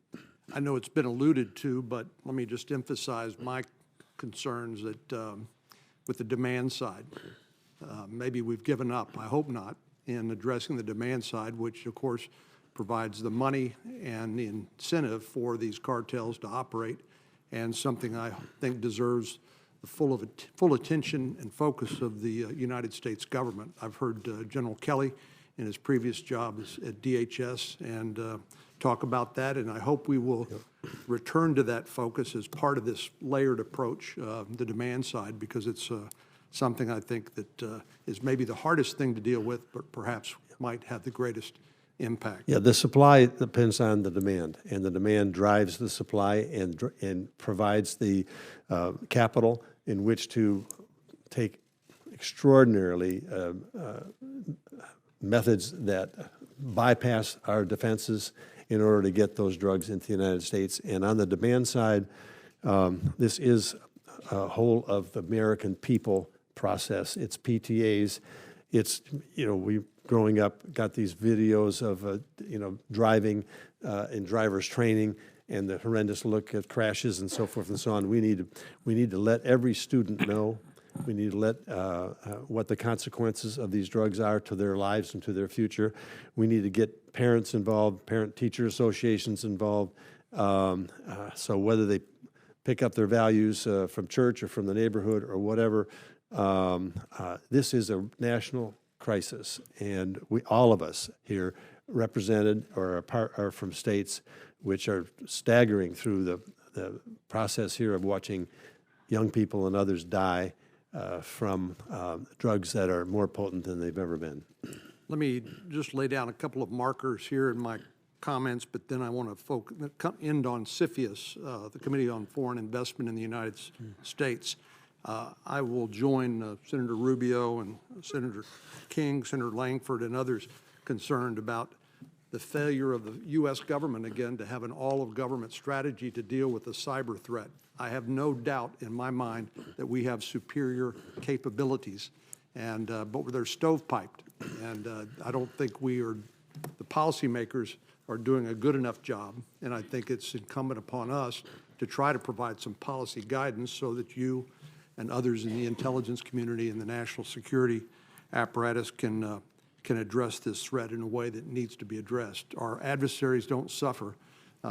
I know it's been alluded to, but let me just emphasize my concerns that with the demand side. Maybe we've given up, I hope not, in addressing the demand side, which of course provides the money and the incentive for these cartels to operate, and something I think deserves the full attention and focus of the United States government. I've heard General Kelly in his previous job at DHS and talk about that, and I hope we will return to that focus as part of this layered approach, the demand side, because it's something I think that is maybe the hardest thing to deal with, but perhaps might have the greatest impact. Yeah, the supply depends on the demand, and the demand drives the supply and provides the capital in which to take extraordinarily methods that bypass our defenses in order to get those drugs into the United States. And on the demand side, this is a whole of the American people process. It's PTAs. It's, we growing up got these videos of, driving and driver's training and the horrendous look at crashes and so forth and so on. We need to let every student know. We need to let what the consequences of these drugs are to their lives and to their future. We need to get parents involved, parent-teacher associations involved. So whether they pick up their values from church or from the neighborhood or whatever, this is a national crisis, and all of us here represented or are from states which are staggering through the process here of watching young people and others die from drugs that are more potent than they've ever been. Let me just lay down a couple of markers here in my comments, but then I want to end on CFIUS, the Committee on Foreign Investment in the United States. I will join Senator Rubio and Senator King, Senator Langford, and others concerned about the failure of the U.S. government, again, to have an all-of-government strategy to deal with the cyber threat. I have no doubt in my mind that we have superior capabilities, but they're stovepiped, and I don't think the policymakers are doing a good enough job, and I think it's incumbent upon us to try to provide some policy guidance so that you and others in the intelligence community and the national security apparatus can address this threat in a way that needs to be addressed. Our adversaries don't suffer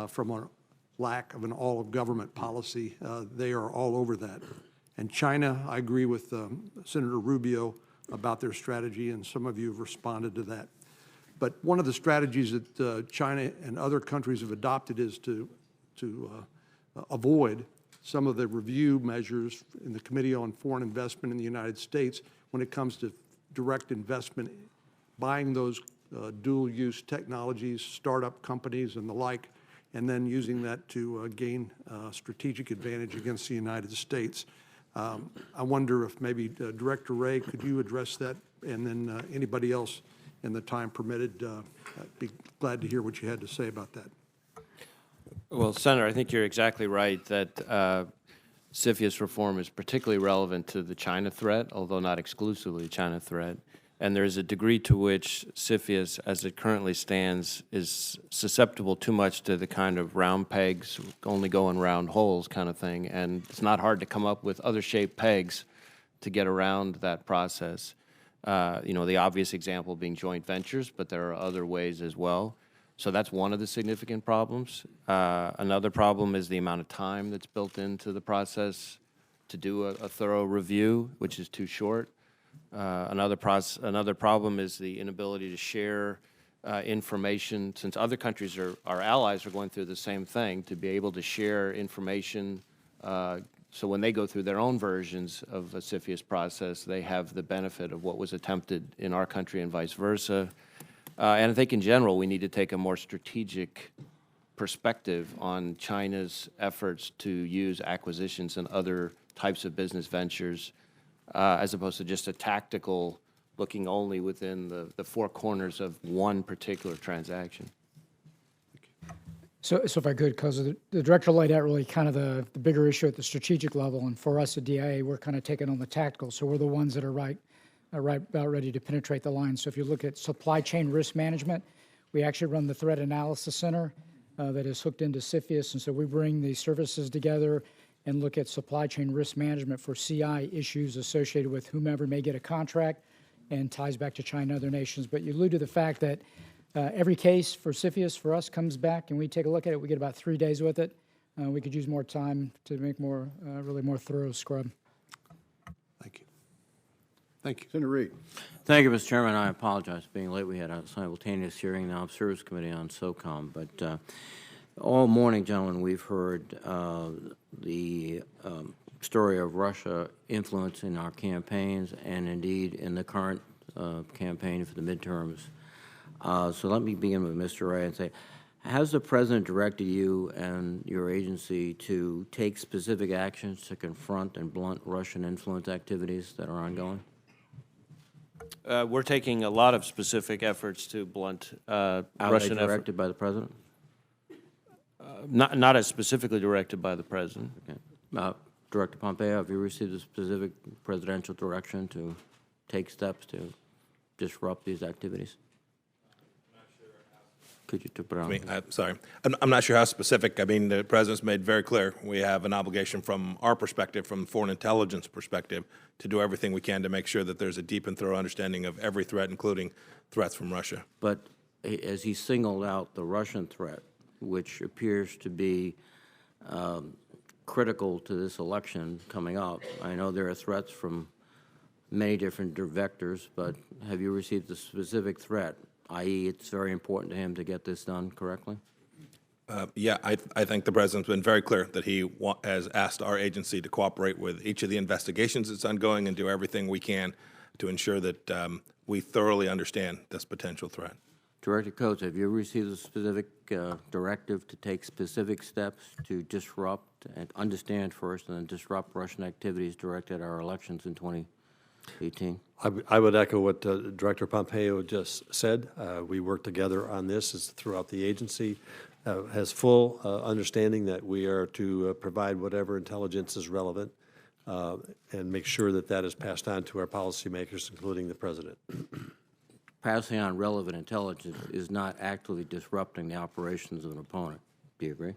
from a lack of an all-of-government policy. They are all over that. And China, I agree with Senator Rubio about their strategy, and some of you have responded to that. But one of the strategies that China and other countries have adopted is to avoid some of the review measures in the Committee on Foreign Investment in the United States when it comes to direct investment, buying those dual-use technologies, startup companies and the like, and then using that to gain strategic advantage against the United States. I wonder if maybe Director Wray, could you address that, and then anybody else in the time permitted, I'd be glad to hear what you had to say about that. Well, Senator, I think you're exactly right that CFIUS reform is particularly relevant to the China threat, although not exclusively China threat. And there's a degree to which CFIUS, as it currently stands, is susceptible too much to the kind of round pegs only go in round holes kind of thing. And it's not hard to come up with other shaped pegs to get around that process. The obvious example being joint ventures, but there are other ways as well. So that's one of the significant problems. Another problem is the amount of time that's built into the process to do a thorough review, which is too short. Another problem is the inability to share information, since other countries our allies are going through the same thing, to be able to share information so when they go through their own versions of the CFIUS process, they have the benefit of what was attempted in our country and vice versa. And I think in general, we need to take a more strategic perspective on China's efforts to use acquisitions and other types of business ventures as opposed to just a tactical looking only within the four corners of one particular transaction. So if I could, because the director laid out really kind of the bigger issue at the strategic level, and for us at DIA, we're kind of taking on the tactical. So we're the ones that are right about ready to penetrate the line. So if you look at supply chain risk management, we actually run the Threat Analysis Center that is hooked into CFIUS, and so we bring these services together and look at supply chain risk management for CI issues associated with whomever may get a contract and ties back to China and other nations. But you allude to the fact that every case for CFIUS for us comes back and we take a look at it. We get about 3 days with it. We could use more time to make more, really more thorough scrub. Thank you. Thank you. Senator Reed. Thank you, Mr. Chairman. I apologize for being late. We had a simultaneous hearing in the Armed Services Committee on SOCOM. But all morning, gentlemen, we've heard the story of Russia influencing our campaigns and indeed in the current campaign for the midterms. So let me begin with Mr. Ray and say, has the President directed you and your agency to take specific actions to confront and blunt Russian influence activities that are ongoing? We're taking a lot of specific efforts to blunt Russian directed by the President? Not as specifically directed by the President. Okay. Director Pompeo, have you received a specific presidential direction to take steps to disrupt these activities? Could you put on? I'm sorry. I'm not sure how specific. I mean, the President's made very clear we have an obligation from our perspective, from foreign intelligence perspective, to do everything we can to make sure that there's a deep and thorough understanding of every threat, including threats from Russia. But as he singled out the Russian threat, which appears to be critical to this election coming up, I know there are threats from many different vectors, but have you received a specific threat, i.e. it's very important to him to get this done correctly? Yeah, I think the President's been very clear that he has asked our agency to cooperate with each of the investigations that's ongoing and do everything we can to ensure that we thoroughly understand this potential threat. Director Coates, have you received a specific directive to take specific steps to disrupt and understand first and then disrupt Russian activities directed at our elections in 2018? I would echo what Director Pompeo just said. We work together on this throughout the agency. Has full understanding that we are to provide whatever intelligence is relevant and make sure that that is passed on to our policymakers, including the President. Passing on relevant intelligence is not actively disrupting the operations of an opponent. Do you agree?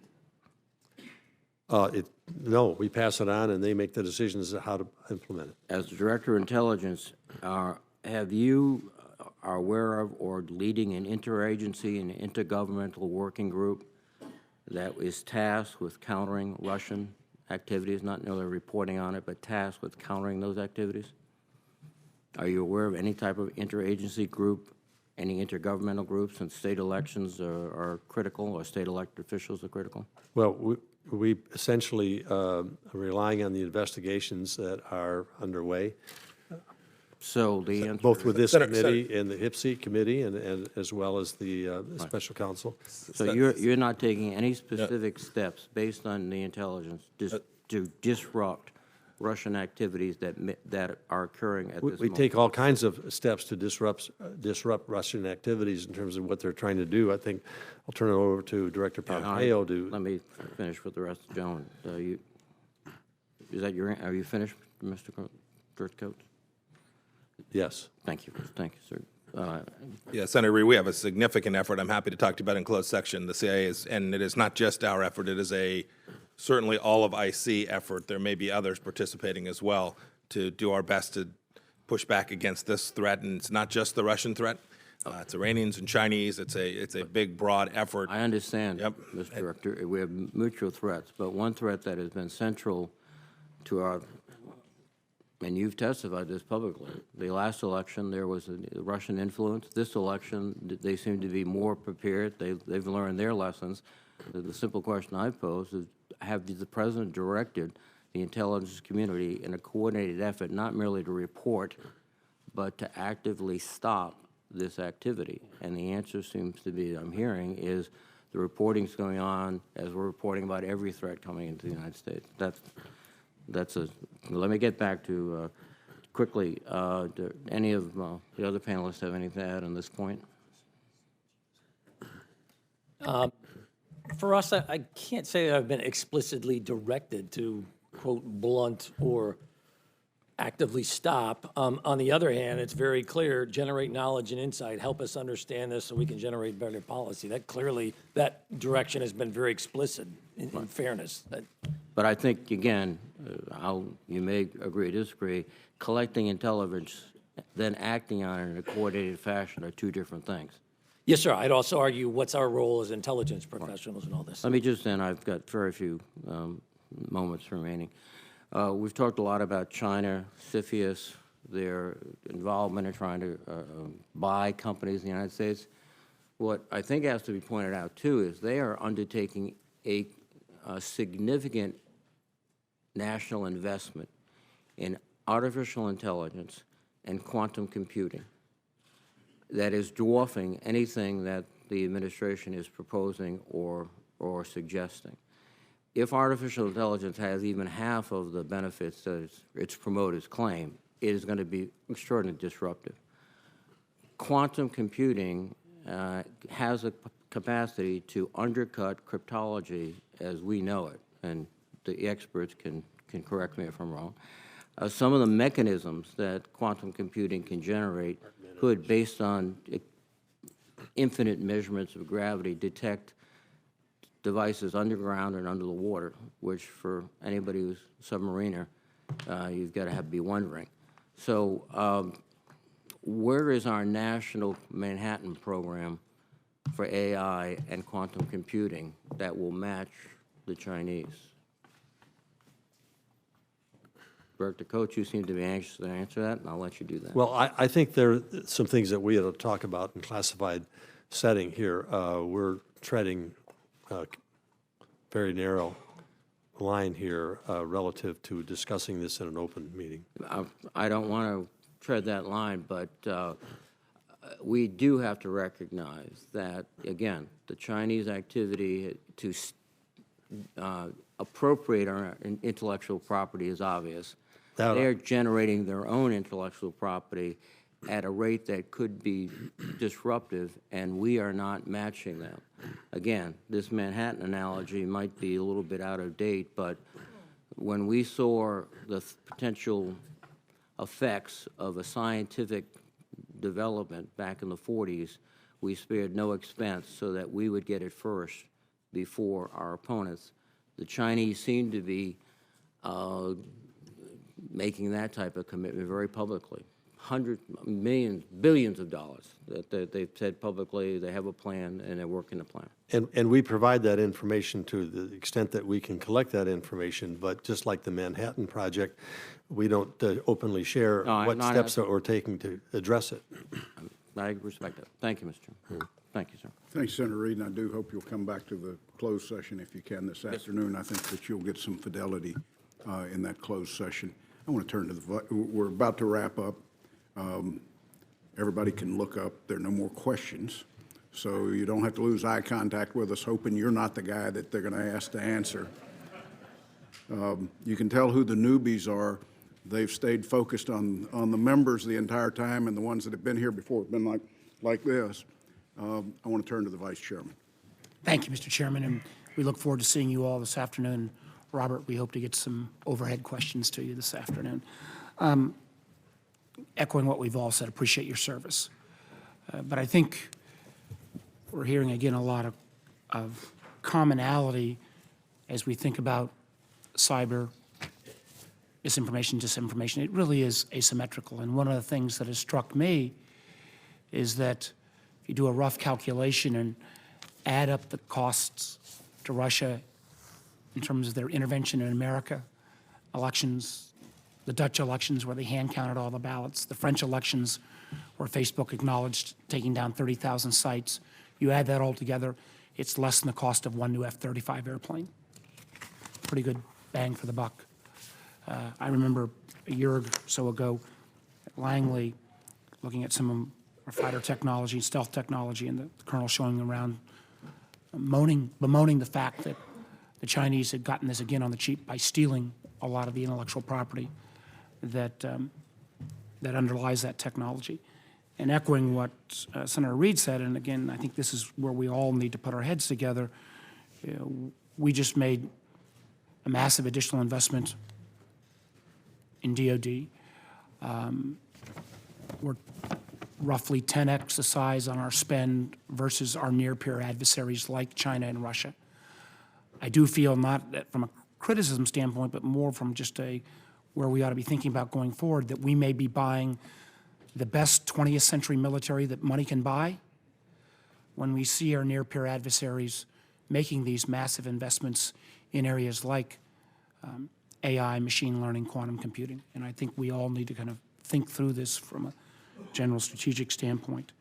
No, we pass it on and they make the decisions of how to implement it. As the Director of Intelligence, have you are aware of or leading an interagency and intergovernmental working group that is tasked with countering Russian activities, not merely reporting on it, but tasked with countering those activities? Are you aware of any type of interagency group, any intergovernmental groups, since state elections are critical or state elected officials are critical? Well, we essentially are relying on the investigations that are underway. So the answer both with this committee and the HIPSI committee and as well as the special counsel. So you're not taking any specific steps based on the intelligence to disrupt Russian activities that are occurring at this moment? We take all kinds of steps to disrupt Russian activities in terms of what they're trying to do. I think I'll turn it over to Director Pompeo to. Let me finish with the rest of the gentlemen. Are you finished, Mr. Coates? Yes. Thank you, sir. Yeah, Senator Reed, we have a significant effort. I'm happy to talk to you about it in closed section. The CIA is, and it is not just our effort. It is certainly all of IC effort. There may be others participating as well to do our best to push back against this threat. And it's not just the Russian threat. It's Iranians and Chinese. It's a big, broad effort. I understand, Mr. Director. We have mutual threats, but one threat that has been central to our and you've testified this publicly, the last election, there was a Russian influence. This election, they seem to be more prepared. They've learned their lessons. The simple question I pose is, have the president directed the intelligence community in a coordinated effort, not merely to report, but to actively stop this activity? And the answer seems to be, I'm hearing, is the reporting's going on as we're reporting about every threat coming into the United States. Let me get back to, quickly, do any of the other panelists have anything to add on this point? For us, I can't say that I've been explicitly directed to, quote, blunt or actively stop. On the other hand, it's very clear, generate knowledge and insight, help us understand this so we can generate better policy. That clearly, that direction has been very explicit in fairness. But I think, again, you may agree or disagree, collecting intelligence, then acting on it in a coordinated fashion are two different things. Yes, sir. I'd also argue what's our role as intelligence professionals in all this. Let me just end, I've got very few moments remaining. We've talked a lot about China, CFIUS, their involvement in trying to buy companies in the United States. What I think has to be pointed out, too, is they are undertaking a significant national investment in artificial intelligence and quantum computing that is dwarfing anything that the administration is proposing or suggesting. If artificial intelligence has even half of the benefits that its promoters claim, it is going to be extraordinarily disruptive. Quantum computing has a capacity to undercut cryptology as we know it, and the experts can correct me if I'm wrong. Some of the mechanisms that quantum computing can generate could, based on infinite measurements of gravity, detect devices underground and under the water, which for anybody who's a submariner, you've got to be wondering. So where is our national Manhattan program for AI and quantum computing that will match the Chinese? Director Coach, you seem to be anxious to answer that, and I'll let you do that. Well, I think there are some things that we ought to talk about in classified setting here. We're treading a very narrow line here relative to discussing this in an open meeting. I don't want to tread that line, but we do have to recognize that, again, the Chinese activity to appropriate our intellectual property is obvious. They're generating their own intellectual property at a rate that could be disruptive, and we are not matching them. Again, this Manhattan analogy might be a little bit out of date, but when we saw the potential effects of a scientific development back in the 40s, we spared no expense so that we would get it first before our opponents. The Chinese seem to be making that type of commitment very publicly. Hundreds, millions, billions of dollars that they've said publicly. They have a plan, and they're working the plan. And we provide that information to the extent that we can collect that information, but just like the Manhattan Project, we don't openly share what steps that we're taking to address it. I respect that. Thank you, Mr. Chairman. Thank you, sir. Thanks, Senator Reid, and I do hope you'll come back to the closed session if you can this afternoon. I think that you'll get some fidelity in that closed session. I want to turn to we're about to wrap up. Everybody can look up. There are no more questions. So you don't have to lose eye contact with us, hoping you're not the guy that they're going to ask to answer. You can tell who the newbies are. They've stayed focused on the members the entire time, and the ones that have been here before have been like this. I want to turn to the Vice Chairman. Thank you, Mr. Chairman, and we look forward to seeing you all this afternoon. Robert, we hope to get some overhead questions to you this afternoon. Echoing what we've all said, appreciate your service. But I think we're hearing again a lot of commonality as we think about cyber, misinformation, disinformation. It really is asymmetrical. And one of the things that has struck me is that if you do a rough calculation and add up the costs to Russia in terms of their intervention in America, elections, the Dutch elections where they hand counted all the ballots, the French elections where Facebook acknowledged taking down 30,000 sites. You add that all together, it's less than the cost of one new F-35 airplane. Pretty good bang for the buck. I remember a year or so ago at Langley looking at some of our fighter technology, stealth technology, and the colonel showing around bemoaning the fact that the Chinese had gotten this again on the cheap by stealing a lot of the intellectual property that underlies that technology. And echoing what Senator Reid said, and again, I think this is where we all need to put our heads together, we just made a massive additional investment in DOD. We're roughly 10x the size on our spend versus our near-peer adversaries like China and Russia. I do feel not that from a criticism standpoint, but more from just where we ought to be thinking about going forward, that we may be buying the best 20th century military that money can buy when we see our near-peer adversaries making these massive investments in areas like AI, machine learning, quantum computing. And I think we all need to kind of think through this from a general strategic standpoint.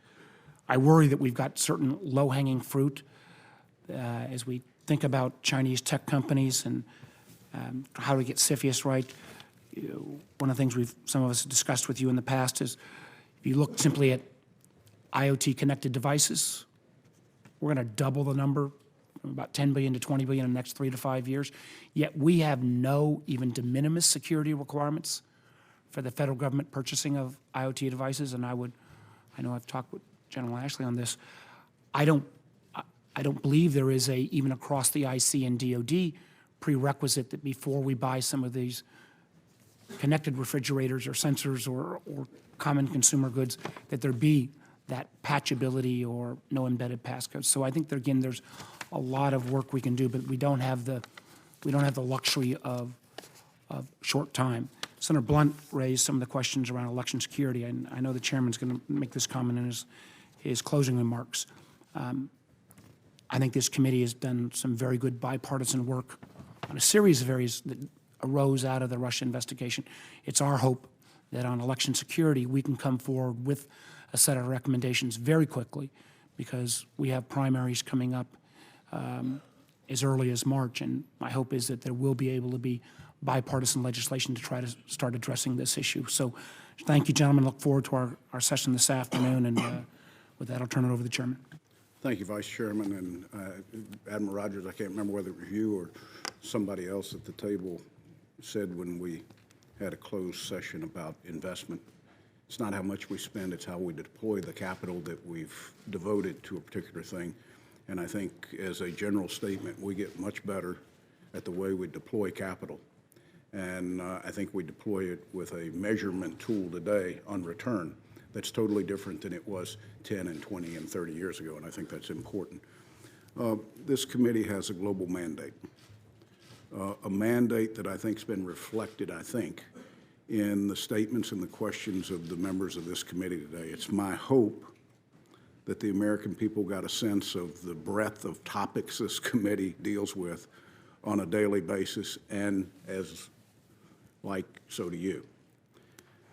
I worry that we've got certain low-hanging fruit as we think about Chinese tech companies and how to get CFIUS right. One of the things some of us have discussed with you in the past is if you look simply at IoT connected devices, we're going to double the number from about 10 billion to 20 billion in the next 3 to 5 years. Yet we have no even de minimis security requirements for the federal government purchasing of IoT devices. And I know I've talked with General Ashley on this. I don't believe there is even across the IC and DoD prerequisite that before we buy some of these connected refrigerators or sensors or common consumer goods, that there be that patchability or no embedded passcodes. So I think there's a lot of work we can do, but we don't have the luxury of short time. Senator Blunt raised some of the questions around election security, and I know the chairman's going to make this comment in his closing remarks. I think this committee has done some very good bipartisan work on a series of areas that arose out of the Russia investigation. It's our hope that on election security, we can come forward with a set of recommendations very quickly, because we have primaries coming up as early as March, and my hope is that there will be able to be bipartisan legislation to try to start addressing this issue. So thank you, gentlemen. Look forward to our session this afternoon, and with that, I'll turn it over to the chairman. Thank you, Vice Chairman. And Admiral Rogers, I can't remember whether it was you or somebody else at the table said when we had a closed session about investment, it's not how much we spend, it's how we deploy the capital that we've devoted to a particular thing. And I think as a general statement, we get much better at the way we deploy capital. And I think we deploy it with a measurement tool today on return that's totally different than it was 10 and 20 and 30 years ago, and I think that's important. This committee has a global mandate, a mandate that I think has been reflected, in the statements and the questions of the members of this committee today. It's my hope that the American people got a sense of the breadth of topics this committee deals with on a daily basis, and so do you.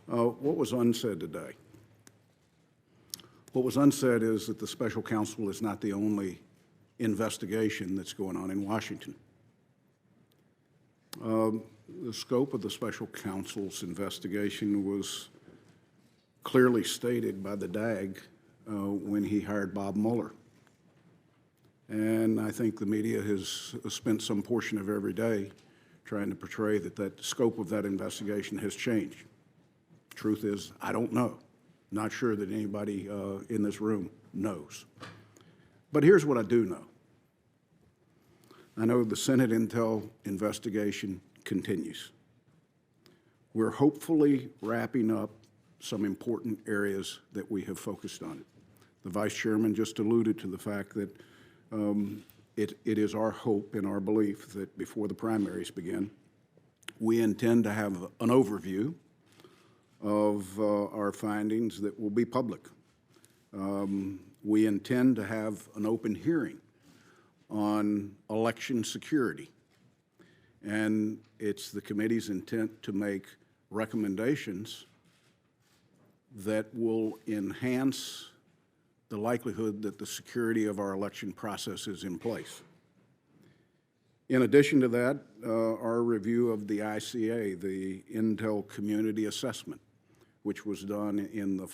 What was unsaid today? What was unsaid is that the special counsel is not the only investigation that's going on in Washington. The scope of the special counsel's investigation was clearly stated by the DAG when he hired Bob Mueller. And I think the media has spent some portion of every day trying to portray that the scope of that investigation has changed. Truth is, I don't know. Not sure that anybody in this room knows. But here's what I do know. I know the Senate Intel investigation continues. We're hopefully wrapping up some important areas that we have focused on. The Vice Chairman just alluded to the fact that it is our hope and our belief that before the primaries begin, we intend to have an overview of our findings that will be public. We intend to have an open hearing on election security, and it's the committee's intent to make recommendations that will enhance the likelihood that the security of our election process is in place. In addition to that, our review of the ICA, the Intel Community Assessment, which was done in the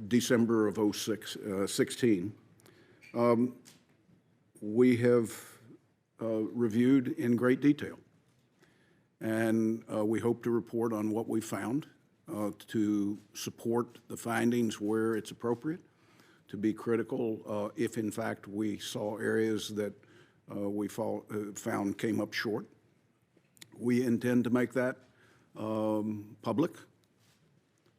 December of 16, we have reviewed in great detail. And we hope to report on what we found to support the findings where it's appropriate, to be critical if in fact we saw areas that we found came up short. We intend to make that public.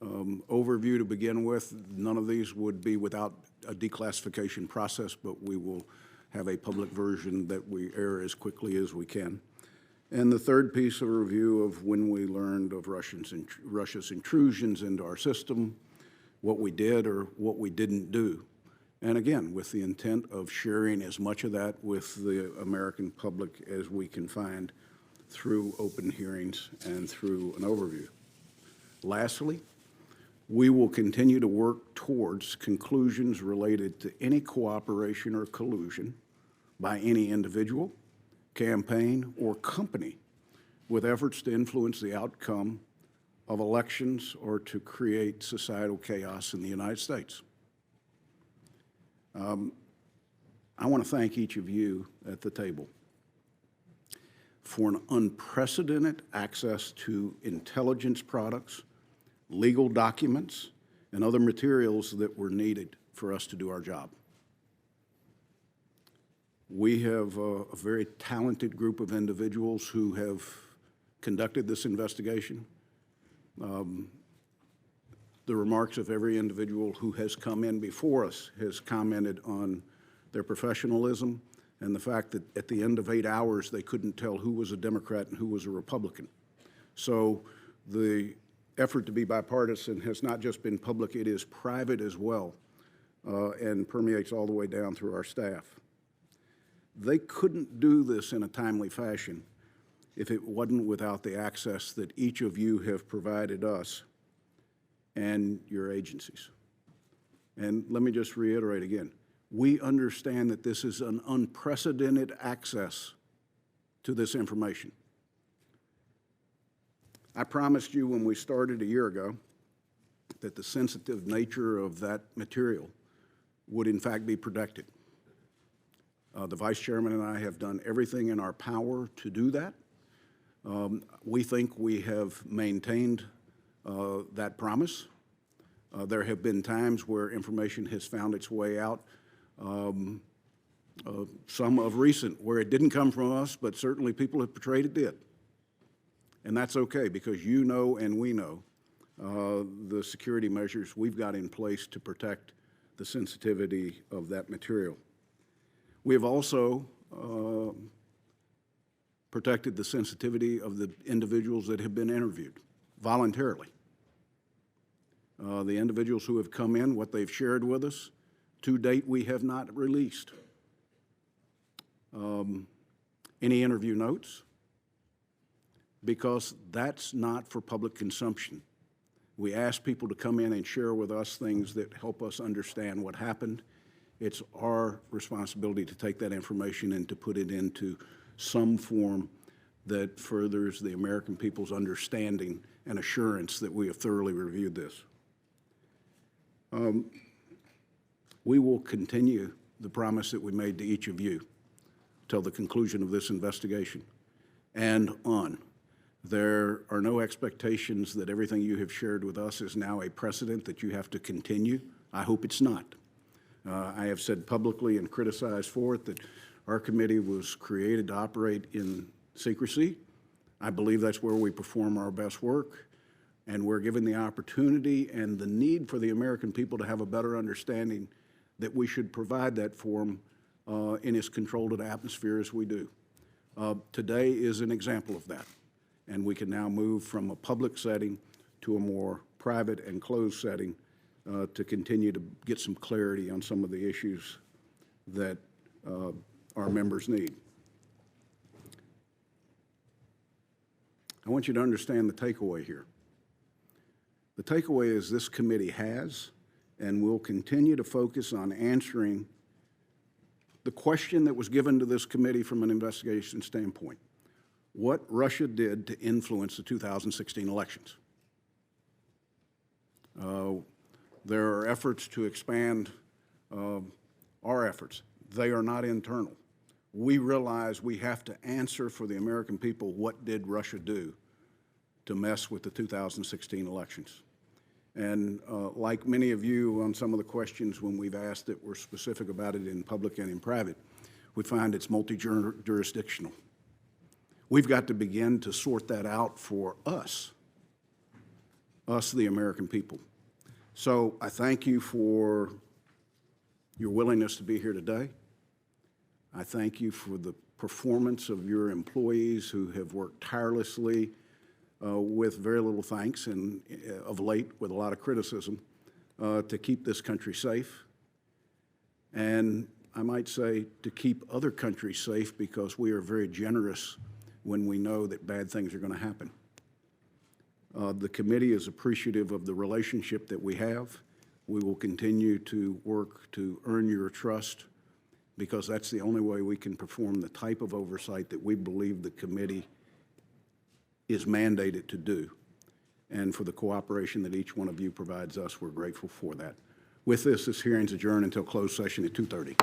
Overview to begin with, none of these would be without a declassification process, but we will have a public version that we air as quickly as we can. And the third piece of review of when we learned of Russia's intrusions into our system, what we did or what we didn't do. And again, with the intent of sharing as much of that with the American public as we can find through open hearings and through an overview. Lastly, we will continue to work towards conclusions related to any cooperation or collusion by any individual, campaign, or company with efforts to influence the outcome of elections or to create societal chaos in the United States. I want to thank each of you at the table for an unprecedented access to intelligence products, legal documents, and other materials that were needed for us to do our job. We have a very talented group of individuals who have conducted this investigation. The remarks of every individual who has come in before us has commented on their professionalism and the fact that at the end of 8 hours they couldn't tell who was a Democrat and who was a Republican. So the effort to be bipartisan has not just been public, it is private as well, and permeates all the way down through our staff. They couldn't do this in a timely fashion if it wasn't without the access that each of you have provided us and your agencies. And let me just reiterate again, we understand that this is an unprecedented access to this information. I promised you when we started a year ago that the sensitive nature of that material would in fact be protected. The Vice Chairman and I have done everything in our power to do that. We think we have maintained that promise. There have been times where information has found its way out, some of recent, where it didn't come from us, but certainly people have portrayed it did. And that's okay, because you know and we know the security measures we've got in place to protect the sensitivity of that material. We have also protected the sensitivity of the individuals that have been interviewed voluntarily. The individuals who have come in, what they've shared with us, to date we have not released any interview notes, because that's not for public consumption. We ask people to come in and share with us things that help us understand what happened. It's our responsibility to take that information and to put it into some form that furthers the American people's understanding and assurance that we have thoroughly reviewed this. We will continue the promise that we made to each of you till the conclusion of this investigation and on. There are no expectations that everything you have shared with us is now a precedent that you have to continue. I hope it's not. I have said publicly and criticized for it that our committee was created to operate in secrecy. I believe that's where we perform our best work, and we're given the opportunity and the need for the American people to have a better understanding that we should provide that for them in as controlled an atmosphere as we do. Today is an example of that, and we can now move from a public setting to a more private and closed setting to continue to get some clarity on some of the issues that our members need. I want you to understand the takeaway here. The takeaway is this committee has and will continue to focus on answering the question that was given to this committee from an investigation standpoint: what Russia did to influence the 2016 elections. There are efforts to expand our efforts. They are not internal. We realize we have to answer for the American people, what did Russia do to mess with the 2016 elections? And like many of you on some of the questions when we've asked that we're specific about it in public and in private, we find it's multi-jurisdictional. We've got to begin to sort that out for us, the American people. So I thank you for your willingness to be here today. I thank you for the performance of your employees who have worked tirelessly with very little thanks and of late with a lot of criticism to keep this country safe. And I might say to keep other countries safe, because we are very generous when we know that bad things are going to happen. The committee is appreciative of the relationship that we have. We will continue to work to earn your trust, because that's the only way we can perform the type of oversight that we believe the committee is mandated to do. And for the cooperation that each one of you provides us, we're grateful for that. With this hearing's adjourned until closed session at 2:30.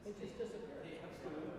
They just disappeared.